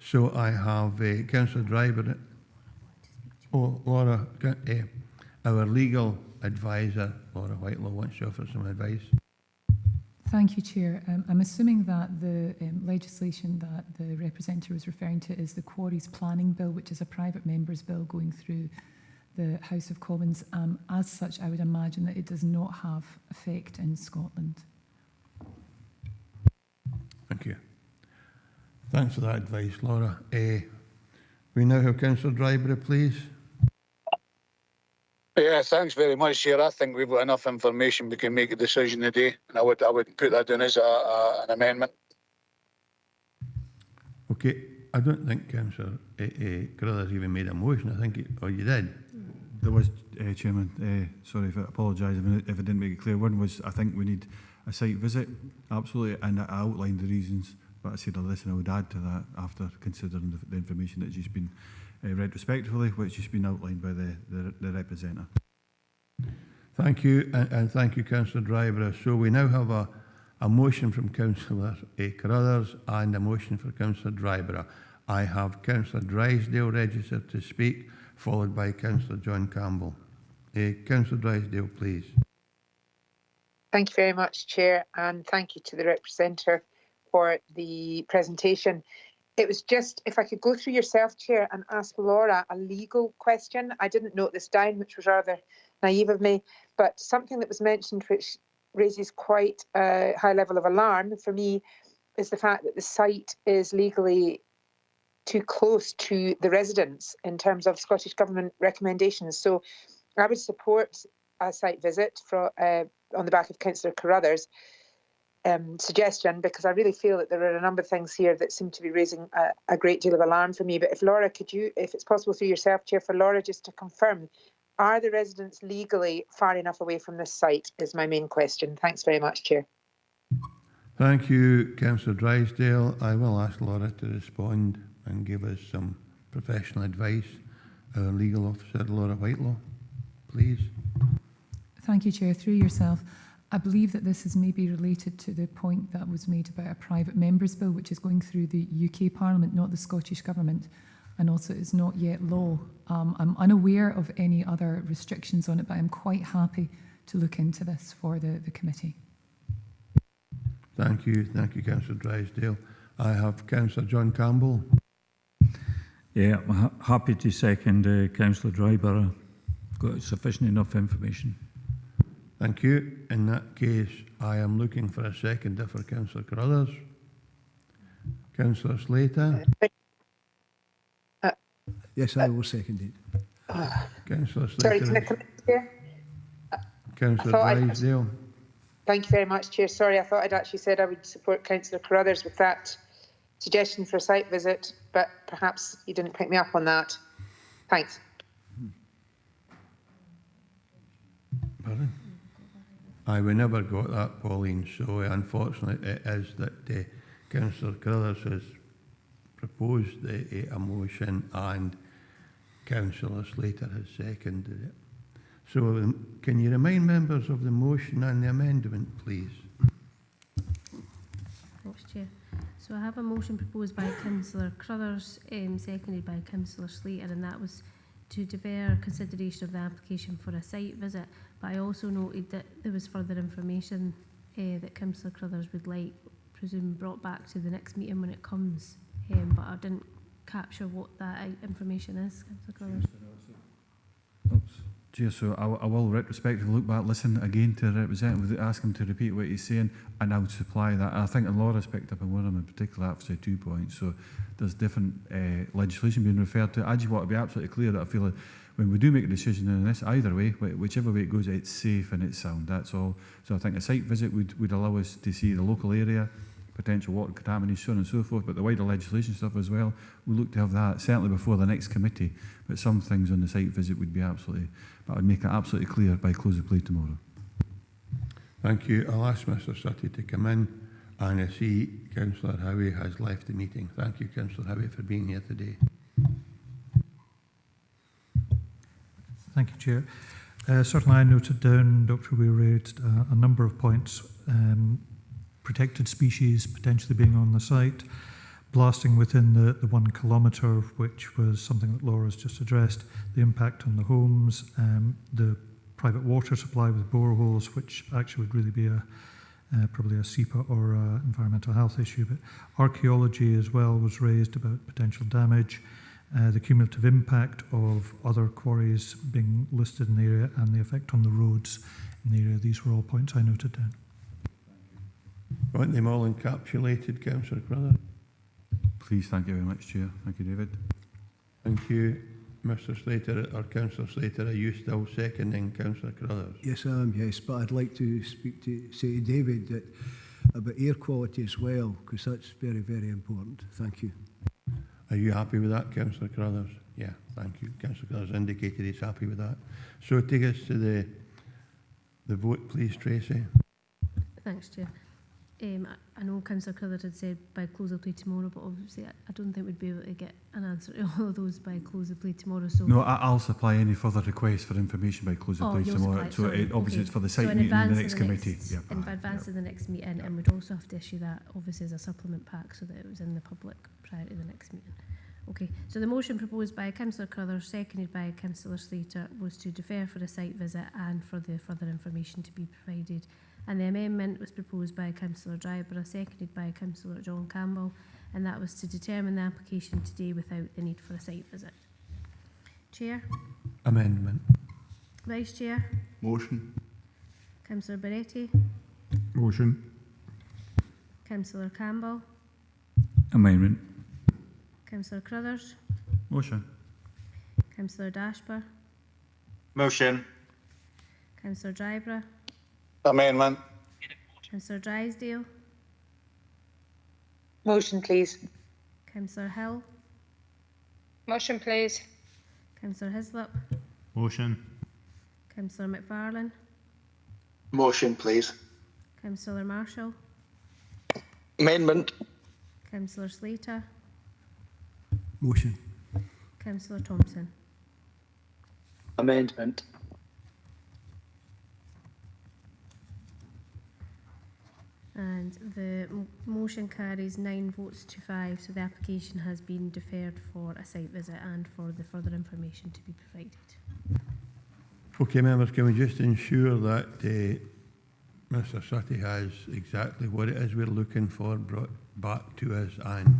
So I have Councillor Driver, Laura, our legal advisor, Laura Whitelaw, wants to offer some advice. Thank you, Chair. I'm assuming that the legislation that the representative was referring to is the Quarries Planning Bill, which is a private member's bill going through the House of Commons. As such, I would imagine that it does not have effect in Scotland. Thank you. Thanks for that advice, Laura. We now have Councillor Dryburgh, please. Yeah, thanks very much, Chair. I think we've got enough information. We can make a decision today, and I would put that in as an amendment. Okay, I don't think Councillor Carruthers even made a motion. I think, or you did. There was, Chairman, sorry if I apologise if I didn't make it clear. One was, I think we need a site visit, absolutely, and I outlined the reasons, but I said, listen, I would add to that after considering the information that's just been read respectively, which has been outlined by the representative. Thank you, and thank you, Councillor Dryburgh. So we now have a motion from Councillor Carruthers and a motion for Councillor Dryburgh. I have Councillor Drysdale registered to speak, followed by Councillor John Campbell. Councillor Drysdale, please. Thank you very much, Chair, and thank you to the representative for the presentation. It was just, if I could go through yourself, Chair, and ask Laura a legal question. I didn't note this down, which was rather naive of me, but something that was mentioned which raises quite a high level of alarm for me is the fact that the site is legally too close to the residents in terms of Scottish Government recommendations. So I would support a site visit on the back of Councillor Carruthers' suggestion, because I really feel that there are a number of things here that seem to be raising a great deal of alarm for me. But if Laura, could you, if it's possible through yourself, Chair, for Laura just to confirm, are the residents legally far enough away from this site is my main question. Thanks very much, Chair. Thank you, Councillor Drysdale. I will ask Laura to respond and give us some professional advice. Our legal officer, Laura Whitelaw, please. Thank you, Chair. Through yourself, I believe that this is maybe related to the point that was made about a private member's bill, which is going through the UK Parliament, not the Scottish Government, and also is not yet law. I'm unaware of any other restrictions on it, but I'm quite happy to look into this for the committee. Thank you, Councillor Drysdale. I have Councillor John Campbell. Yeah, I'm happy to second Councillor Dryburgh. Got sufficient enough information. Thank you. In that case, I am looking for a seconder for Councillor Carruthers. Councillor Slater. Yes, I will second it. Councillor Slater. Sorry, can I come in, Chair? Councillor Drysdale. Thank you very much, Chair. Sorry, I thought I'd actually said I would support Councillor Carruthers with that suggestion for a site visit, but perhaps you didn't pick me up on that. Thanks. Pardon? We never got that, Pauline, so unfortunately it is that Councillor Carruthers has proposed a motion and Councillor Slater has seconded it. So can you remind members of the motion and the amendment, please? Thanks, Chair. So I have a motion proposed by Councillor Carruthers, seconded by Councillor Slater, and that was to defer consideration of the application for a site visit. But I also noted that there was further information that Councillor Carruthers would like, presume, brought back to the next meeting when it comes. But I didn't capture what that information is, Councillor Carruthers. Chair, so I will retrospectively look back, listen again to the representative, ask him to repeat what he's saying, and I would supply that. I think Laura's picked up on one of them in particular, that's 2 points. So there's different legislation being referred to. I just want to be absolutely clear that I feel that when we do make a decision on this, either way, whichever way it goes, it's safe and it's sound, that's all. So I think a site visit would allow us to see the local area, potential water contamination, so on and so forth, but the wider legislation stuff as well, we look to have that certainly before the next committee, but some things on the site visit would be absolutely, but I would make it absolutely clear by close of play tomorrow. Thank you. I'll ask Mr Sutty to come in, and I see Councillor Howie has left the meeting. Thank you, Councillor Howie, for being here today. Thank you, Chair. Certainly I noted down, Dr. Weir raised a number of points. Protected species potentially being on the site, blasting within the 1 kilometre, which was something that Laura's just addressed, the impact on the homes, the private water supply with boreholes, which actually would really be probably a SEPA or a environmental health issue, but archaeology as well was raised about potential damage, the cumulative impact of other quarries being listed in the area and the effect on the roads in the area. These were all points I noted down. I want them all encapsulated, Councillor Crothers. Please, thank you very much, Chair. Thank you, David. Thank you, Mr. Slater, or Councillor Slater. Are you still seconding Councillor Crothers? Yes, I am, yes, but I'd like to say to David that about air quality as well, because that's very, very important. Thank you. Are you happy with that, Councillor Crothers? Yeah, thank you. Councillor Crothers indicated he's happy with that. So take us to the vote, please, Tracy. Thanks, Chair. I know Councillor Crothers had said by close of play tomorrow, but obviously I don't think we'd be able to get an answer to all of those by close of play tomorrow. So No, I'll supply any further requests for information by close of play you'll tomorrow. supply, So sorry, obviously okay. it's for the So site in meeting in advance the of next the committee. next- Yeah. In advance of the next meeting, and we'd also have to issue that obviously as a supplement pack so that it was in the public prior to the next meeting. Okay, so the motion proposed by Councillor Crothers, seconded by Councillor Slater, was to defer for a site visit and for the further information to be provided. And the amendment was proposed by Councillor Dryborough, seconded by Councillor John Campbell, and that was to determine the application today without the need for a site visit. Chair? Amendment. Vice Chair? Motion. Councillor Beretti? Motion. Councillor Campbell? Amendment. Councillor Crothers? Motion. Councillor Dashper? Motion. Councillor Dryborough? Amendment. Councillor Drysdale? Motion, please. Councillor Hill? Motion, please. Councillor Hislop? Motion. Councillor McFarlane? Motion, please. Councillor Marshall? Amendment. Councillor Slater? Motion. Councillor Thompson? Amendment. And the motion carries 9 votes to 5, so the application has been deferred for a site visit and for the further information to be provided. Okay, members, can we just ensure that Mr. Sutty has exactly what it is we're looking for brought back to us, and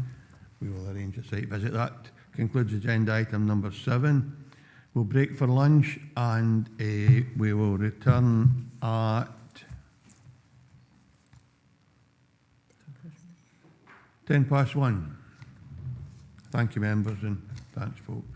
we will arrange a site visit. That concludes agenda item number 7. We'll break for lunch and we will return at 1:10. Thank you, members, and thanks, folks.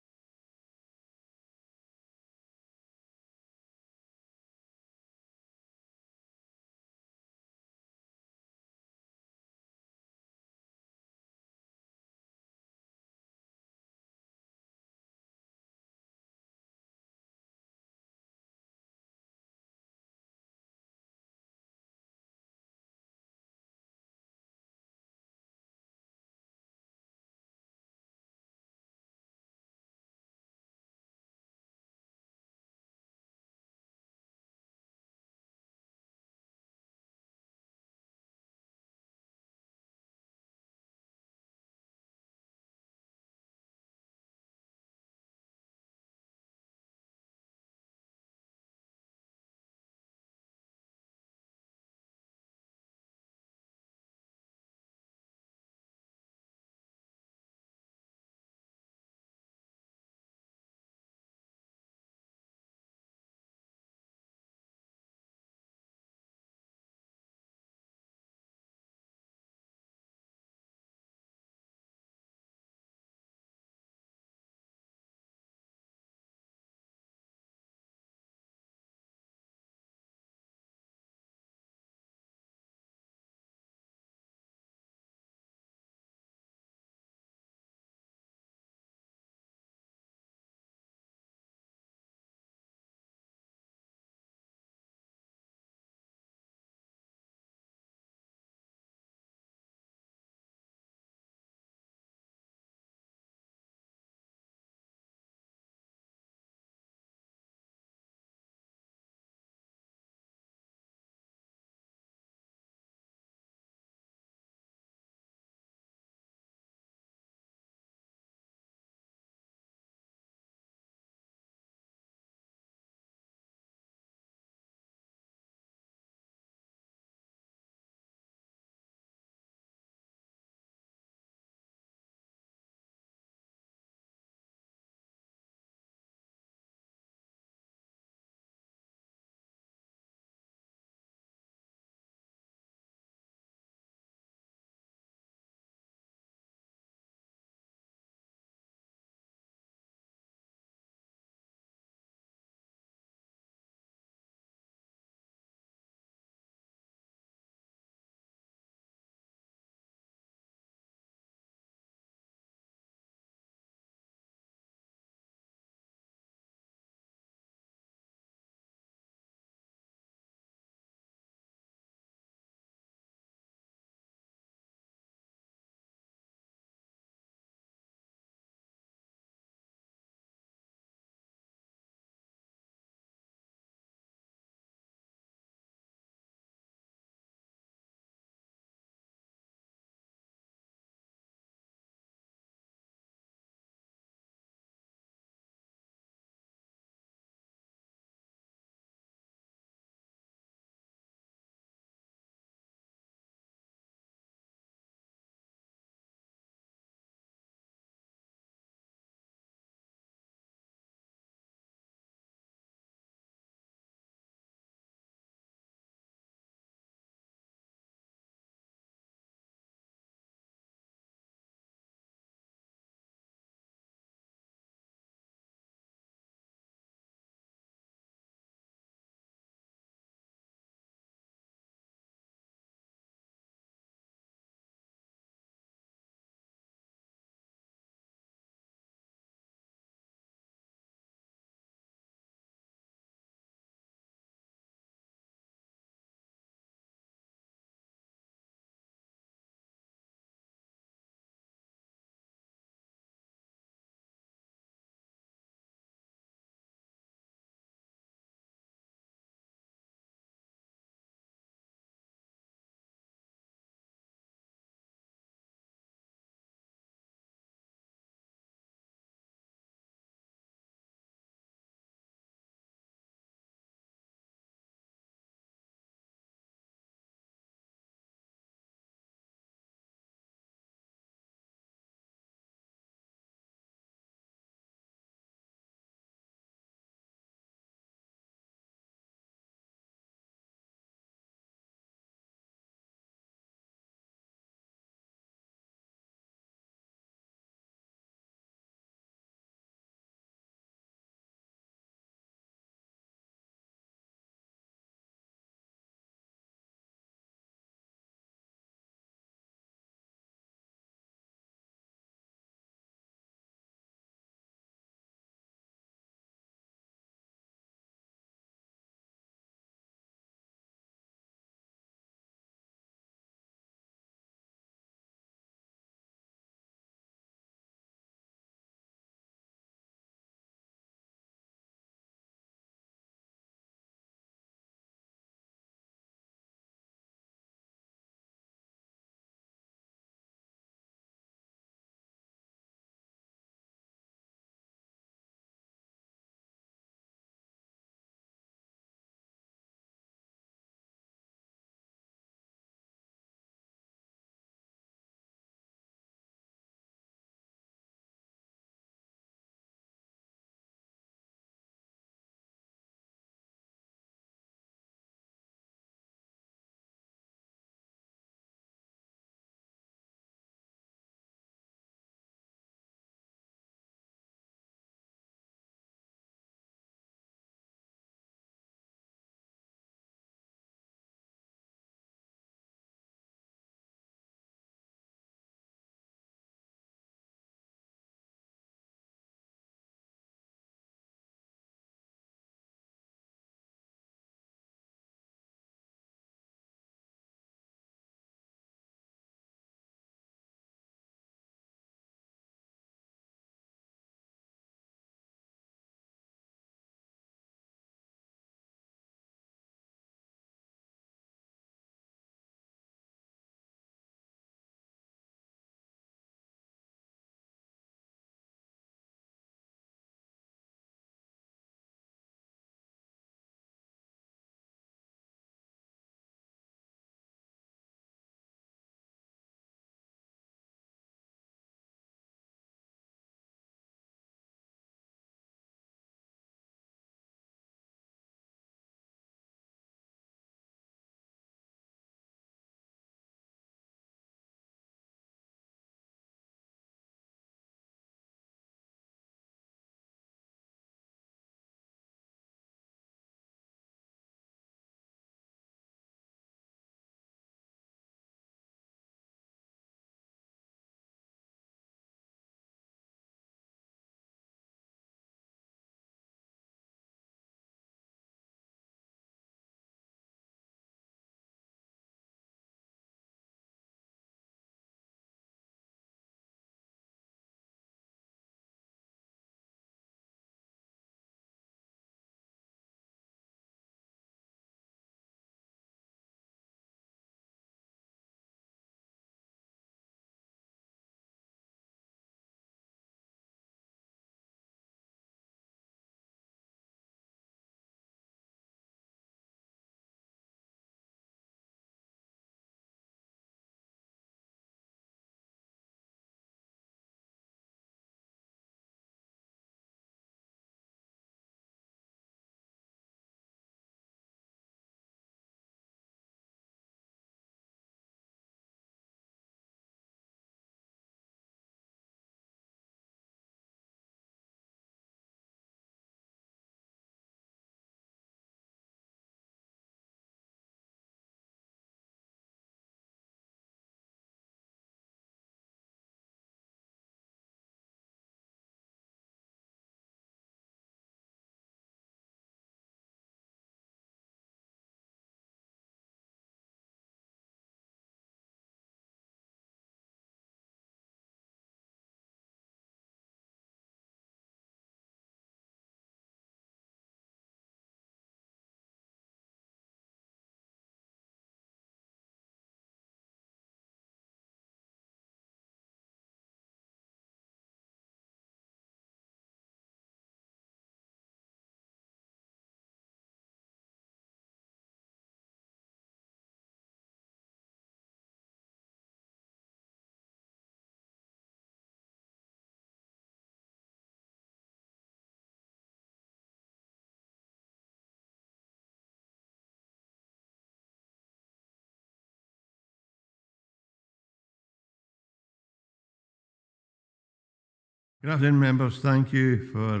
Good afternoon, members. Thank you for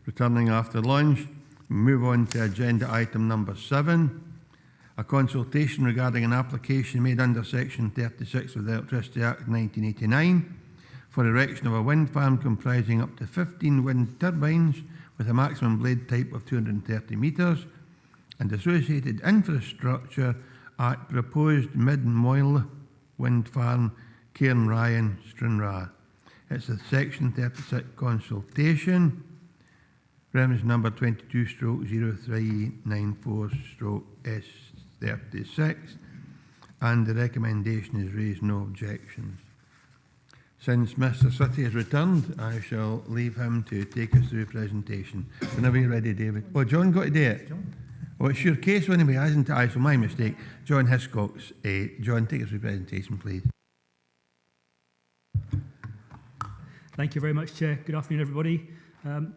returning after lunch. Move on to agenda item number 7, a consultation regarding an application made under Section 36 of the Electricity Act 1989 for erection of a wind farm comprising up to 15 wind turbines with a maximum blade type of 230 metres and associated infrastructure at proposed Mid-Moyle wind farm, Cairnryan, Stranraer. It's a Section 36 consultation, reference number 22/0394/S36, and the recommendation is raise no objections. Since Mr. Sutty has returned, I shall leave him to take us through a presentation. Whenever you're ready, David. Oh, John got to do it? Oh, it's your case anyway, hasn't it? Aye, so my mistake. John Hiscox. John, take us through the presentation, please. Thank you very much, Chair. Good afternoon, everybody.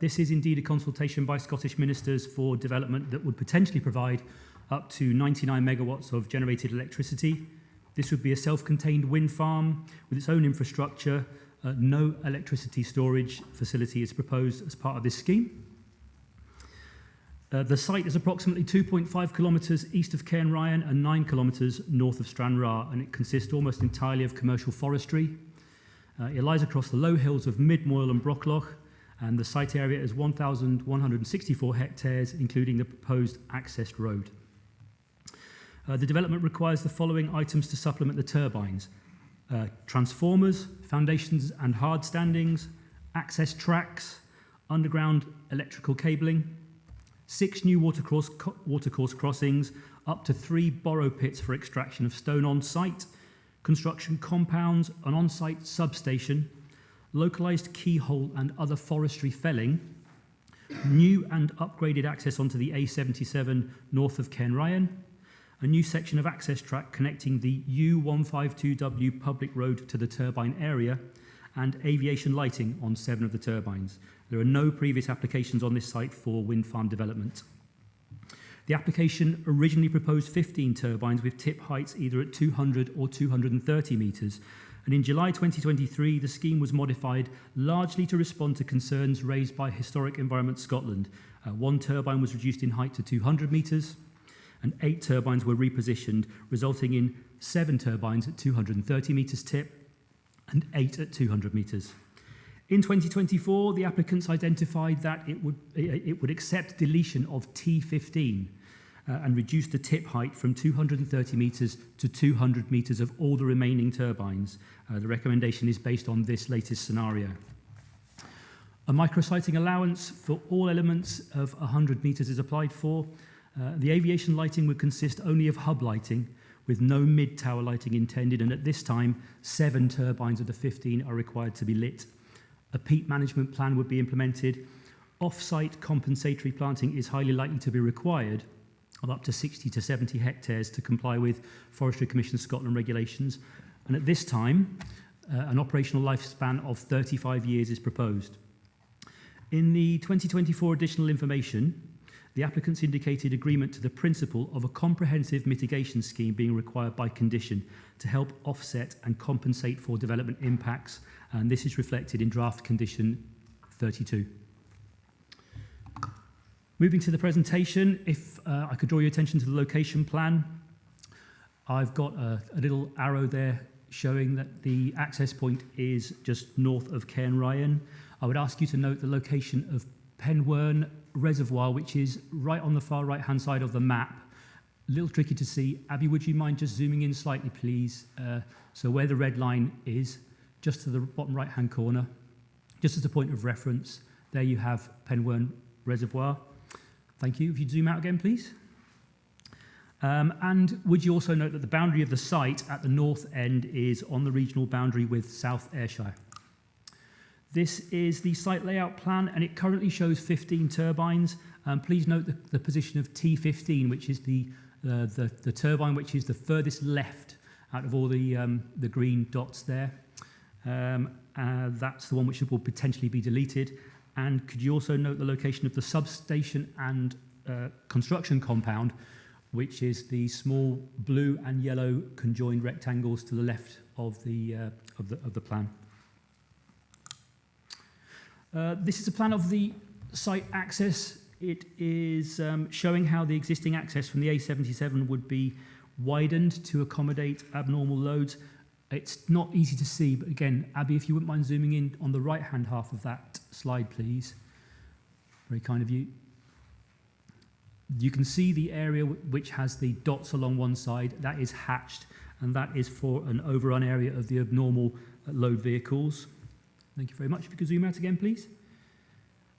This is indeed a consultation by Scottish ministers for development that would potentially provide up to 99 megawatts of generated electricity. This would be a self-contained wind farm with its own infrastructure. No electricity storage facility is proposed as part of this scheme. The site is approximately 2.5 kilometres east of Cairnryan and 9 kilometres north of Stranraer, and it consists almost entirely of commercial forestry. It lies across the low hills of Mid-Moyle and Brockloch, and the site area is 1,164 hectares, including the proposed accessed road. The development requires the following items to supplement the turbines: transformers, foundations and hard standings, access tracks, underground electrical cabling, 6 new watercourse crossings, up to 3 borrow pits for extraction of stone on site, construction compounds, an on-site substation, localised keyhole and other forestry felling, new and upgraded access onto the A77 north of Cairnryan, a new section of access track connecting the U152W public road to the turbine area, and aviation lighting on 7 of the turbines. There are no previous applications on this site for wind farm development. The application originally proposed 15 turbines with tip heights either at 200 or 230 metres, and in July 2023 the scheme was modified largely to respond to concerns raised by Historic Environment Scotland. 1 turbine was reduced in height to 200 metres, and 8 turbines were repositioned, resulting in 7 turbines at 230 metres tip and 8 at 200 metres. In 2024, the applicants identified that it would accept deletion of T15 and reduce the tip height from 230 metres to 200 metres of all the remaining turbines. The recommendation is based on this latest scenario. A micrositing allowance for all elements of 100 metres is applied for. The aviation lighting would consist only of hub lighting, with no mid-tower lighting intended, and at this time, 7 turbines of the 15 are required to be lit. A peat management plan would be implemented. Off-site compensatory planting is highly likely to be required, of up to 60 to 70 hectares to comply with Forestry Commission Scotland regulations. And at this time, an operational lifespan of 35 years is proposed. In the 2024 additional information, the applicants indicated agreement to the principle of a comprehensive mitigation scheme being required by condition to help offset and compensate for development impacts, and this is reflected in draft condition 32. Moving to the presentation, if I could draw your attention to the location plan. I've got a little arrow there showing that the access point is just north of Cairnryan. I would ask you to note the location of Penwern Reservoir, which is right on the far right-hand side of the map. A little tricky to see. Abby, would you mind just zooming in slightly, please? So where the red line is, just to the bottom right-hand corner. Just as a point of reference, there you have Penwern Reservoir. Thank you. If you'd zoom out again, please. And would you also note that the boundary of the site at the north end is on the regional boundary with South Ayrshire. This is the site layout plan, and it currently shows 15 turbines. Please note the position of T15, which is the turbine which is the furthest left out of all the green dots there. That's the one which will potentially be deleted. And could you also note the location of the substation and construction compound, which is the small blue and yellow conjoined rectangles to the left of the plan. This is a plan of the site access. It is showing how the existing access from the A77 would be widened to accommodate abnormal loads. It's not easy to see, but again, Abby, if you wouldn't mind zooming in on the right-hand half of that slide, please. Very kind of you. You can see the area which has the dots along one side. That is hatched, and that is for an overrun area of the abnormal load vehicles. Thank you very much. If you could zoom out again, please.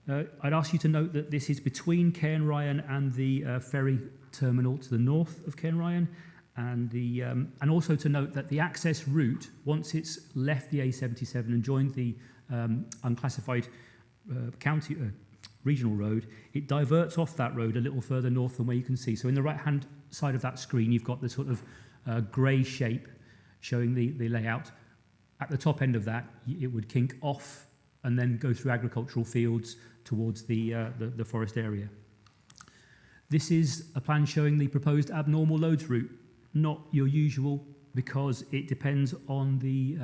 I'd ask you to note that this is between Cairnryan and the ferry terminal to the north of Cairnryan, and also to note that the access route, once it's left the A77 and joined the unclassified county regional road, it diverts off that road a little further north than where you can see. So in the right-hand side of that screen, you've got the sort of grey shape showing the layout. At the top end of that, it would kink off and then go through agricultural fields towards the forest area. This is a plan showing the proposed abnormal loads route, not your usual, because it depends on the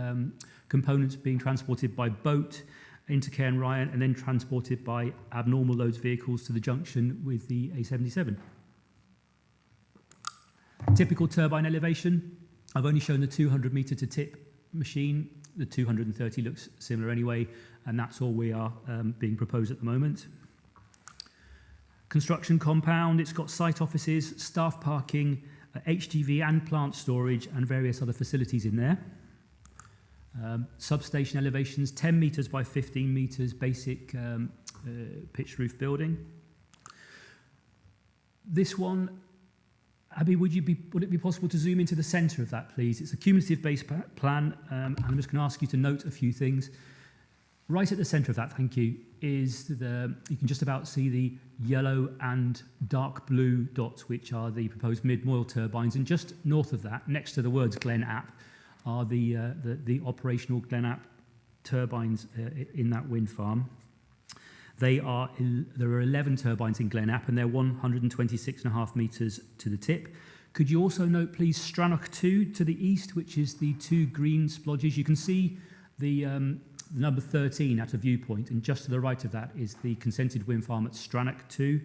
components being transported by boat into Cairnryan and then transported by abnormal loads vehicles to the junction with the A77. Typical turbine elevation. I've only shown the 200 metre to tip machine. The 230 looks similar anyway, and that's all we are being proposed at the moment. Construction compound. It's got site offices, staff parking, HGV and plant storage, and various other facilities in there. Substation elevations, 10 metres by 15 metres, basic pitched roof building. This one, Abby, would it be possible to zoom into the centre of that, please? It's a cumulative base plan, and I'm just going to ask you to note a few things. Right at the centre of that, thank you, is you can just about see the yellow and dark blue dots, which are the proposed mid-moil turbines, and just north of that, next to the words Glen App, are the operational Glen App turbines in that wind farm. There are 11 turbines in Glen App, and they're 126.5 metres to the tip. Could you also note, please, Strannoch 2 to the east, which is the two green splodges. You can see the number 13 at a viewpoint, and just to the right of that is the consented wind farm at Strannoch 2.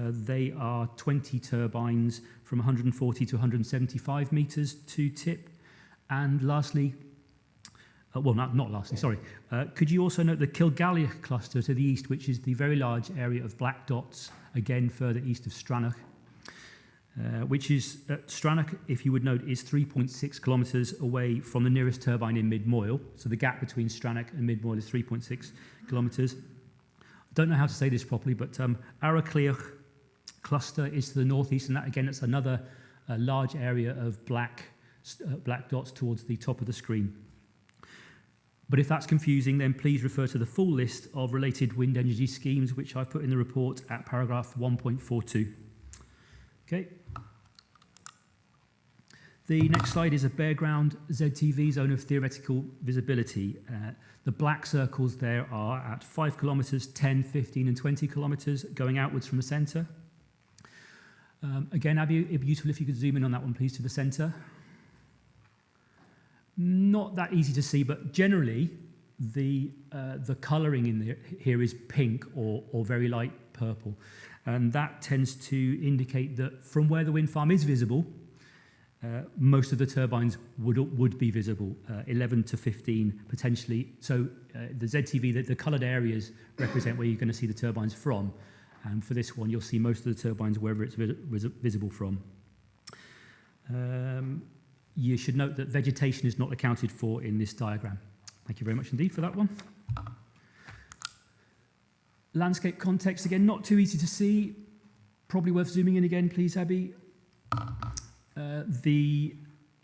They are 20 turbines from 140 to 175 metres to tip. And lastly, not lastly, sorry. Could you also note the Kilgalliach cluster to the east, which is the very large area of black dots, again further east of Strannoch, which is, Strannoch, if you would note, is 3.6 kilometres away from the nearest turbine in Mid-Moyle. So the gap between Strannoch and Mid-Moyle is 3.6 kilometres. I don't know how to say this properly, but Aracleach cluster is to the northeast, and that again, it's another large area of black dots towards the top of the screen. But if that's confusing, then please refer to the full list of related wind energy schemes, which I've put in the report at paragraph 1.42. Okay. The next slide is a bare ground ZTV, zone of theoretical visibility. The black circles there are at 5 kilometres, 10, 15 and 20 kilometres going outwards from the centre. Again, Abby, it'd be useful if you could zoom in on that one, please, to the centre. Not that easy to see, but generally the colouring in here is pink or very light purple. And that tends to indicate that from where the wind farm is visible, most of the turbines would be visible, 11 to 15 potentially. So the ZTV, the coloured areas represent where you're going to see the turbines from. And for this one, you'll see most of the turbines wherever it's visible from. You should note that vegetation is not accounted for in this diagram. Thank you very much indeed for that one. Landscape context, again, not too easy to see. Probably worth zooming in again, please, Abby. The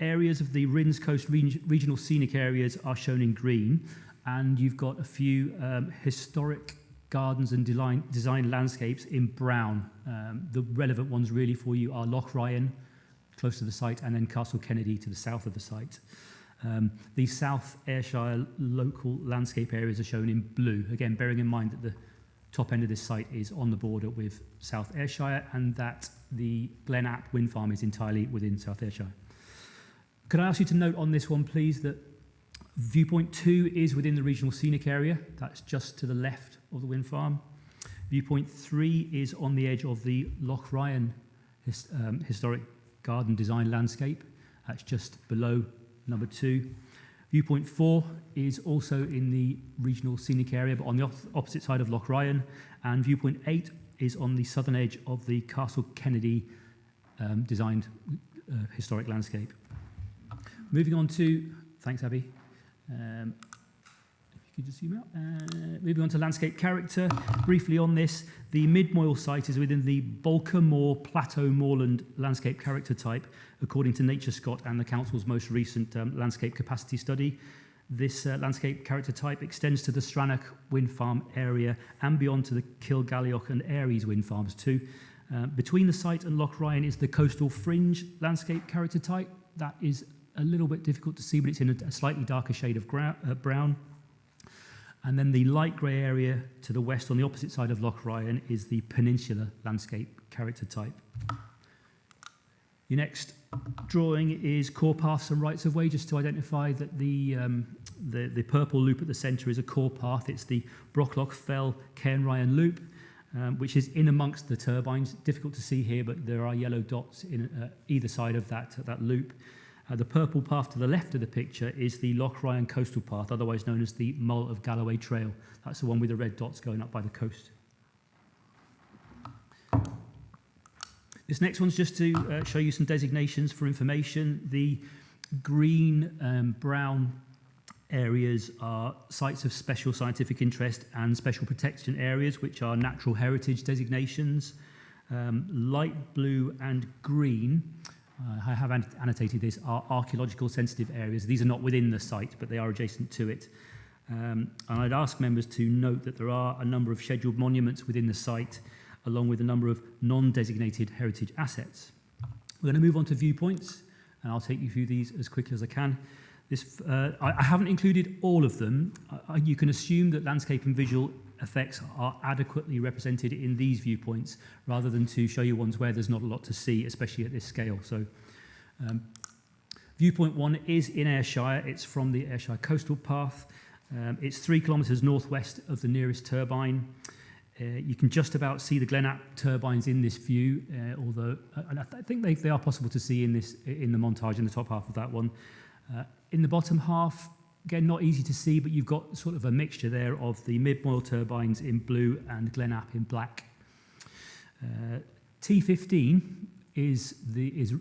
areas of the Rins Coast regional scenic areas are shown in green, and you've got a few historic gardens and design landscapes in brown. The relevant ones really for you are Loch Ryan, close to the site, and then Castle Kennedy to the south of the site. The South Ayrshire local landscape areas are shown in blue, again bearing in mind that the top end of this site is on the border with South Ayrshire and that the Glen App wind farm is entirely within South Ayrshire. Could I ask you to note on this one, please, that Viewpoint 2 is within the regional scenic area. That's just to the left of the wind farm. Viewpoint 3 is on the edge of the Loch Ryan historic garden design landscape. That's just below number 2. Viewpoint 4 is also in the regional scenic area, but on the opposite side of Loch Ryan. And viewpoint 8 is on the southern edge of the Castle Kennedy designed historic landscape. Moving on to, thanks Abby. If you could just zoom out. Moving on to landscape character. Briefly on this, the Mid-Moyle site is within the Bolker Moor Plateau Moorland landscape character type, according to Nature Scott and the Council's most recent landscape capacity study. This landscape character type extends to the Strannoch wind farm area and beyond to the Kilgallioch and Aries wind farms too. Between the site and Loch Ryan is the coastal fringe landscape character type. That is a little bit difficult to see, but it's in a slightly darker shade of brown. And then the light grey area to the west on the opposite side of Loch Ryan is the peninsular landscape character type. Your next drawing is core paths and rights of way, just to identify that the purple loop at the centre is a core path. It's the Brockloch Fell Cairn Ryan loop, which is in amongst the turbines. Difficult to see here, but there are yellow dots in either side of that loop. The purple path to the left of the picture is the Loch Ryan Coastal Path, otherwise known as the Mull of Galloway Trail. That's the one with the red dots going up by the coast. This next one's just to show you some designations for information. The green, brown areas are sites of special scientific interest and special protection areas, which are natural heritage designations. Light blue and green, I have annotated this, are archaeological sensitive areas. These are not within the site, but they are adjacent to it. And I'd ask members to note that there are a number of scheduled monuments within the site, along with a number of non-designated heritage assets. We're going to move on to viewpoints, and I'll take you through these as quickly as I can. I haven't included all of them. You can assume that landscape and visual effects are adequately represented in these viewpoints, rather than to show you ones where there's not a lot to see, especially at this scale. So, viewpoint 1 is in Ayrshire. It's from the Ayrshire Coastal Path. It's 3 kilometres northwest of the nearest turbine. You can just about see the Glenap turbines in this view, although I think they are possible to see in the montage in the top half of that one. In the bottom half, again, not easy to see, but you've got sort of a mixture there of the Mid-Moyle turbines in blue and Glenap in black. T15 is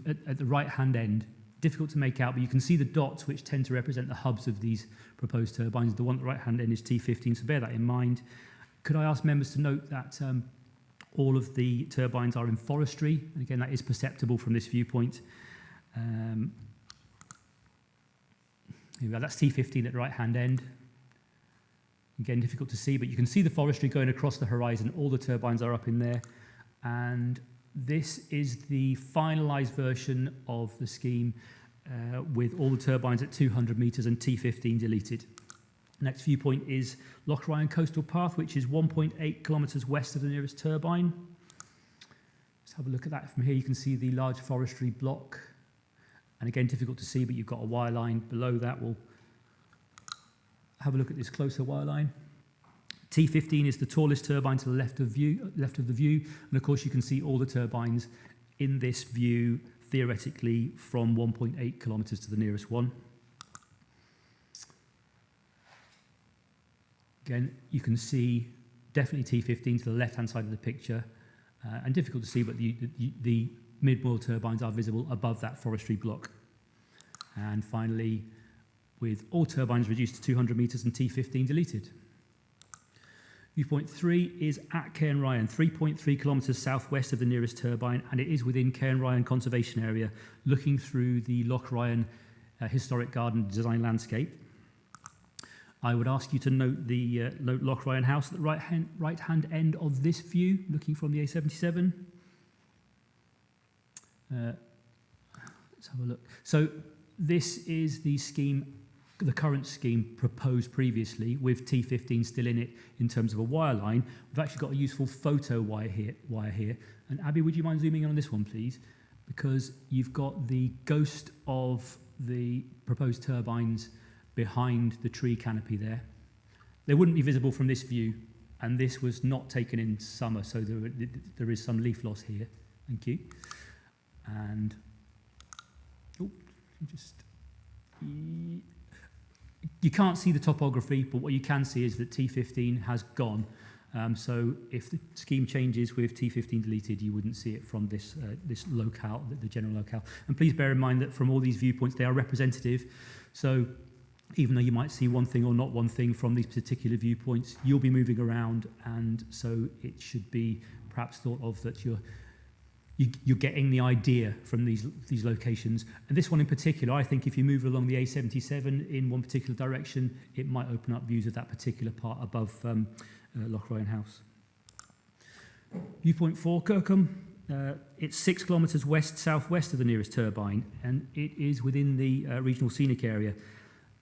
at the right-hand end. Difficult to make out, but you can see the dots which tend to represent the hubs of these proposed turbines. The one at the right-hand end is T15, so bear that in mind. Could I ask members to note that all of the turbines are in forestry, and again, that is perceptible from this viewpoint. Here we go. That's T15 at the right-hand end. Again, difficult to see, but you can see the forestry going across the horizon. All the turbines are up in there. And this is the finalised version of the scheme with all the turbines at 200 metres and T15 deleted. Next viewpoint is Loch Ryan Coastal Path, which is 1.8 kilometres west of the nearest turbine. Let's have a look at that from here. You can see the large forestry block. And again, difficult to see, but you've got a wire line below that. We'll have a look at this closer wire line. T15 is the tallest turbine to the left of the view. And of course, you can see all the turbines in this view, theoretically, from 1.8 kilometres to the nearest one. Again, you can see definitely T15 to the left-hand side of the picture. And difficult to see, but the Mid-Moyle turbines are visible above that forestry block. And finally, with all turbines reduced to 200 metres and T15 deleted. Viewpoint 3 is at Cairn Ryan, 3.3 kilometres southwest of the nearest turbine, and it is within Cairn Ryan Conservation Area, looking through the Loch Ryan Historic Garden Design Landscape. I would ask you to note the Loch Ryan House at the right-hand end of this view, looking from the A77. Let's have a look. So this is the scheme, the current scheme proposed previously with T15 still in it in terms of a wire line. We've actually got a useful photo wire here. And Abby, would you mind zooming in on this one, please? Because you've got the ghost of the proposed turbines behind the tree canopy there. They wouldn't be visible from this view, and this was not taken in summer, so there is some leaf loss here. Thank you. And you can't see the topography, but what you can see is that T15 has gone. So if the scheme changes with T15 deleted, you wouldn't see it from this this locale, the general locale. And please bear in mind that from all these viewpoints, they are representative. So even though you might see one thing or not one thing from these particular viewpoints, you'll be moving around, and so it should be perhaps thought of that you're getting the idea from these locations. And this one in particular, I think if you move along the A77 in one particular direction, it might open up views of that particular part above Loch Ryan House. Viewpoint 4, Kirkham. It's 6 kilometres west-southwest of the nearest turbine, and it is within the regional scenic area.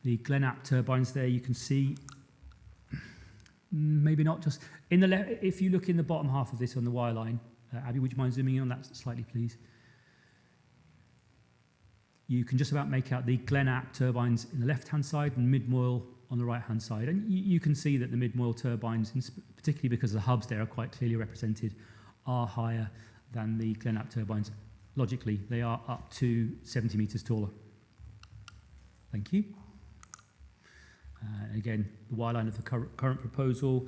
The Glenap turbines there, you can see, maybe not just, in the if you look in the bottom half of this on the wire line, Abby, would you mind zooming in on that slightly, please? You can just about make out the Glenap turbines in the left-hand side and Mid-Moyle on the right-hand side. And you can see that the Mid-Moyle turbines, particularly because the hubs there are quite clearly represented, are higher than the Glenap turbines. Logically, they are up to 70 metres taller. Thank you. Again, the wireline of the current proposal.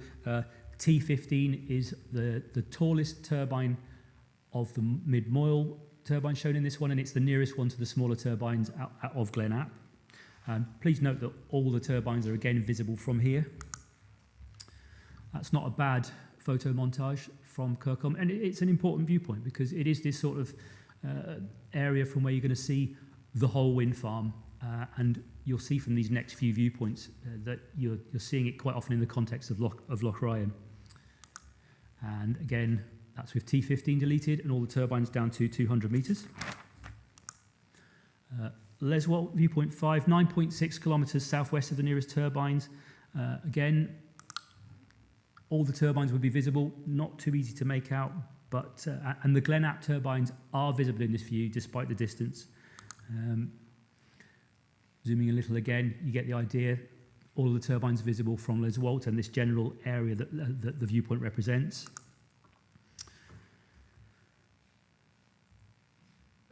T15 is the tallest turbine of the Mid-Moyle turbine shown in this one, and it's the nearest one to the smaller turbines out of Glenap. Please note that all the turbines are again visible from here. That's not a bad photo montage from Kirkham, and it's an important viewpoint because it is this sort of area from where you're going to see the whole wind farm, and you'll see from these next few viewpoints that you're seeing it quite often in the context of Loch Ryan. And again, that's with T15 deleted and all the turbines down to 200 metres. Leswell, viewpoint 5, 9.6 kilometres southwest of the nearest turbines. Again, all the turbines would be visible, not too easy to make out, but and the Glenap turbines are visible in this view despite the distance. Zooming a little again, you get the idea. All of the turbines visible from Leswalt and this general area that the viewpoint represents.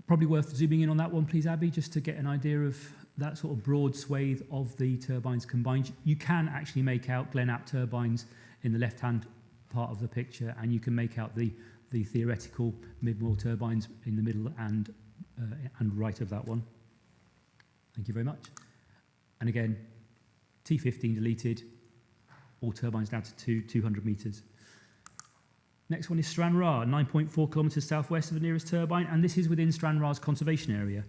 Probably worth zooming in on that one, please, Abby, just to get an idea of that sort of broad swathe of the turbines combined. You can actually make out Glenap turbines in the left-hand part of the picture, and you can make out the theoretical Mid-Moyle turbines in the middle and right of that one. Thank you very much. And again, T15 deleted, all turbines down to 200 metres. Next one is Stranraer, 9.4 kilometres southwest of the nearest turbine, and this is within Stranraer's conservation area.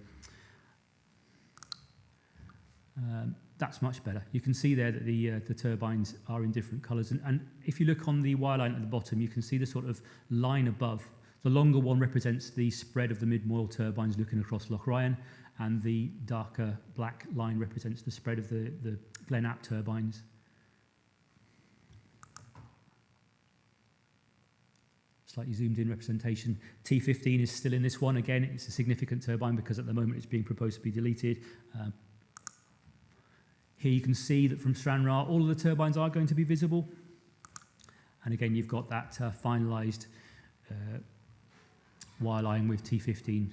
That's much better. You can see there that the turbines are in different colours, and if you look on the wireline at the bottom, you can see the sort of line above. The longer one represents the spread of the Mid-Moyle turbines looking across Loch Ryan, and the darker black line represents the spread of the Glenap turbines. Slightly zoomed in representation. T15 is still in this one. Again, it's a significant turbine because at the moment it's being proposed to be deleted. Here you can see that from Stranraer, all of the turbines are going to be visible. And again, you've got that finalised wireline with T15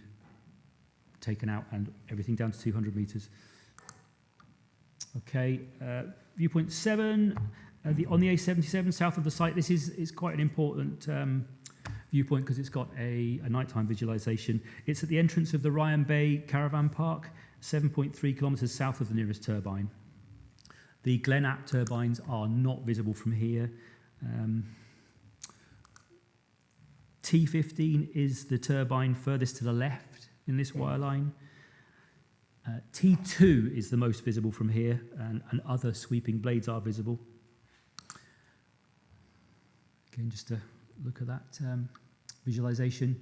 taken out and everything down to 200 metres. Okay, viewpoint 7, on the A77 south of the site. This is quite an important viewpoint because it's got a nighttime visualisation. It's at the entrance of the Ryan Bay Caravan Park, 7.3 kilometres south of the nearest turbine. The Glenap turbines are not visible from here. T15 is the turbine furthest to the left in this wireline. T2 is the most visible from here, and other sweeping blades are visible. Again, just to look at that visualization.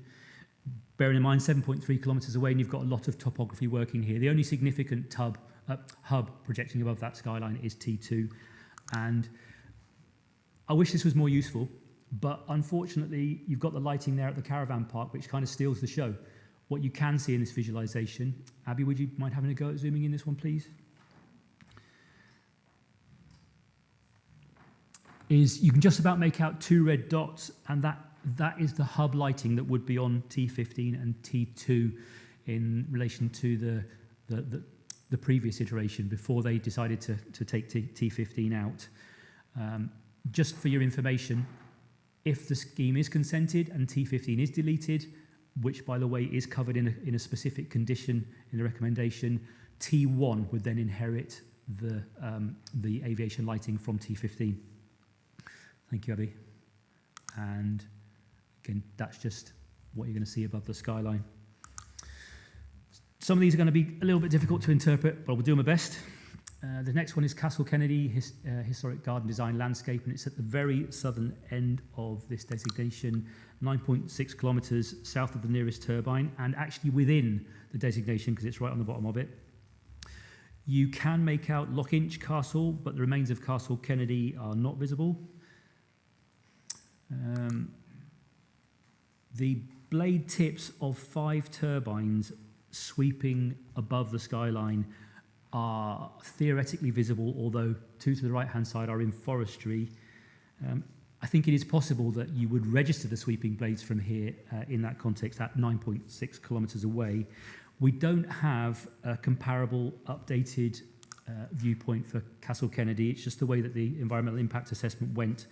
Bearing in mind 7.3 kilometres away, and you've got a lot of topography working here. The only significant hub projecting above that skyline is T2. And I wish this was more useful, but unfortunately, you've got the lighting there at the caravan park, which kind of steals the show. What you can see in this visualization, Abby, would you mind having a go at zooming in this one, please? is you can just about make out 2 red dots, and that is the hub lighting that would be on T15 and T2 in relation to the previous iteration before they decided to take T15 out. Just for your information, if the scheme is consented and T15 is deleted, which by the way is covered in a specific condition in the recommendation, T1 would then inherit the aviation lighting from T15. Thank you, Abby. And again, that's just what you're going to see above the skyline. Some of these are going to be a little bit difficult to interpret, but we'll do my best. The next one is Castle Kennedy Historic Garden Design Landscape, and it's at the very southern end of this designation, 9.6 kilometres south of the nearest turbine, and actually within the designation because it's right on the bottom of it. You can make out Lochinch Castle, but the remains of Castle Kennedy are not visible. The blade tips of 5 turbines sweeping above the skyline are theoretically visible, although 2 to the right-hand side are in forestry. I think it is possible that you would register the sweeping blades from here in that context at 9.6 kilometres away. We don't have a comparable updated viewpoint for Castle Kennedy. It's just the way that the environmental impact assessment went.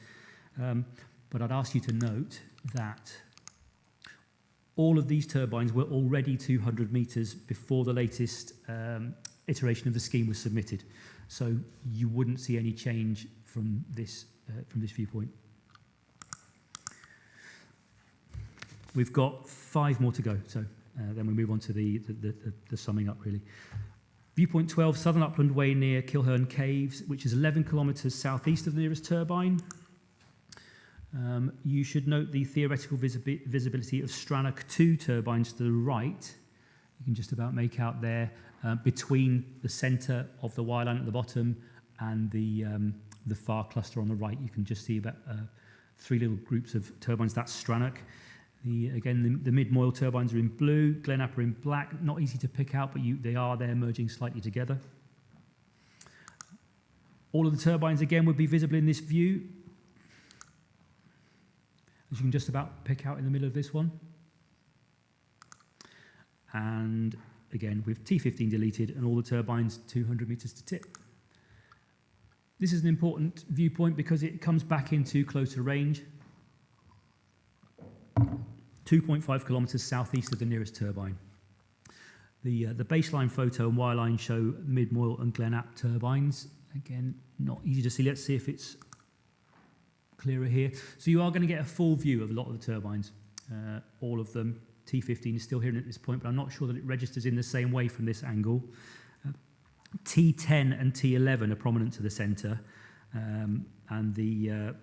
But I'd ask you to note that all of these turbines were already 200 metres before the latest iteration of the scheme was submitted. So you wouldn't see any change from this viewpoint. We've got 5 more to go, so then we move on to the summing up, really. Viewpoint 12, Southern Upland Way near Kilhern Caves, which is 11 kilometres southeast of the nearest turbine. You should note the theoretical visibility of Strannoch 2 turbines to the right. You can just about make out there between the centre of the wireline at the bottom and the far cluster on the right. You can just see about 3 little groups of turbines. That's Strannoch. Again, the mid-moil turbines are in blue, Glenap are in black. Not easy to pick out, but they are there merging slightly together. All of the turbines, again, would be visible in this view, as you can just about pick out in the middle of this one. And again, with T15 deleted and all the turbines 200 metres to tip. This is an important viewpoint because it comes back into closer range. 2.5 kilometres southeast of the nearest turbine. The baseline photo and wireline show mid-moil and Glenap turbines. Again, not easy to see. Let's see if it's clearer here. So you are going to get a full view of a lot of the turbines, all of them. T15 is still here at this point, but I'm not sure that it registers in the same way from this angle. T10 and T11 are prominent to the centre, and the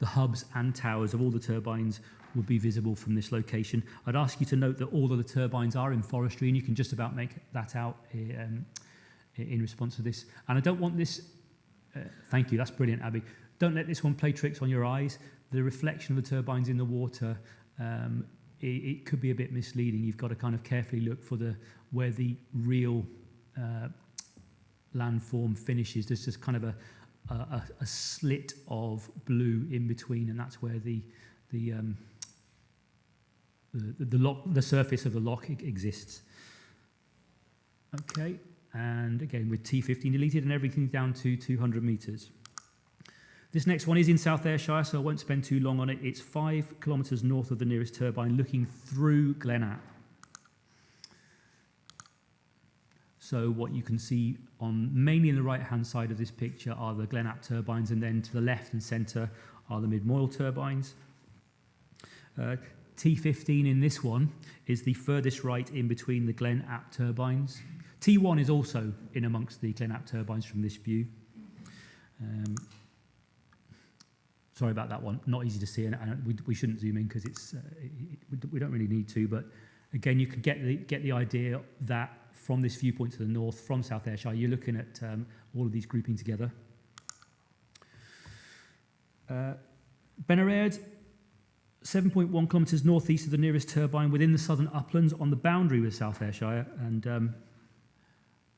hubs and towers of all the turbines will be visible from this location. I'd ask you to note that all of the turbines are in forestry, and you can just about make that out in response to this. And I don't want this... thank you, that's brilliant, Abby. Don't let this one play tricks on your eyes. The reflection of the turbines in the water, it could be a bit misleading. You've got to kind of carefully look for where the real landform finishes. There's just kind of a slit of blue in between, and that's where the surface of the lock exists. Okay, and again with T15 deleted and everything down to 200 metres. This next one is in South Ayrshire, so I won't spend too long on it. It's 5 kilometres north of the nearest turbine, looking through Glenap. So what you can see mainly in the right-hand side of this picture are the Glenap turbines, and then to the left and centre are the mid-moil turbines. T15 in this one is the furthest right in between the Glenap turbines. T1 is also in amongst the Glenap turbines from this view. Sorry about that one, not easy to see, and we shouldn't zoom in because we don't really need to, but again, you can get the idea that from this viewpoint to the north, from South Ayrshire, you're looking at all of these grouping together. Benareid, 7.1 kilometres northeast of the nearest turbine within the southern uplands on the boundary with South Ayrshire. And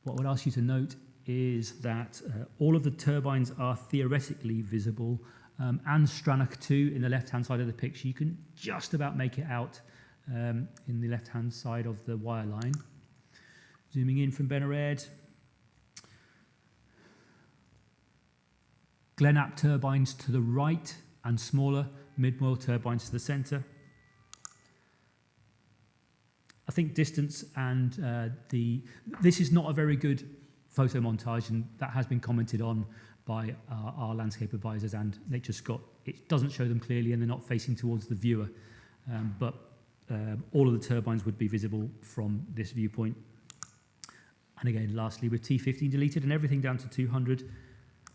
what I would ask you to note is that all of the turbines are theoretically visible, and Strannoch 2 in the left-hand side of the picture. You can just about make it out in the left-hand side of the wire line. Zooming in from Benared. Glenap turbines to the right and smaller mid-moil turbines to the centre. I think distance and this is not a very good photo montage, and that has been commented on by our landscape advisors and NatureScot. It doesn't show them clearly and they're not facing towards the viewer, but all of the turbines would be visible from this viewpoint. And again, lastly, with T15 deleted and everything down to 200.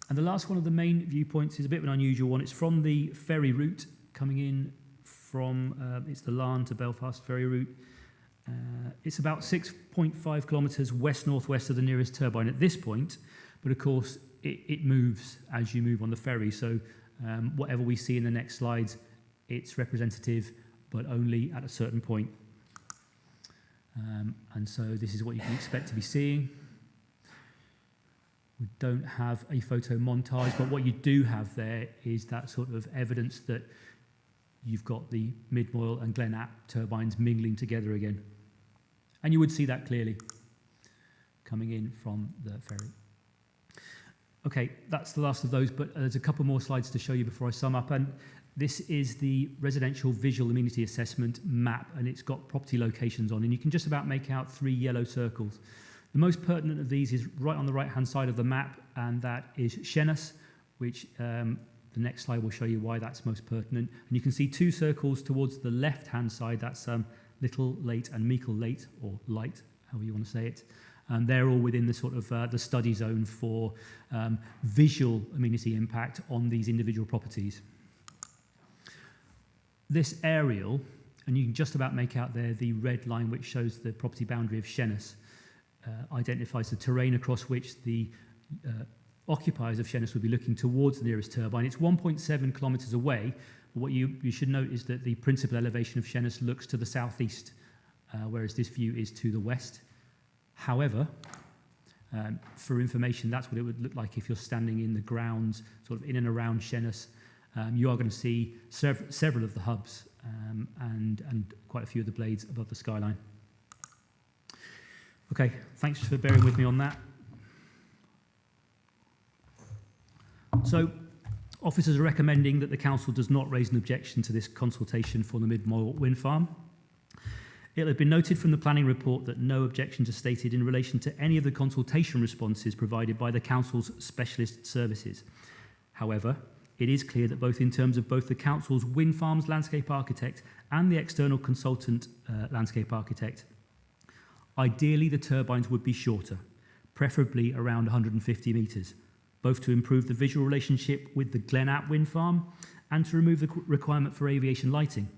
And the last one of the main viewpoints is a bit of an unusual one. It's from the ferry route coming in from, it's the Larne to Belfast ferry route. It's about 6.5 kilometres west-northwest of the nearest turbine at this point, but of course it moves as you move on the ferry. So whatever we see in the next slides, it's representative, but only at a certain point. And so this is what you can expect to be seeing. We don't have a photo montage, but what you do have there is that sort of evidence that you've got the Mid-Moyle and Glenap turbines mingling together again. And you would see that clearly coming in from the ferry. Okay, that's the last of those, but there's a couple more slides to show you before I sum up. And this is the residential visual amenity assessment map, and it's got property locations on, and you can just about make out 3 yellow circles. The most pertinent of these is right on the right-hand side of the map, and that is Shenus, which the next slide will show you why that's most pertinent. And you can see 2 circles towards the left-hand side. That's Little Late and Meikle Late, or Light, however you want to say it. And they're all within the sort of the study zone for visual amenity impact on these individual properties. This aerial, and you can just about make out there the red line which shows the property boundary of Shenus, identifies the terrain across which the occupiers of Shenus would be looking towards the nearest turbine. It's 1.7 kilometres away. But what you should note is that the principal elevation of Shenus looks to the southeast, whereas this view is to the west. However, for information, that's what it would look like if you're standing in the grounds, sort of in and around Shenus. You are going to see several of the hubs and quite a few of the blades above the skyline. Okay, thanks for bearing with me on that. So, officers are recommending that the council does not raise an objection to this consultation for the Mid-Moyle wind farm. It will have been noted from the planning report that no objections are stated in relation to any of the consultation responses provided by the council's specialist services. However, it is clear that both in terms of both the council's wind farms landscape architect and the external consultant landscape architect, ideally the turbines would be shorter, preferably around 150 metres, both to improve the visual relationship with the Glenap wind farm and to remove the requirement for aviation lighting.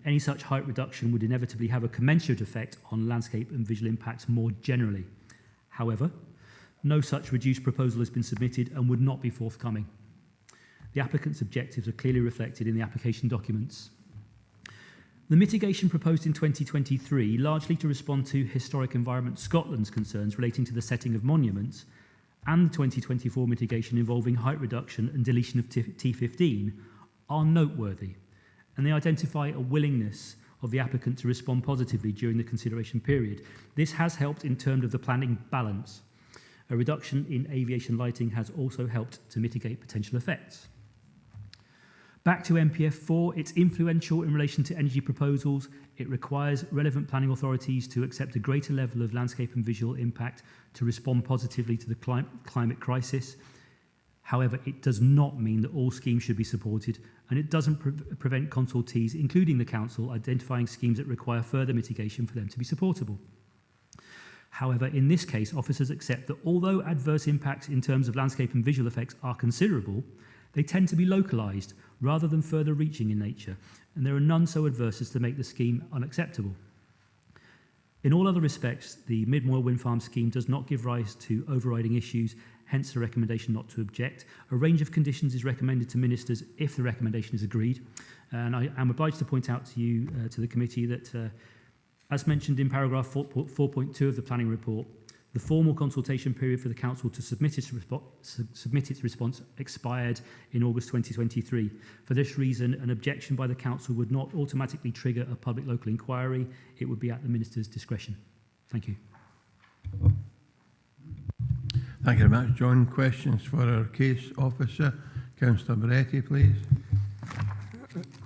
Any such height reduction would inevitably have a commensurate effect on landscape and visual impacts more generally. However, no such reduced proposal has been submitted and would not be forthcoming. The applicant's objectives are clearly reflected in the application documents. The mitigation proposed in 2023, largely to respond to Historic Environment Scotland's concerns relating to the setting of monuments, and the 2024 mitigation involving height reduction and deletion of T15, are noteworthy, and they identify a willingness of the applicant to respond positively during the consideration period. This has helped in terms of the planning balance. A reduction in aviation lighting has also helped to mitigate potential effects. Back to MPF 4, it's influential in relation to energy proposals. It requires relevant planning authorities to accept a greater level of landscape and visual impact to respond positively to the climate crisis. However, it does not mean that all schemes should be supported, and it doesn't prevent consultees, including the council, identifying schemes that require further mitigation for them to be supportable. However, in this case, officers accept that although adverse impacts in terms of landscape and visual effects are considerable, they tend to be localised rather than further reaching in nature, and there are none so adverse as to make the scheme unacceptable. In all other respects, the Mid-Moyle wind farm scheme does not give rise to overriding issues, hence the recommendation not to object. A range of conditions is recommended to ministers if the recommendation is agreed. And I am obliged to point out to you, to the committee, that as mentioned in paragraph 4.2 of the planning report, The formal consultation period for the council to submit its response expired in August 2023. For this reason, an objection by the council would not automatically trigger a public local inquiry. It would be at the minister's discretion. Thank you. Thank you very much, John. Questions for our case officer? Councillor Beretti, please.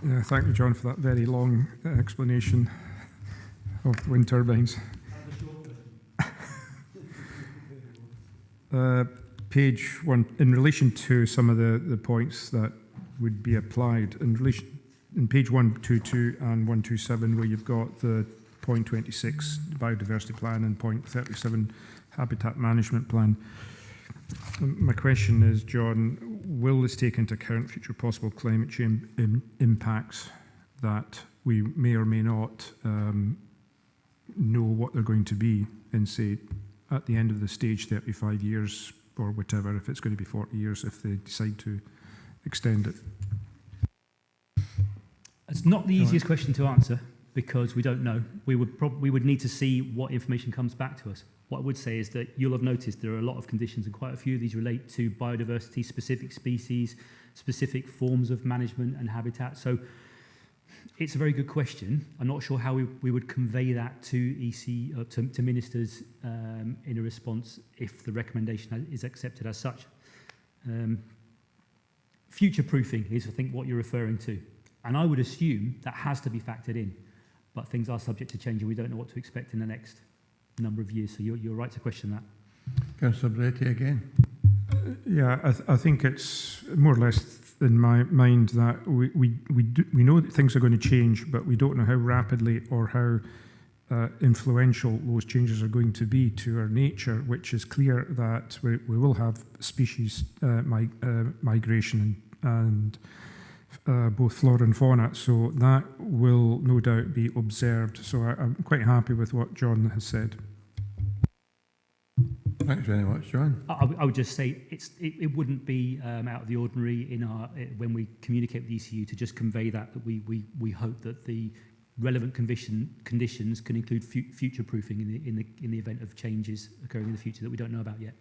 Yeah, thank you, John, for that very long explanation of wind turbines. Page 1, in relation to some of the points that would be applied, in page 122 and 127, where you've got the point 26 biodiversity plan and point 37 habitat management plan. My question is, John, will this take into account future possible climate change impacts that we may or may not know what they're going to be in, say, at the end of the stage, 35 years or whatever, if it's going to be 40 years, if they decide to extend it? It's not the easiest question to answer because we don't know. We would need to see what information comes back to us. What I would say is that you'll have noticed there are a lot of conditions, and quite a few of these relate to biodiversity, specific species, specific forms of management and habitat. So it's a very good question. I'm not sure how we would convey that to EC or to ministers in a response if the recommendation is accepted as such. Future proofing is, I think, what you're referring to. And I would assume that has to be factored in. But things are subject to change and we don't know what to expect in the next number of years. So you're right to question that. Councillor Beretti again. Yeah, I think it's more or less in my mind that we know that things are going to change, but we don't know how rapidly or how influential those changes are going to be to our nature, which is clear that we will have species migration and both flora and fauna. So that will no doubt be observed. So I'm quite happy with what John has said. Thanks very much, John. I would just say it wouldn't be out of the ordinary in when we communicate with the ECU to just convey that we hope that the relevant conditions can include future proofing in the event of changes occurring in the future that we don't know about yet.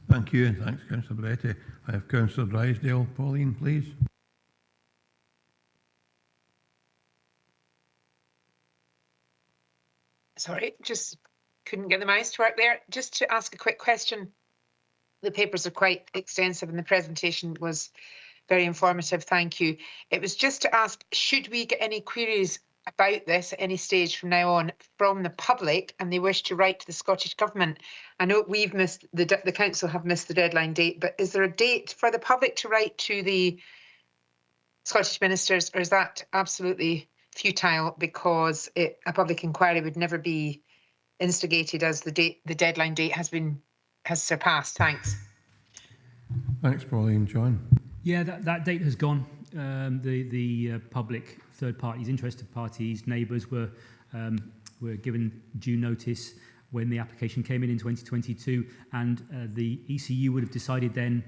Thank you, and thanks, Councillor Beretti. I have Councillor Drysdale. Pauline, please. Sorry, just couldn't get the mouse to work there. Just to ask a quick question. The papers are quite extensive and the presentation was very informative. Thank you. It was just to ask, should we get any queries about this at any stage from now on from the public and they wish to write to the Scottish Government? I know we've missed, the council have missed the deadline date, but is there a date for the public to write to the Scottish ministers, or is that absolutely futile because a public inquiry would never be instigated as the deadline date has surpassed? Thanks. Thanks, Pauline. John. Yeah, that date has gone. The public, third parties, interested parties, neighbours were given due notice when the application came in 2022, and the ECU would have decided then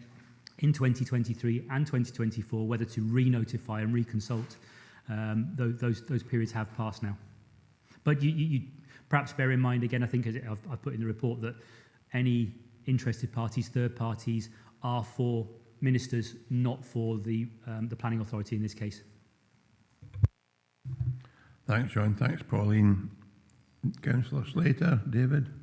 in 2023 and 2024 whether to re-notify and reconsult. Those periods have passed now. But you perhaps bear in mind, again, I think as I've put in the report, that any interested parties, third parties, are for ministers, not for the planning authority in this case. Thanks, John. Thanks, Pauline. Councillor Slater. David.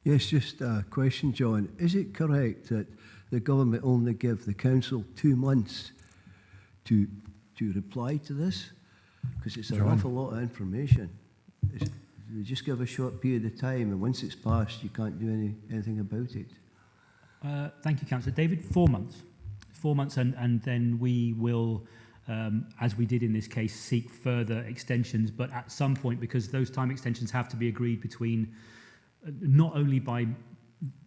Yes, just a question, John. Is it correct that the government only give the council 2 months to reply to this? Because it's an awful lot of information. They just give a short period of time, and once it's passed, you can't do anything about it. Thank you, Councillor. David, 4 months. 4 months, and then we will, as we did in this case, seek further extensions. But at some point, because those time extensions have to be agreed between not only by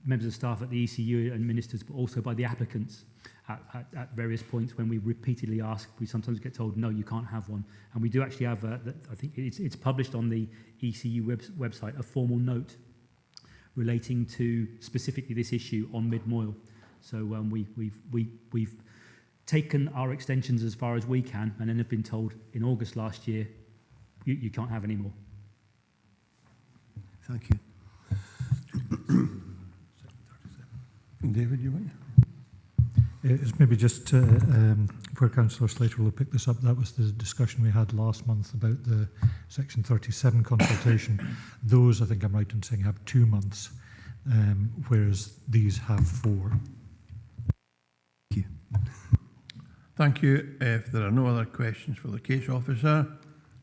members of staff at the ECU and ministers, but also by the applicants at various points. When we repeatedly ask, we sometimes get told, no, you can't have one. And we do actually have, I think it's published on the ECU website, a formal note relating to specifically this issue on Mid Moyle. So we've taken our extensions as far as we can, and then have been told in August last year, you can't have any more. Thank you. David, you want? It's maybe just where Councillor Slater will pick this up. That was the discussion we had last month about the Section 37 consultation. Those, I think I'm right in saying, have 2 months, whereas these have 4. Thank you. Thank you. If there are no other questions for the case officer,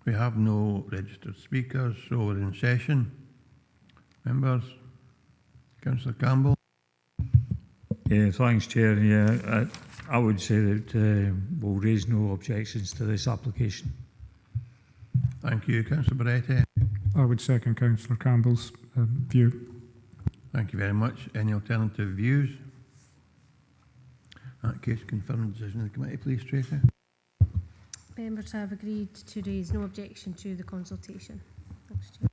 we have no registered speakers, so we're in session. Members, Councillor Campbell. Yeah, thanks, Chair. Yeah, I would say that we'll raise no objections to this application. Thank you. Councillor Barretti. I would second Councillor Campbell's view. Thank you very much. Any alternative views? In that case, confirm the decision of the committee, please, Tracy. Members have agreed to raise no objection to the consultation. Thanks, Chair.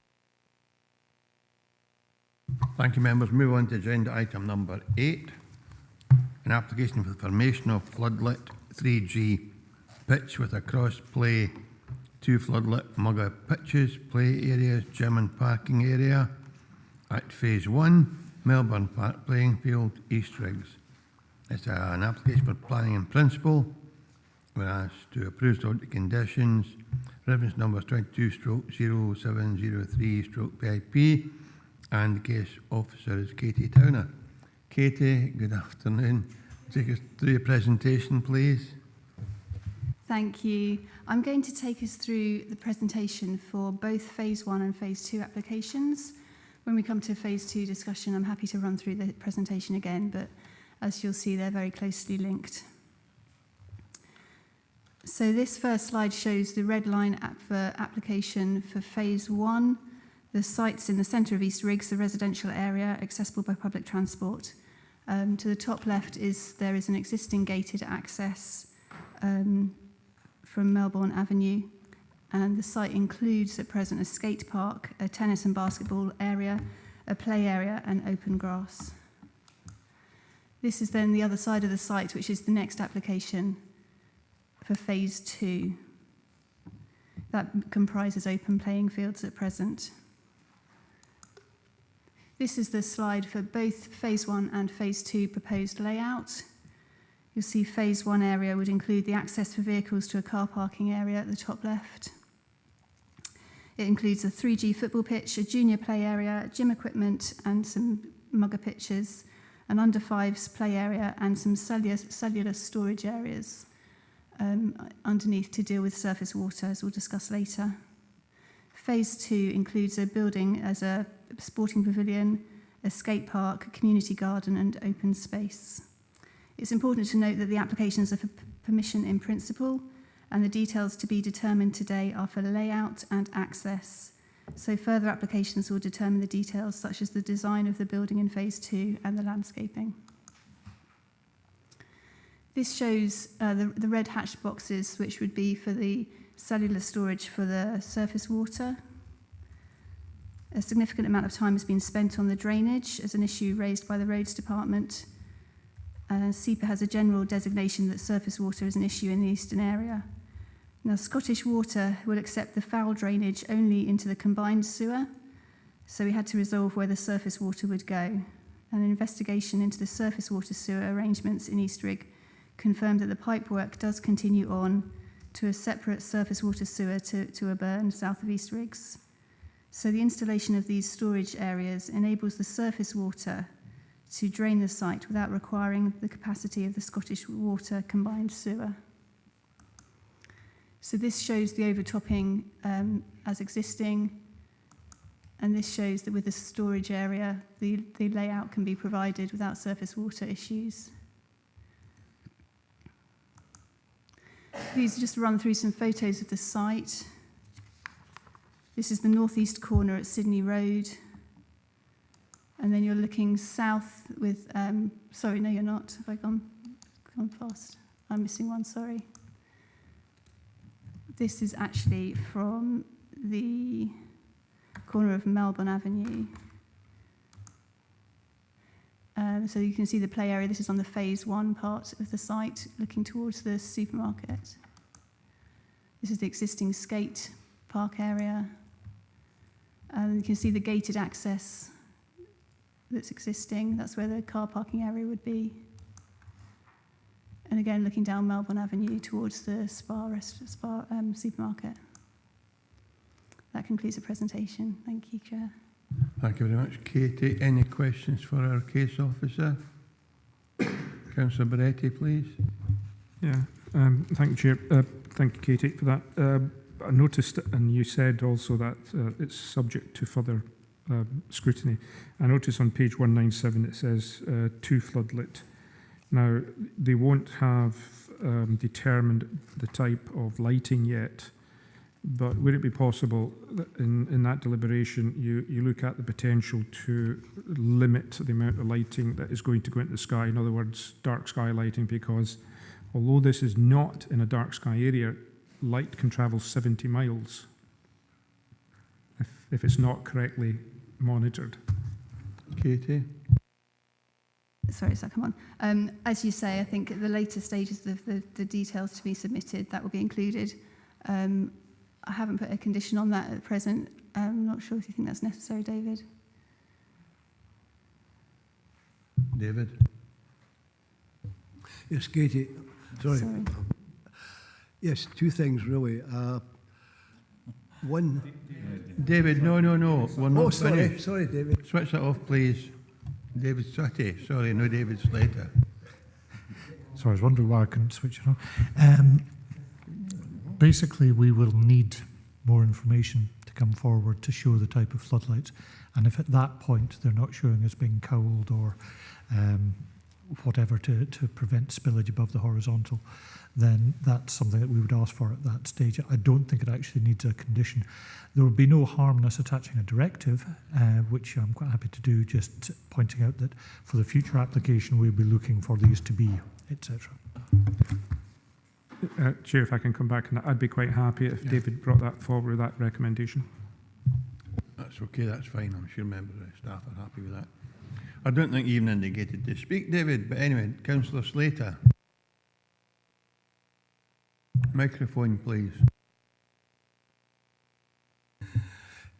Thank you, members. Move on to agenda item number 8. An application for the formation of floodlit 3G pitch with a cross-play 2 floodlit mugger pitches, play areas, gym and parking area at Phase 1, Melbourne Park Playing Field, East Riggs. It's an application for planning in principle. We're asked to approve the conditions. Reference number 22/0703/PIP, and the case officer is Katie Towner. Katie, good afternoon. Take us through your presentation, please. Thank you. I'm going to take us through the presentation for both Phase 1 and Phase 2 applications. When we come to Phase 2 discussion, I'm happy to run through the presentation again, but as you'll see, they're very closely linked. So this first slide shows the red line application for Phase 1. The site's in the centre of East Riggs, the residential area, accessible by public transport. To the top left there is an existing gated access from Melbourne Avenue, and the site includes at present a skate park, a tennis and basketball area, a play area and open grass. This is then the other side of the site, which is the next application for Phase 2. That comprises open playing fields at present. This is the slide for both Phase 1 and Phase 2 proposed layout. You'll see Phase 1 area would include the access for vehicles to a car parking area at the top left. It includes a 3G football pitch, a junior play area, gym equipment and some mugger pitches, an under 5s play area and some cellular storage areas underneath to deal with surface water, as we'll discuss later. Phase 2 includes a building as a sporting pavilion, a skate park, a community garden and open space. It's important to note that the applications are for permission in principle, and the details to be determined today are for layout and access. So further applications will determine the details such as the design of the building in Phase 2 and the landscaping. This shows the red hatched boxes, which would be for the cellular storage for the surface water. A significant amount of time has been spent on the drainage as an issue raised by the Roads Department. SEPA has a general designation that surface water is an issue in the eastern area. Now, Scottish Water will accept the foul drainage only into the combined sewer, so we had to resolve where the surface water would go. An investigation into the surface water sewer arrangements in East Rigg confirmed that the pipework does continue on to a separate surface water sewer to a burn south of East Riggs. So the installation of these storage areas enables the surface water to drain the site without requiring the capacity of the Scottish Water combined sewer. So this shows the overtopping as existing, and this shows that with the storage area, the layout can be provided without surface water issues. These just run through some photos of the site. This is the northeast corner at Sydney Road. And then you're looking south with, sorry, no, you're not. Have I gone fast? I'm missing one, sorry. This is actually from the corner of Melbourne Avenue. So you can see the play area. This is on the Phase 1 part of the site, looking towards the supermarket. This is the existing skate park area. And you can see the gated access that's existing. That's where the car parking area would be. And again, looking down Melbourne Avenue towards the Spa supermarket. That concludes the presentation. Thank you, Chair. Thank you very much. Katie, any questions for our case officer? Councillor Beretti, please. Yeah, thank you, Chair. Thank you, Katie, for that. I noticed, and you said also that it's subject to further scrutiny. I noticed on page 197 it says 2 floodlit. Now, they won't have determined the type of lighting yet, but would it be possible that in that deliberation you look at the potential to limit the amount of lighting that is going to go into the sky? In other words, dark sky lighting, because although this is not in a dark sky area, light can travel 70 miles if it's not correctly monitored. Katie? Sorry, so come on. As you say, I think at the later stages of the details to be submitted, that will be included. I haven't put a condition on that at present. I'm not sure if you think that's necessary, David. David? Yes, Katie. Sorry. Yes, 2 things really. One. David, no. We're not finished. Sorry, David. Switch that off, please. David Sutty. Sorry, no David Slater. Sorry, I was wondering why I couldn't switch it on. Basically, we will need more information to come forward to show the type of floodlights. And if at that point they're not showing as being cowled or whatever to prevent spillage above the horizontal, then that's something that we would ask for at that stage. I don't think it actually needs a condition. There would be no harm in us attaching a directive, which I'm quite happy to do, just pointing out that for the future application we'll be looking for these to be, etc. Chair, if I can come back on that, I'd be quite happy if David brought that forward, that recommendation. That's okay, that's fine. I'm sure members of the staff are happy with that. I don't think you even indicated to speak, David, but anyway, Councillor Slater. Microphone, please.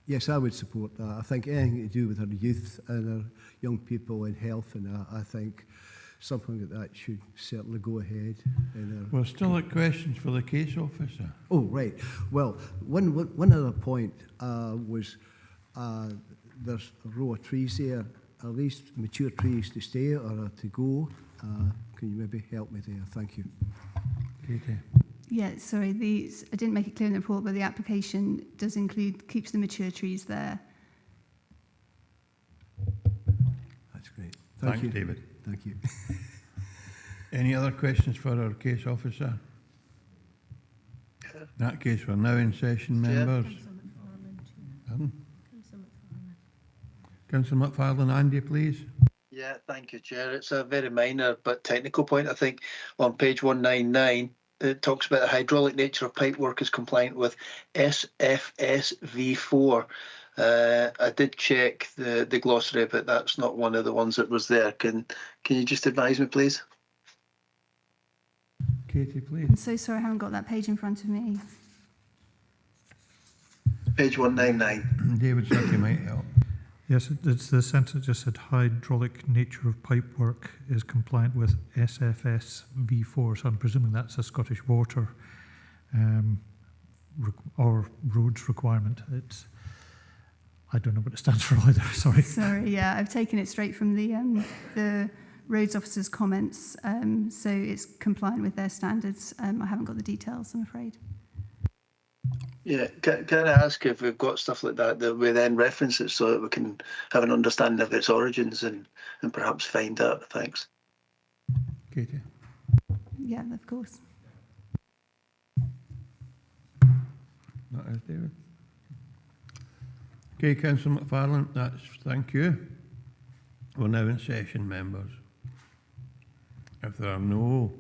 Yes, I would support that. I think anything to do with our youth and our young people and health, and I think something like that should certainly go ahead. We're still at questions for the case officer. Oh, right. Well, one other point was there's a row of trees there. Are these mature trees to stay or to go? Can you maybe help me there? Thank you. Katie. Yeah, sorry, I didn't make it clear in the report, but the application does keeps the mature trees there. That's great. Thanks, you, David. Thank you. Any other questions for our case officer? In that case, we're now in session, members. Pardon? Councillor McFarlane, Andy, please. Yeah, thank you, Chair. It's a very minor but technical point. I think on page 199, it talks about the hydraulic nature of pipework is compliant with SFS V4. I did check the glossary, but that's not one of the ones that was there. Can you just advise me, please? Katie, please. I'm so sorry, I haven't got that page in front of me. Page 199. David Sutty might help. Yes, it's the sentence that just said hydraulic nature of pipework is compliant with SFS V4. So I'm presuming that's a Scottish Water or roads requirement. I don't know what it stands for either. Sorry. Sorry, yeah, I've taken it straight from the roads officer's comments. So it's compliant with their standards. I haven't got the details, I'm afraid. Yeah, can I ask if we've got stuff like that we then reference it so that we can have an understanding of its origins and perhaps find out? Thanks. Katie. Yeah, of course. That is David. Okay, Councillor McFarlane, thank you. We're now in session, members. If there are no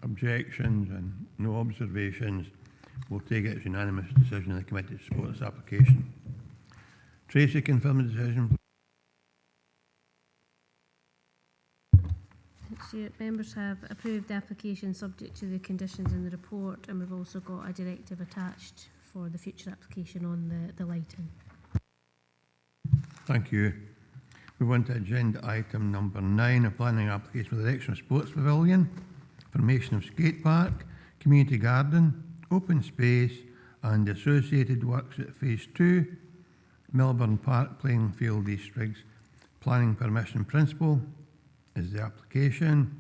objections and no observations, we'll take it as unanimous decision of the committee to support this application. Tracy, confirm the decision. Members have approved the application subject to the conditions in the report, and we've also got a directive attached for the future application on the lighting. Thank you. Move on to agenda item number 9, a planning application for the erection of sports pavilion, formation of skate park, community garden, open space and associated works at Phase 2, Melbourne Park playing field East Riggs. Planning permission principle is the application.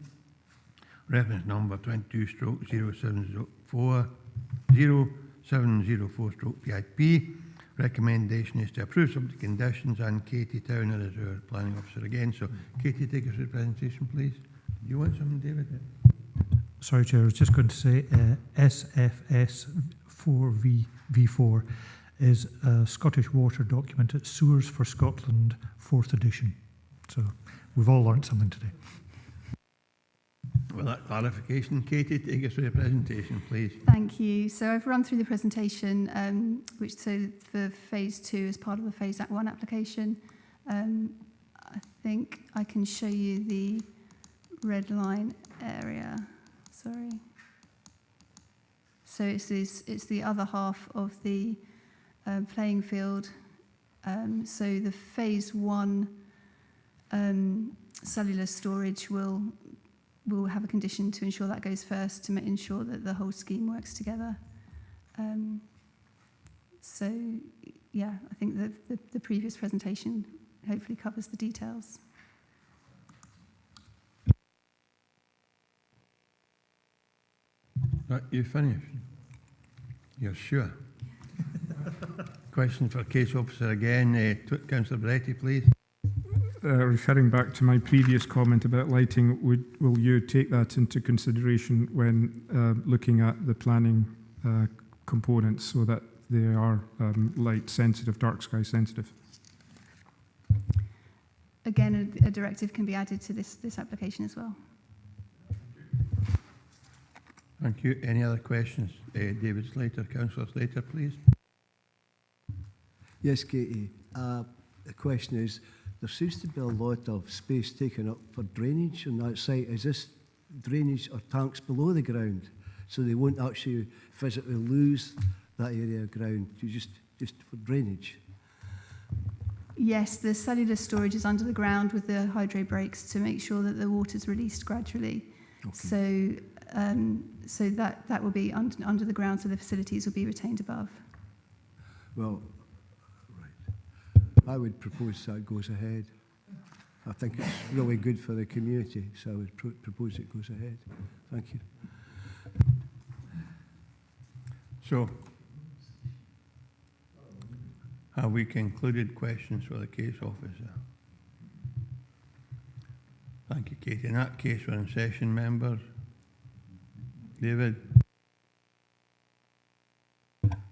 Reference number 22/0704/0704/PIP. Recommendation is to approve subject conditions, and Katie Towner is our planning officer again. So Katie, take us through the presentation, please. Do you want something, David? Sorry, Chair, I was just going to say SFS 4V4 is a Scottish Water document. It's Sewers for Scotland, 4th edition. So we've all learnt something today. With that clarification, Katie, take us through the presentation, please. Thank you. So I've run through the presentation, which so for Phase 2 is part of the Phase 1 application. I think I can show you the red line area. Sorry. So it's the other half of the playing field. So the Phase 1 cellular storage will have a condition to ensure that goes first, to ensure that the whole scheme works together. So yeah, I think the previous presentation hopefully covers the details. Right, you finished? You're sure? Question for case officer again. Councillor Bretty, please. Referring back to my previous comment about lighting, will you take that into consideration when looking at the planning components so that they are light sensitive, dark sky sensitive? Again, a directive can be added to this application as well. Thank you. Any other questions? David Slater, Councillor Slater, please. Yes, Katie. The question is, there seems to be a lot of space taken up for drainage on that site. Is this drainage or tanks below the ground, so they won't actually physically lose that area of ground, just for drainage? Yes, the cellular storage is under the ground with the hydro breaks to make sure that the water's released gradually. Okay. So that will be under the ground, so the facilities will be retained above. Well, I would propose that goes ahead. I think it's really good for the community, so I would propose it goes ahead. Thank you. So, have we concluded questions for the case officer? Thank you, Katie. In that case, we're in session, members. David?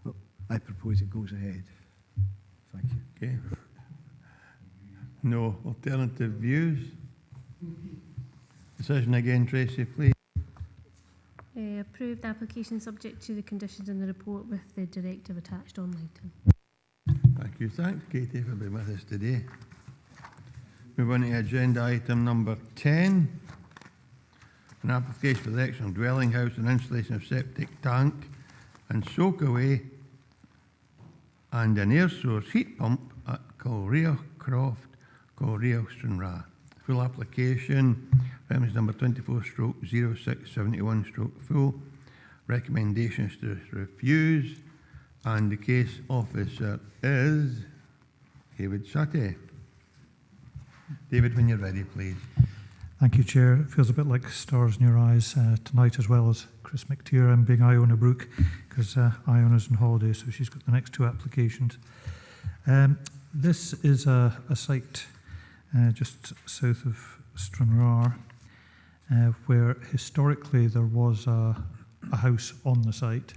Well, I propose it goes ahead. Thank you. Okay. No alternative views? Decision again, Tracy, please. Approved application subject to the conditions in the report with the directive attached on item. Thank you. Thanks, Katie, for being with us today. Move on to agenda item number 10. An application for the erection of dwelling house and installation of septic tank and soak away and an air source heat pump at Colrea Croft, Colrea Stranraer. Full application, reference number 24/0671/full. Recommendations to refuse, and the case officer is David Sutty. David, when you're ready, please. Thank you, Chair. It feels a bit like stars in your eyes tonight, as well as Chris McTeer and being Iona Brooke, because Iona's on holiday, so she's got the next two applications. This is a site just south of Stranraer, where historically there was a house on the site,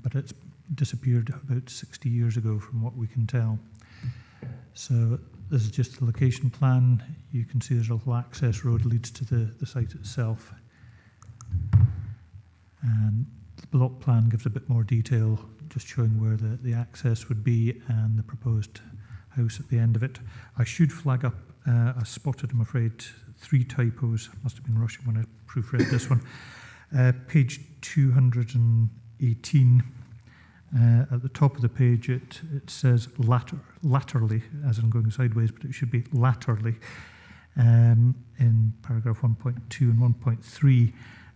but it's disappeared about 60 years ago from what we can tell. So this is just the location plan. You can see there's a little access road leads to the site itself. And the block plan gives a bit more detail, just showing where the access would be and the proposed house at the end of it. I should flag up, I spotted, I'm afraid, 3 typos. Must have been rushing when I proofread this one. Page 218, At the top of the page, it says latterly, as in going sideways, but it should be latterly in paragraph 1.2 and 1.3.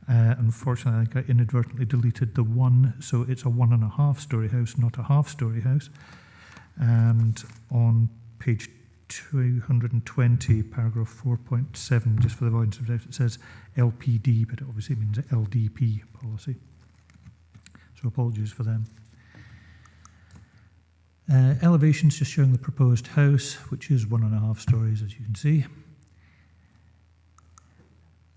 Unfortunately, I think I inadvertently deleted the 1, so it's a 1.5-storey house, not a half-storey house. And on page 220, paragraph 4.7, just for the avoidance of doubt, it says LPD, but it obviously means LDP policy. So apologies for them. Elevations just showing the proposed house, which is 1.5 stories, as you can see.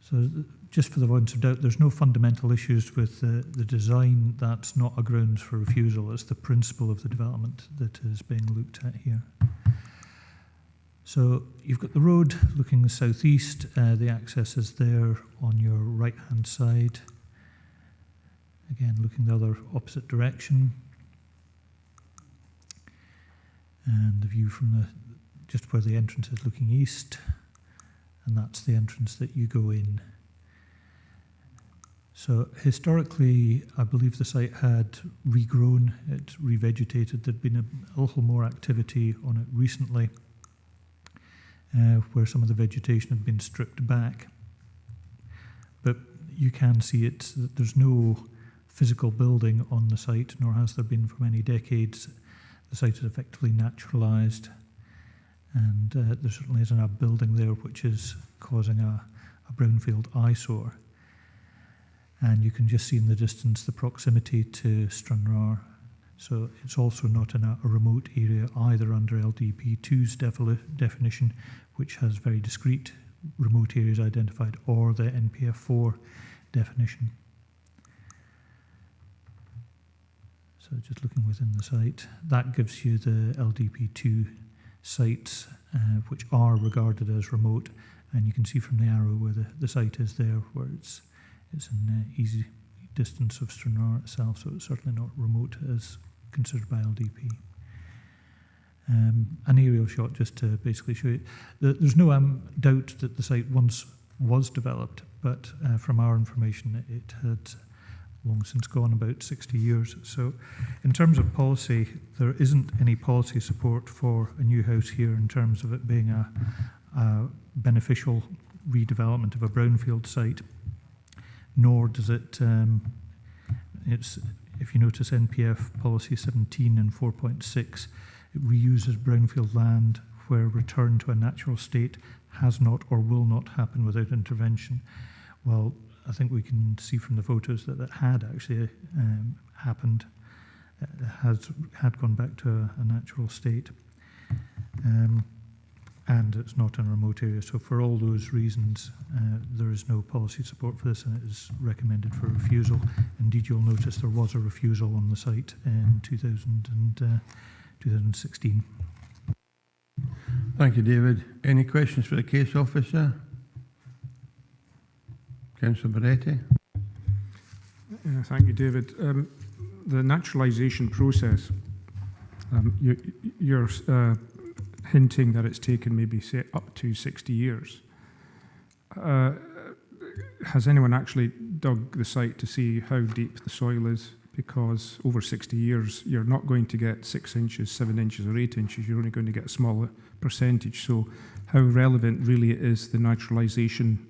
So just for the avoidance of doubt, there's no fundamental issues with the design. That's not a grounds for refusal. It's the principle of the development that is being looked at here. So you've got the road looking southeast. The access is there on your right-hand side. Again, looking the other opposite direction. And the view from just where the entrance is looking east. And that's the entrance that you go in. So historically, I believe the site had regrown, it revegetated. There'd been a little more activity on it recently, where some of the vegetation had been stripped back. But you can see that there's no physical building on the site, nor has there been for many decades. The site is effectively naturalised, and there certainly isn't a building there which is causing a brownfield eyesore. And you can just see in the distance the proximity to Stranraer. So it's also not in a remote area either under LDP2's definition, which has very discrete remote areas identified, or the NPF4 definition. So just looking within the site, that gives you the LDP2 sites, which are regarded as remote. And you can see from the arrow where the site is there, where it's in easy distance of Stranraer itself, so it's certainly not remote as considered by LDP. An aerial shot just to basically show you. There's no doubt that the site once was developed, but from our information it had long since gone, about 60 years. So in terms of policy, there isn't any policy support for a new house here in terms of it being a beneficial redevelopment of a brownfield site, nor does it, if you notice NPF policy 17 and 4.6, it reuses brownfield land where return to a natural state has not or will not happen without intervention. Well, I think we can see from the photos that had actually happened, had gone back to a natural state. And it's not in a remote area. So for all those reasons, there is no policy support for this, and it is recommended for refusal. Indeed, you'll notice there was a refusal on the site in 2016. Thank you, David. Any questions for the case officer? Councillor Barretti. Thank you, David. The naturalisation process, you're hinting that it's taken maybe say up to 60 years. Has anyone actually dug the site to see how deep the soil is? Because over 60 years, you're not going to get 6 inches, 7 inches or 8 inches. You're only going to get a smaller percentage. So how relevant really is the naturalisation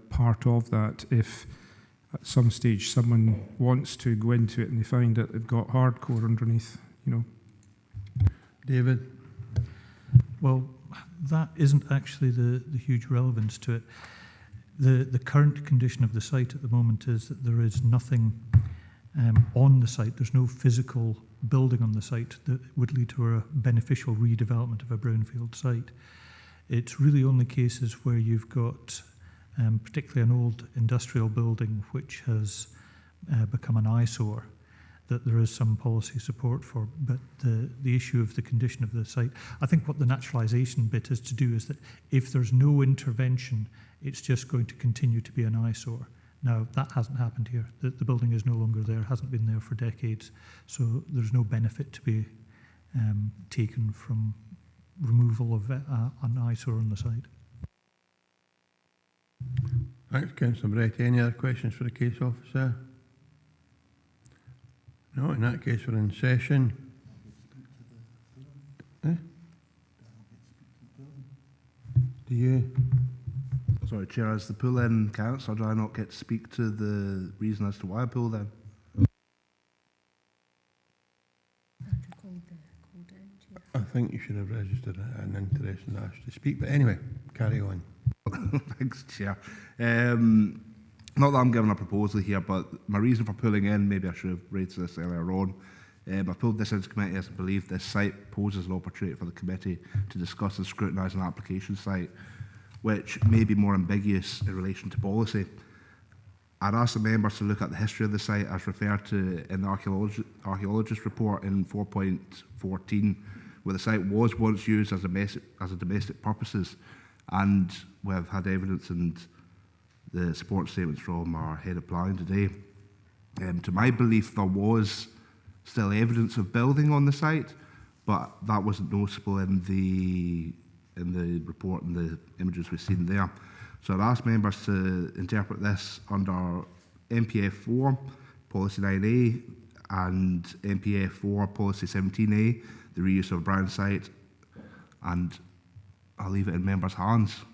part of that if at some stage someone wants to go into it and they find that they've got hardcore underneath, you know? David? Well, that isn't actually the huge relevance to it. The current condition of the site at the moment is that there is nothing on the site. There's no physical building on the site that would lead to a beneficial redevelopment of a brownfield site. It's really only cases where you've got particularly an old industrial building which has become an eyesore that there is some policy support for. But the issue of the condition of the site, I think what the naturalisation bit is to do is that if there's no intervention, it's just going to continue to be an eyesore. Now, that hasn't happened here. The building is no longer there, hasn't been there for decades, so there's no benefit to be taken from removal of an eyesore on the site. Thanks, Councillor Brett. Any other questions for the case officer? No, in that case, we're in session. Do you? Sorry, Chair, as the pull-in councillor, do I not get to speak to the reason as to why I pulled in? I think you should have registered an interest and asked to speak. But anyway, carry on. Thanks, Chair. Not that I'm giving a proposal here, but my reason for pulling in, maybe I should have raised this earlier on. I pulled this into committee as I believe this site poses an opportunity for the committee to discuss and scrutinise an application site, which may be more ambiguous in relation to policy. I'd ask the members to look at the history of the site as referred to in the archaeologist report in 4.14, where the site was once used as a domestic purposes, and we have had evidence and the support statements from our head of planning today. To my belief, there was still evidence of building on the site, but that wasn't noticeable in the report and the images we've seen there. So I'd ask members to interpret this under MPF 4, Policy 9A, and MPF 4, Policy 17A, the reuse of a brown site, and I'll leave it in members' hands.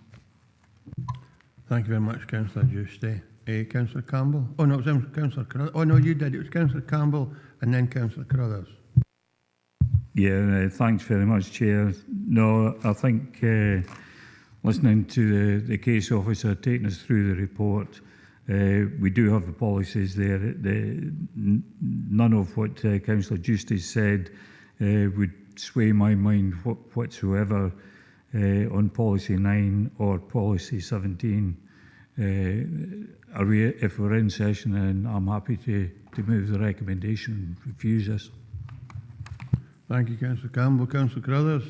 Thank you very much, Councillor Giusti. Councillor Campbell? Oh, no, it was Councillor Carruthers. Oh, no, you did. It was Councillor Campbell and then Councillor Carruthers. Yeah, thanks very much, Chair. No, I think listening to the case officer taking us through the report, we do have the policies there. None of what Councillor Justice said would sway my mind whatsoever on Policy 9 or Policy 17. If we're in session, then I'm happy to move the recommendation and refuse this. Thank you, Councillor Campbell. Councillor Carruthers?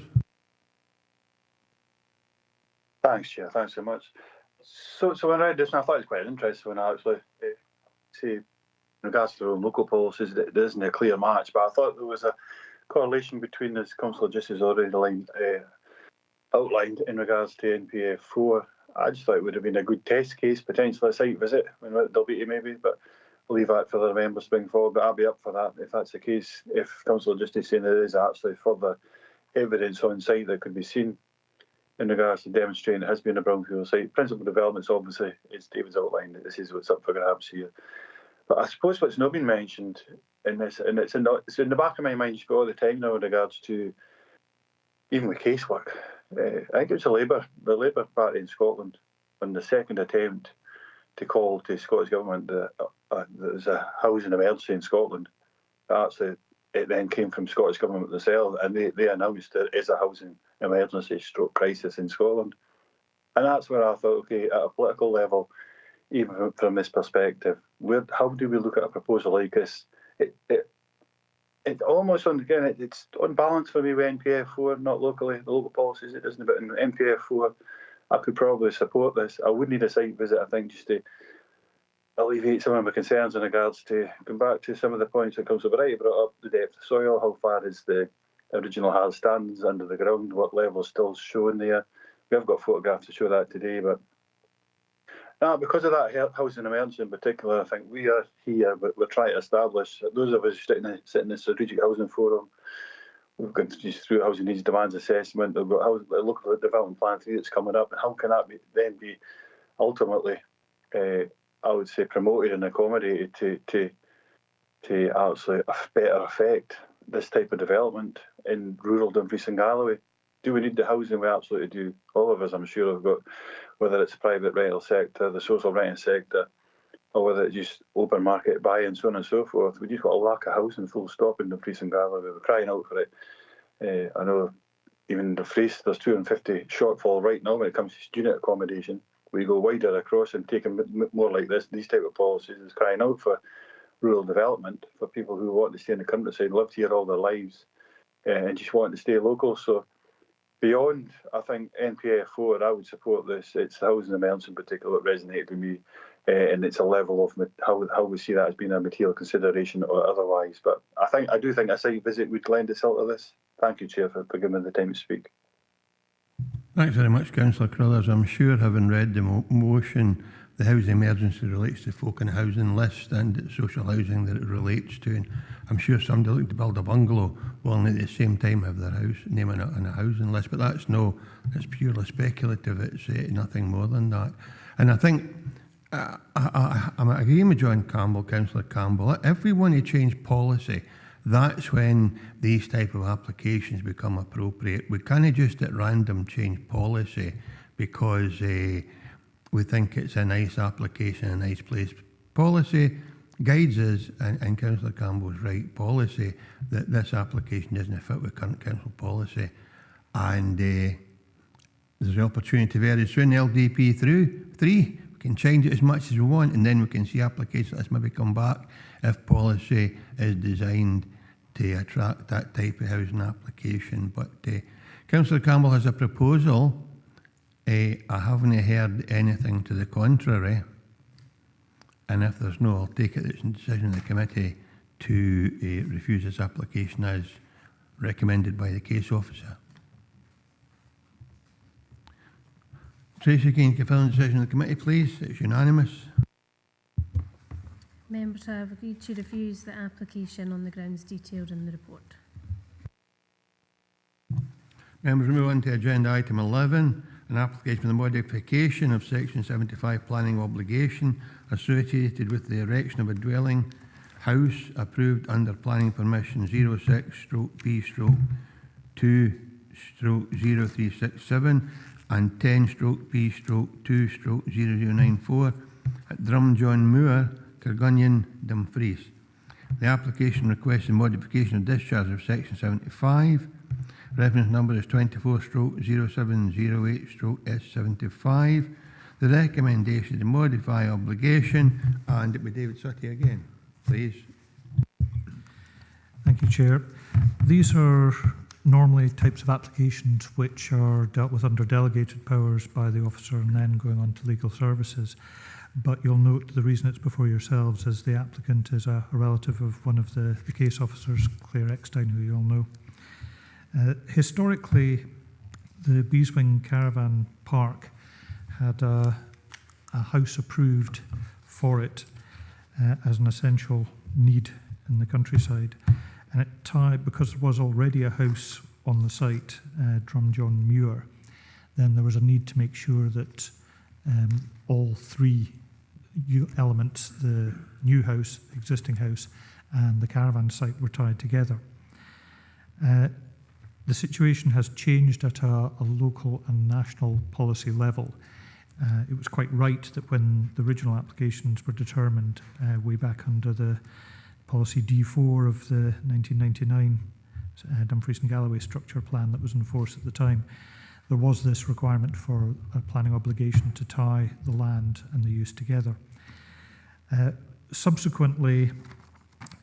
Thanks, Chair. Thanks so much. So when I read this, and I thought it was quite interesting when I actually see, in regards to the local policies, it isn't a clear match, but I thought there was a correlation between this Councillor Justice already outlined in regards to NPF 4. I just thought it would have been a good test case, potentially a site visit when there'll be maybe, but I'll leave that for the members to bring forward. But I'll be up for that if that's the case. If Councillor Justice saying there is actually further evidence on site that could be seen in regards to demonstrating it has been a brownfield site. Principal developments, obviously, as David's outlined, this is what's up for grabs here. But I suppose what's not been mentioned in this, and it's in the back of my mind all the time now in regards to even with casework. I think it was the Labour Party in Scotland on the second attempt to call to Scottish Government that there's a housing emergency in Scotland. Actually, it then came from Scottish Government themselves, and they announced there is a housing emergency stroke crisis in Scotland. And that's where I thought, okay, at a political level, even from this perspective, how do we look at a proposal like this? It almost, again, it's on balance for me with NPF 4, not locally, the local policies, it isn't, but in NPF 4, I could probably support this. I would need a site visit, I think, just to alleviate some of my concerns in regards to, going back to some of the points that Councillor Variety brought up, the depth of soil, how far is the original hard stands under the ground, what level is still shown there. We have got photographs to show that today, but now, because of that housing emergency in particular, I think we are here, but we're trying to establish, those of us sitting in the Strategic Housing Forum, we've gone through Housing Needs Demands Assessment, we've got Local Development Plan 3 that's coming up, and how can that then be ultimately, I would say, promoted and accommodated to actually better affect this type of development in rural Dumfries and Galloway? Do we need the housing? We absolutely do. All of us, I'm sure, have got, whether it's the private rental sector, the social renting sector, or whether it's just open market buy-in, so on and so forth. We just got a lack of housing, full stop, in Dumfries and Galloway. We're crying out for it. I know even Dumfries, there's 250 shortfall right now when it comes to student accommodation. We go wider across and take more like these type of policies is crying out for rural development, for people who want to stay in the countryside, lived here all their lives, and just want to stay local. So beyond, I think, NPF 4, I would support this. It's the housing emergency in particular that resonated with me, and it's a level of how we see that as being a material consideration or otherwise. But I do think a site visit would lend itself to this. Thank you, Chair, for giving me the time to speak. Thanks very much, Councillor Carruthers. I'm sure, having read the motion the housing emergency relates to folk in a housing list and it's social housing that it relates to. And I'm sure somebody looking to build a bungalow will at the same time have their house name on a housing list, but that's it's purely speculative. It's nothing more than that. And I think I'm agreeing with John Campbell, Councillor Campbell. If we want to change policy, that's when these type of applications become appropriate. We can't just at random change policy because we think it's a nice application, a nice place. Policy guides us, and Councillor Campbell's right, policy, that this application doesn't fit with current council policy. And there's the opportunity very soon, LDP 3, we can change it as much as we want, and then we can see applications like this maybe come back if policy is designed to attract that type of housing application. But Councillor Campbell has a proposal. I haven't heard anything to the contrary, and if there's no, I'll take it it's a decision of the committee to refuse this application as recommended by the case officer. Tracy, can you confirm the decision of the committee, please? It's unanimous. Members have agreed to refuse the application on the grounds detailed in the report. Members, we move on to agenda item 11, an application for the modification of section 75 planning obligation associated with the erection of a dwelling house approved under planning permission 06/B/2/0367 and 10/B/2/0094 at Drumjohn Moor, Kirgunnion, Dumfries. The application requests a modification of discharge of section 75. Reference number is 24/0708/S75. The recommendation is to modify obligation, and it be David Sutty again, please. Thank you, Chair. These are normally types of applications which are dealt with under delegated powers by the officer and then going on to legal services. But you'll note the reason it's before yourselves is the applicant is a relative of one of the case officers, Claire Eckstein, who you all know. Historically, the Beeswing Caravan Park had a house approved for it as an essential need in the countryside. And it tied, because there was already a house on the site, Drumjohn Muir, then there was a need to make sure that all three elements, the new house, existing house, and the caravan site were tied together. The situation has changed at a local and national policy level. It was quite right that when the original applications were determined way back under the policy D4 of the 1999 Dumfries and Galloway structure plan that was in force at the time, there was this requirement for a planning obligation to tie the land and the use together. Subsequently,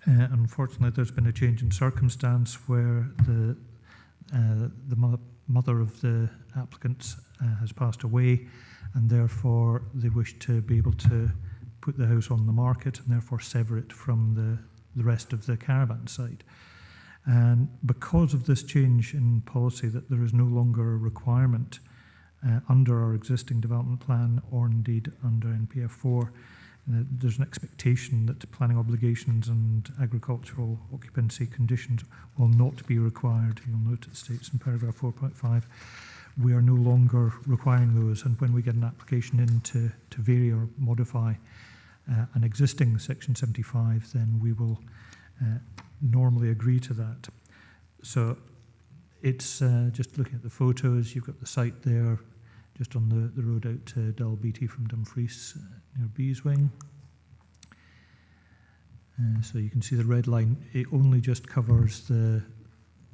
unfortunately, there's been a change in circumstance where the mother of the applicants has passed away, and therefore they wish to be able to put the house on the market and therefore sever it from the rest of the caravan site. And because of this change in policy, that there is no longer a requirement under our existing development plan or indeed under NPF4, there's an expectation that planning obligations and agricultural occupancy conditions will not be required. You'll note it states in paragraph 4.5, we are no longer requiring those, and when we get an application in to vary or modify an existing section 75, then we will normally agree to that. So it's just looking at the photos, you've got the site there just on the road out to Dalbeatty from Dumfries near Beeswing. So you can see the red line, it only just covers the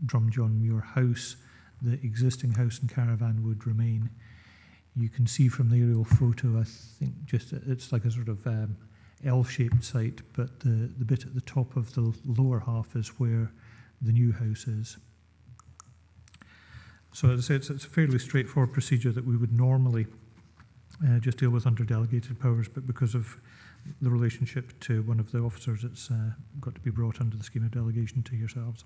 Drumjohn Muir house. The existing house and caravan would remain. You can see from the aerial photo, I think just it's like a sort of L-shaped site, but the bit at the top of the lower half is where the new house is. So as I say, it's a fairly straightforward procedure that we would normally just deal with under delegated powers, but because of the relationship to one of the officers, it's got to be brought under the scheme of delegation to yourselves.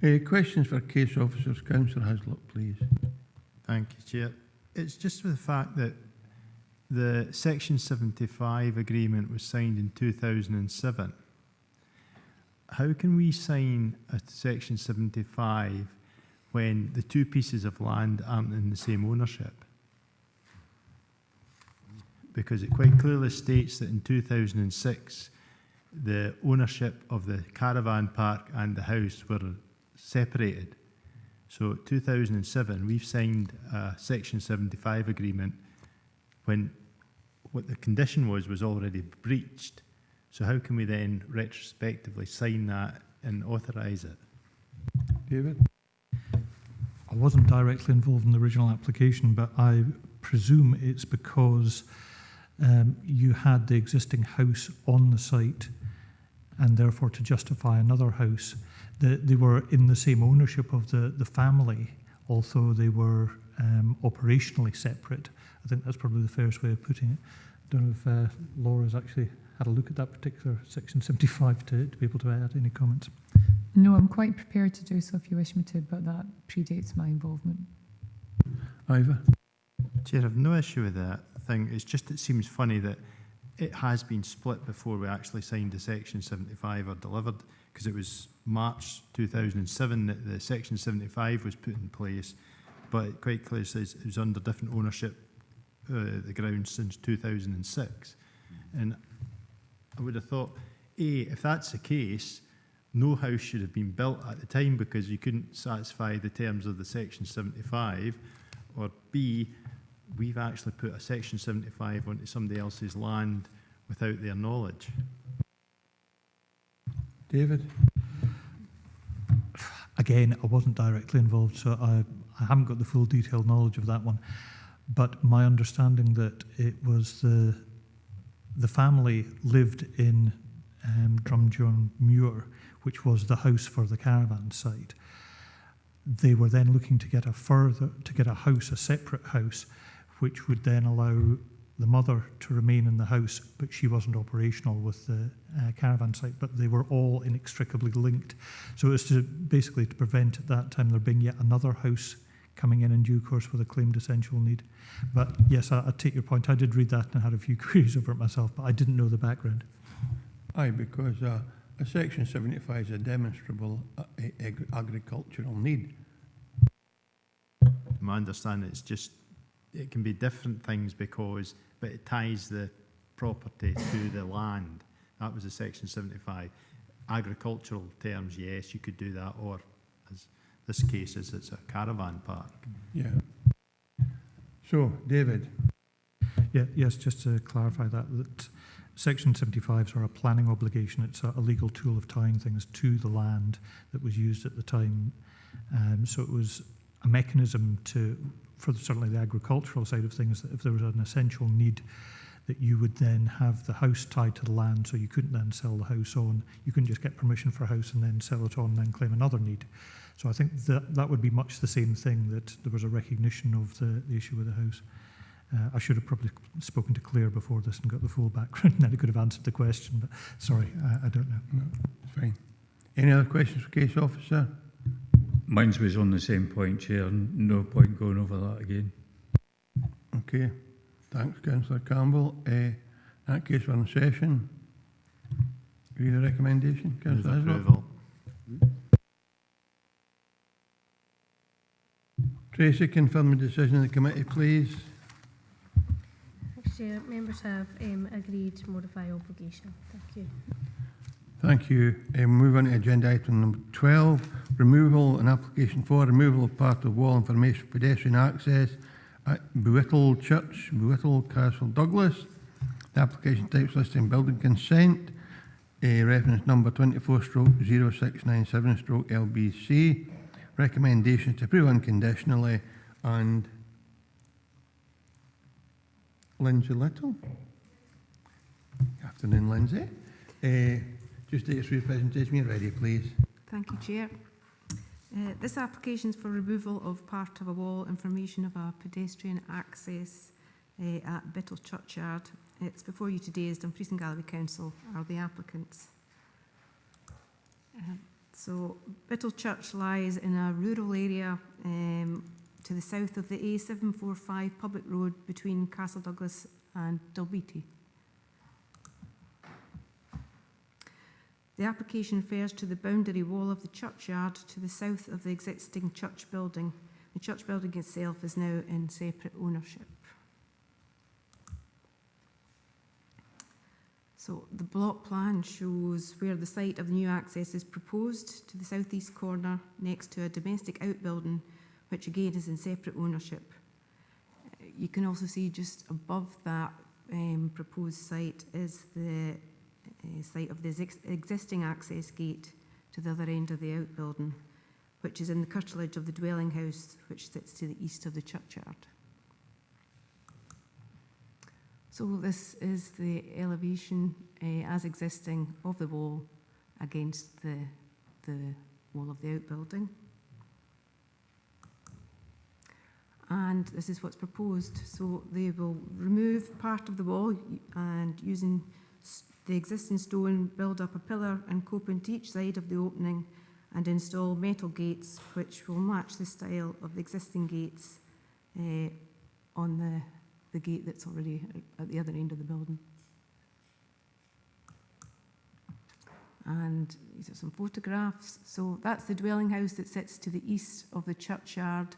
Questions for case officers. Councillor Hasluck, please. Thank you, Chair. It's just with the fact that the Section 75 agreement was signed in 2007. How can we sign a Section 75 when the two pieces of land aren't in the same ownership? Because it quite clearly states that in 2006, the ownership of the caravan park and the house were separated. So 2007, we've signed a Section 75 agreement when what the condition was already breached. So how can we then retrospectively sign that and authorise it? David? I wasn't directly involved in the original application, but I presume it's because you had the existing house on the site, and therefore to justify another house, they were in the same ownership of the family, although they were operationally separate. I think that's probably the fairest way of putting it. I don't know if Laura's actually had a look at that particular Section 75 to be able to add any comments. No, I'm quite prepared to do so if you wish me to, but that predates my involvement. Ivor? Chair, I've no issue with that thing. It's just it seems funny that it has been split before we actually signed the Section 75 or delivered, because it was March 2007 that the Section 75 was put in place, but it quite clearly says it was under different ownership, the ground, since 2006. And I would have thought, A, if that's the case, no house should have been built at the time because you couldn't satisfy the terms of the Section 75, or B, we've actually put a Section 75 onto somebody else's land without their knowledge. David? Again, I wasn't directly involved, so I haven't got the full detailed knowledge of that one. But my understanding that it was the family lived in Drumjohn Muir, which was the house for the caravan site. They were then looking to get a house, a separate house, which would then allow the mother to remain in the house, but she wasn't operational with the caravan site, but they were all inextricably linked. So it was basically to prevent at that time there being yet another house coming in due course with a claimed essential need. But yes, I take your point. I did read that and had a few queries over it myself, but I didn't know the background. Aye, because a Section 75 is a demonstrable agricultural need. My understanding is just it can be different things but it ties the property to the land. That was a Section 75. Agricultural terms, yes, you could do that, or as this case is, it's a caravan park. Yeah. So, David? Yeah, yes, just to clarify that Section 75s are a planning obligation. It's a legal tool of tying things to the land that was used at the time. So it was a mechanism for certainly the agricultural side of things, that if there was an essential need, that you would then have the house tied to the land, so you couldn't then sell the house on. You couldn't just get permission for a house and then sell it on and then claim another need. So I think that would be much the same thing, that there was a recognition of the issue with the house. I should have probably spoken to Claire before this and got the full background, and then I could have answered the question, but sorry, I don't know. No, it's fine. Any other questions for case officer? Mine was on the same point, Chair. No point going over that again. Okay. Thanks, Councillor Campbell. In that case, we're in session. Agree the recommendation, Councillor Hasluck? Tracy, confirm the decision of the committee, please. Thanks, Chair. Members have agreed to modify obligation. Thank you. Thank you. Move on to agenda item number 12, removal and application for removal of part of wall and formation for pedestrian access at Bowittle Church, Bowittle, Castle Douglas. The application types listing building consent, reference number 24/0697/LBC. Recommendations to approve unconditionally, and Lindsay Little. Afternoon, Lindsay. Just take us through your presentation when you're ready, please. Thank you, Chair. This application is for removal of part of a wall in formation of a pedestrian access at Bittle Churchyard. It's before you today as Dumfries and Galloway Council are the applicants. So Bittle Church lies in a rural area to the south of the A745 public road between Castle Douglas and Dalbeattie. The application refers to the boundary wall of the churchyard to the south of the existing church building. The church building itself is now in separate ownership. So the block plan shows where the site of the new access is proposed to the southeast corner next to a domestic outbuilding, which again is in separate ownership. You can also see just above that proposed site is the site of the existing access gate to the other end of the outbuilding, which is in the curtilage of the dwelling house, which sits to the east of the churchyard. So this is the elevation as existing of the wall against the wall of the outbuilding. And this is what's proposed. So they will remove part of the wall and using the existing stone, build up a pillar and coping to each side of the opening and install metal gates which will match the style of the existing gates on the gate that's already at the other end of the building. And these are some photographs. So that's the dwelling house that sits to the east of the churchyard,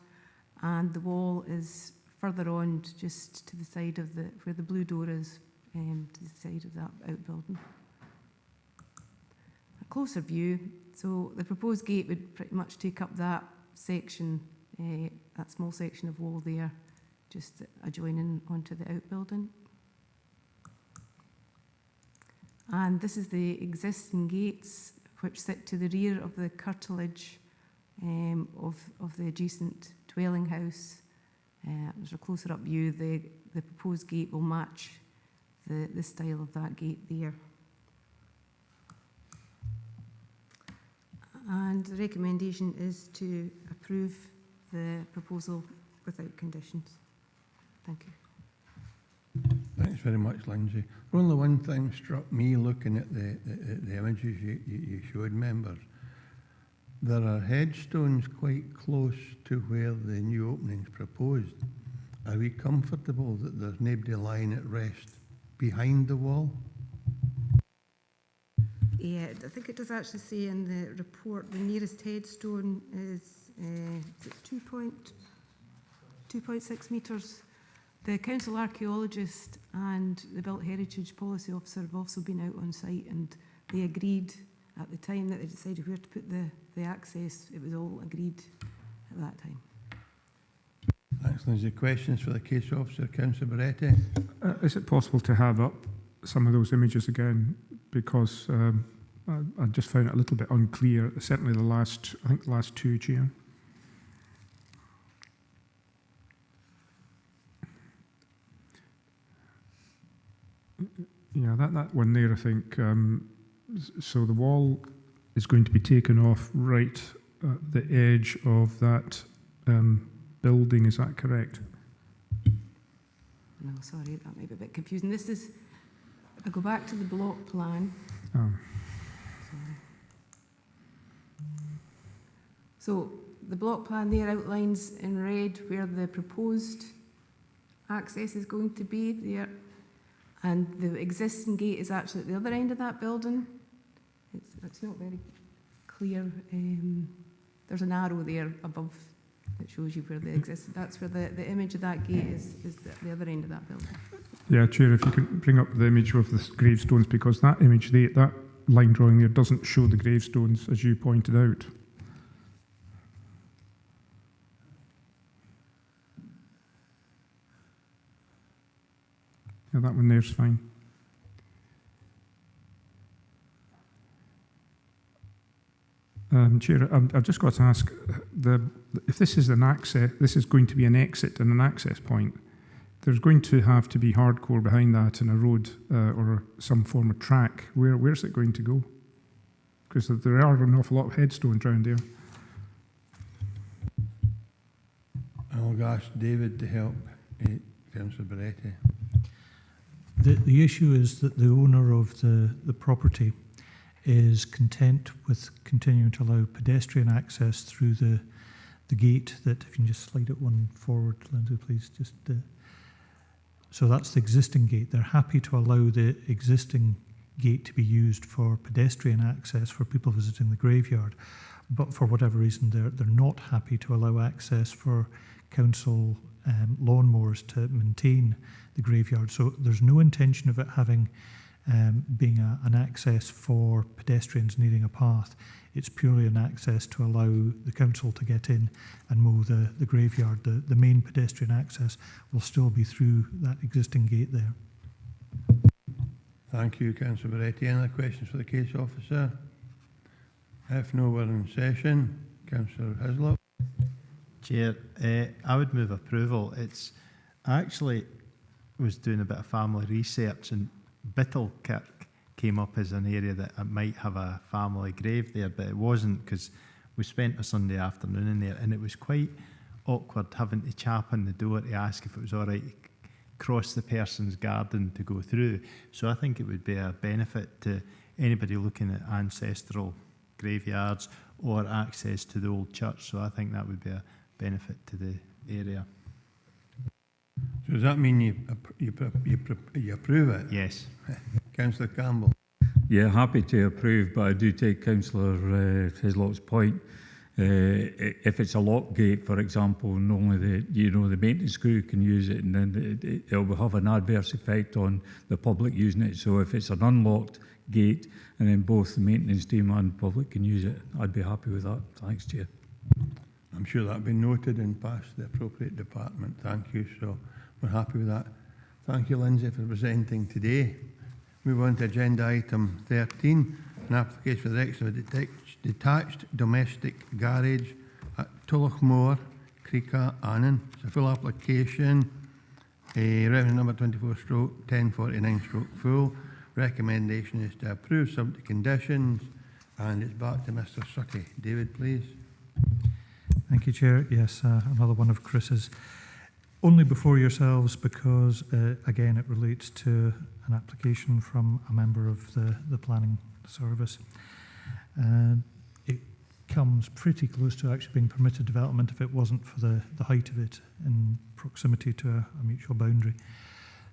and the wall is further on just to the side of where the blue door is, to the side of that outbuilding. A closer view, so the proposed gate would pretty much take up that section, that small section of wall there, just adjoining onto the outbuilding. And this is the existing gates which sit to the rear of the curtilage of the adjacent dwelling house. There's a closer up view. The proposed gate will match the style of that gate there. And the recommendation is to approve the proposal without conditions. Thank you. Thanks very much, Lindsay. Only one thing struck me looking at the images you showed, members. There are headstones quite close to where the new opening's proposed. Are we comfortable that there's nobody lying at rest behind the wall? Yeah, I think it does actually say in the report the nearest headstone is 2.6 metres. The council archaeologist and the Built Heritage Policy Officer have also been out on site, and they agreed at the time that they decided where to put the access. It was all agreed at that time. Thanks, Lindsay. Questions for the case officer, Councillor Beretti? Is it possible to have up some of those images again? Because I just found it a little bit unclear. Certainly the last two, Chair. Yeah, that one there, I think. So the wall is going to be taken off right at the edge of that building. Is that correct? No, sorry, that may be a bit confusing. This is, if I go back to the block plan. Oh. Sorry. So the block plan there outlines in red where the proposed access is going to be there. And the existing gate is actually at the other end of that building. It's not very clear. There's an arrow there above that shows you where the existing, that's where the image of that gate is the other end of that building. Yeah, Chair, if you could bring up the image of the gravestones, because that image there, that line drawing there doesn't show the gravestones, as you pointed out. Yeah, that one there's fine. Chair, I've just got to ask, if this is an access, this is going to be an exit and an access point, there's going to have to be hardcore behind that in a road or some form of track. Where's it going to go? Because there are an awful lot of headstones around there. I'll ask David to help Councillor Beretti. The issue is that the owner of the property is content with continuing to allow pedestrian access through the gate that, if you can just slide it one forward, Lindsay, please. So that's the existing gate. They're happy to allow the existing gate to be used for pedestrian access for people visiting the graveyard, but for whatever reason they're not happy to allow access for council lawnmowers to maintain the graveyard. So there's no intention of it having being an access for pedestrians needing a path. It's purely an access to allow the council to get in and mow the graveyard. The main pedestrian access will still be through that existing gate there. Thank you, Councillor Moretti. Any other questions for the case officer? If no, we're in session. Councillor Hislop. Chair, I would move approval. I actually was doing a bit of family research, and Bittlecirk came up as an area that might have a family grave there, but it wasn't, because we spent a Sunday afternoon in there, and it was quite awkward having to chap on the door to ask if it was all right to cross the person's garden to go through. So I think it would be a benefit to anybody looking at ancestral graveyards or access to the old church. So I think that would be a benefit to the area. So does that mean you approve it? Yes. Councillor Campbell. Yeah, happy to approve, but I do take Councillor Hislop's point. If it's a lock gate, for example, and only the maintenance crew can use it, and then it will have an adverse effect on the public using it. So if it's an unlocked gate, and then both the maintenance team and public can use it, I'd be happy with that. Thanks, Chair. I'm sure that'll be noted and passed to the appropriate department. Thank you. So we're happy with that. Thank you, Lindsay, for presenting today. Move on to agenda item 13, an application for the erection of a detached domestic garage at Tullochmore, Creeka, Annan. It's a full application, reference number 24/1049/full. Recommendation is to approve subject to conditions, and it's back to Mr. Sutty. David, please. Thank you, Chair. Yes, another one of Chris's. Only before yourselves because, again, it relates to an application from a member of the Planning Service. It comes pretty close to actually being permitted development if it wasn't for the height of it in proximity to a mutual boundary.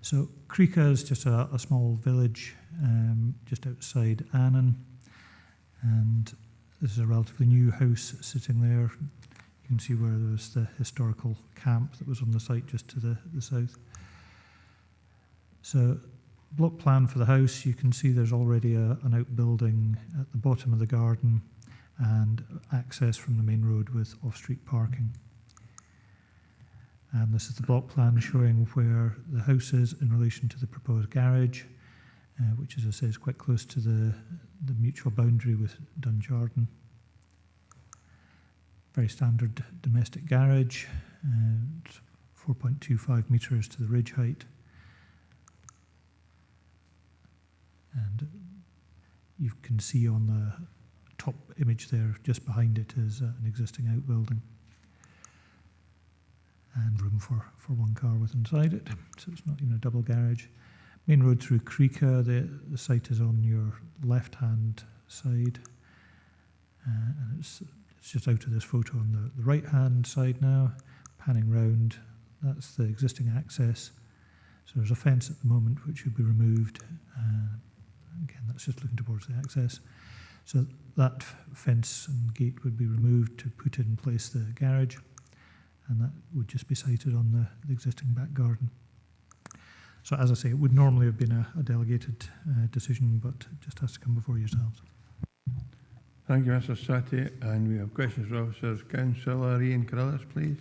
So Creeka is just a small village just outside Annan, and this is a relatively new house sitting there. You can see where there's the historical camp that was on the site just to the south. So block plan for the house, you can see there's already an outbuilding at the bottom of the garden and access from the main road with off-street parking. And this is the block plan showing where the house is in relation to the proposed garage, which, as I say, is quite close to the mutual boundary with Dunjardin. Very standard domestic garage, 4.25 metres to the ridge height. And you can see on the top image there, just behind it, is an existing outbuilding. And room for one car with inside it, so it's not even a double garage. Main road through Creeka, the site is on your left-hand side. And it's just out of this photo on the right-hand side now, panning round. That's the existing access. So there's a fence at the moment which should be removed. Again, that's just looking towards the access. So that fence and gate would be removed to put in place the garage, and that would just be sited on the existing back garden. So as I say, it would normally have been a delegated decision, but it just has to come before yourselves. Thank you, Mr. Sutty. And we have questions for officers. Councillor Ian Carruthers, please.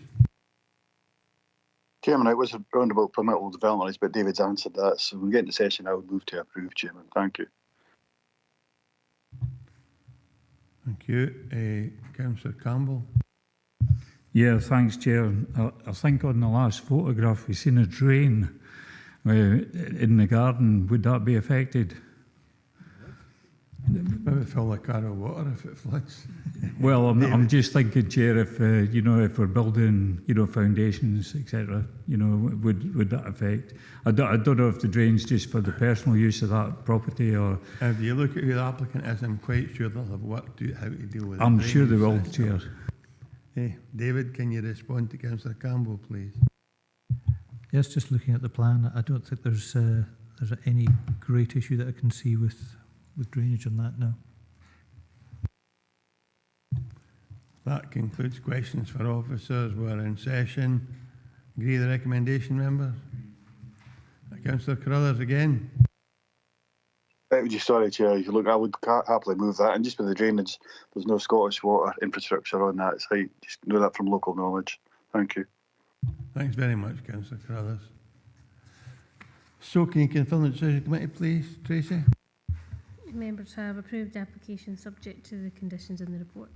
Chairman, it was a roundabout permittable development, but David's answered that. So when we get into session, I would move to approve, Chairman. Thank you. Thank you. Councillor Campbell. Yeah, thanks, Chair. I think on the last photograph we've seen a drain in the garden. Would that be affected? Maybe fill the car with water if it floods. Well, I'm just thinking, Chair, if you know, if we're building, you know, foundations, etc., you know, would that affect? I don't know if the drain's just for the personal use of that property, or If you look at who the applicant is, I'm quite sure they'll have worked out how to deal with it. I'm sure they will, Chair. Hey, David, can you respond to Councillor Campbell, please? Yes, just looking at the plan, I don't think there's any great issue that I can see with drainage on that now. That concludes questions for officers. We're in session. Agree the recommendation, members? Councillor Carruthers again. Sorry, Chair. If you look, I would happily move that. And just with the drainage, there's no Scottish water infrastructure on that site. Just know that from local knowledge. Thank you. Thanks very much, Councillor Carruthers. So can you confirm the decision committee, please, Tracy? Members have approved the application subject to the conditions in the report.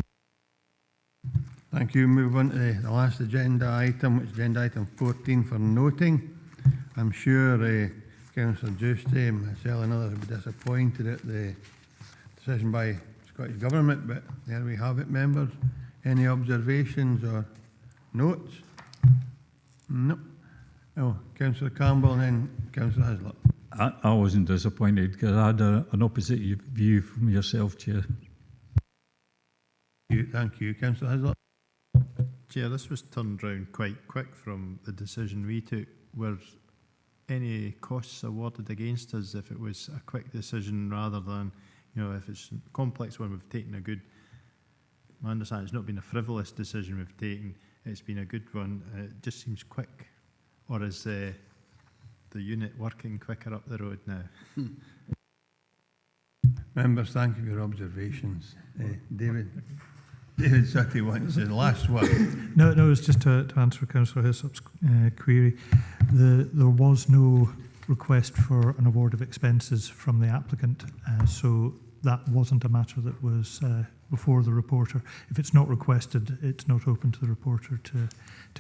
Thank you. Move on to the last agenda item, which is agenda item 14 for noting. I'm sure Councillor Giusti, myself and others will be disappointed at the decision by Scottish Government, but there we have it, members. Any observations or notes? No. Oh, Councillor Campbell and then Councillor Hislop. I wasn't disappointed because I had an opposite view from yourself, Chair. Thank you. Councillor Hislop. Chair, this was turned round quite quick from the decision we took. Were any costs awarded against us if it was a quick decision rather than, you know, if it's a complex one, we've taken a good, I understand it's not been a frivolous decision we've taken, it's been a good one, it just seems quick. Or is the unit working quicker up the road now? Members, thank you for your observations. David Sutty wants the last one. No, it's just to answer Councillor Hislop's query. There was no request for an award of expenses from the applicant, so that wasn't a matter that was before the reporter. If it's not requested, it's not open to the reporter to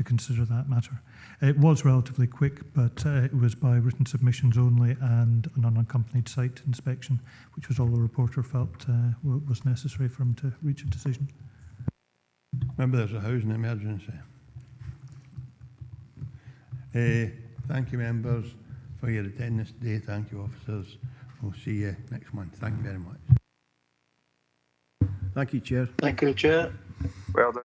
consider that matter. It was relatively quick, but it was by written submissions only and an unaccompanied site inspection, which was all the reporter felt was necessary for him to reach a decision. Remember, there's a housing emergency. Thank you, members, for your attendance today. Thank you, officers. We'll see you next month. Thank you very much. Thank you, Chair. Thank you, Chair. Well done.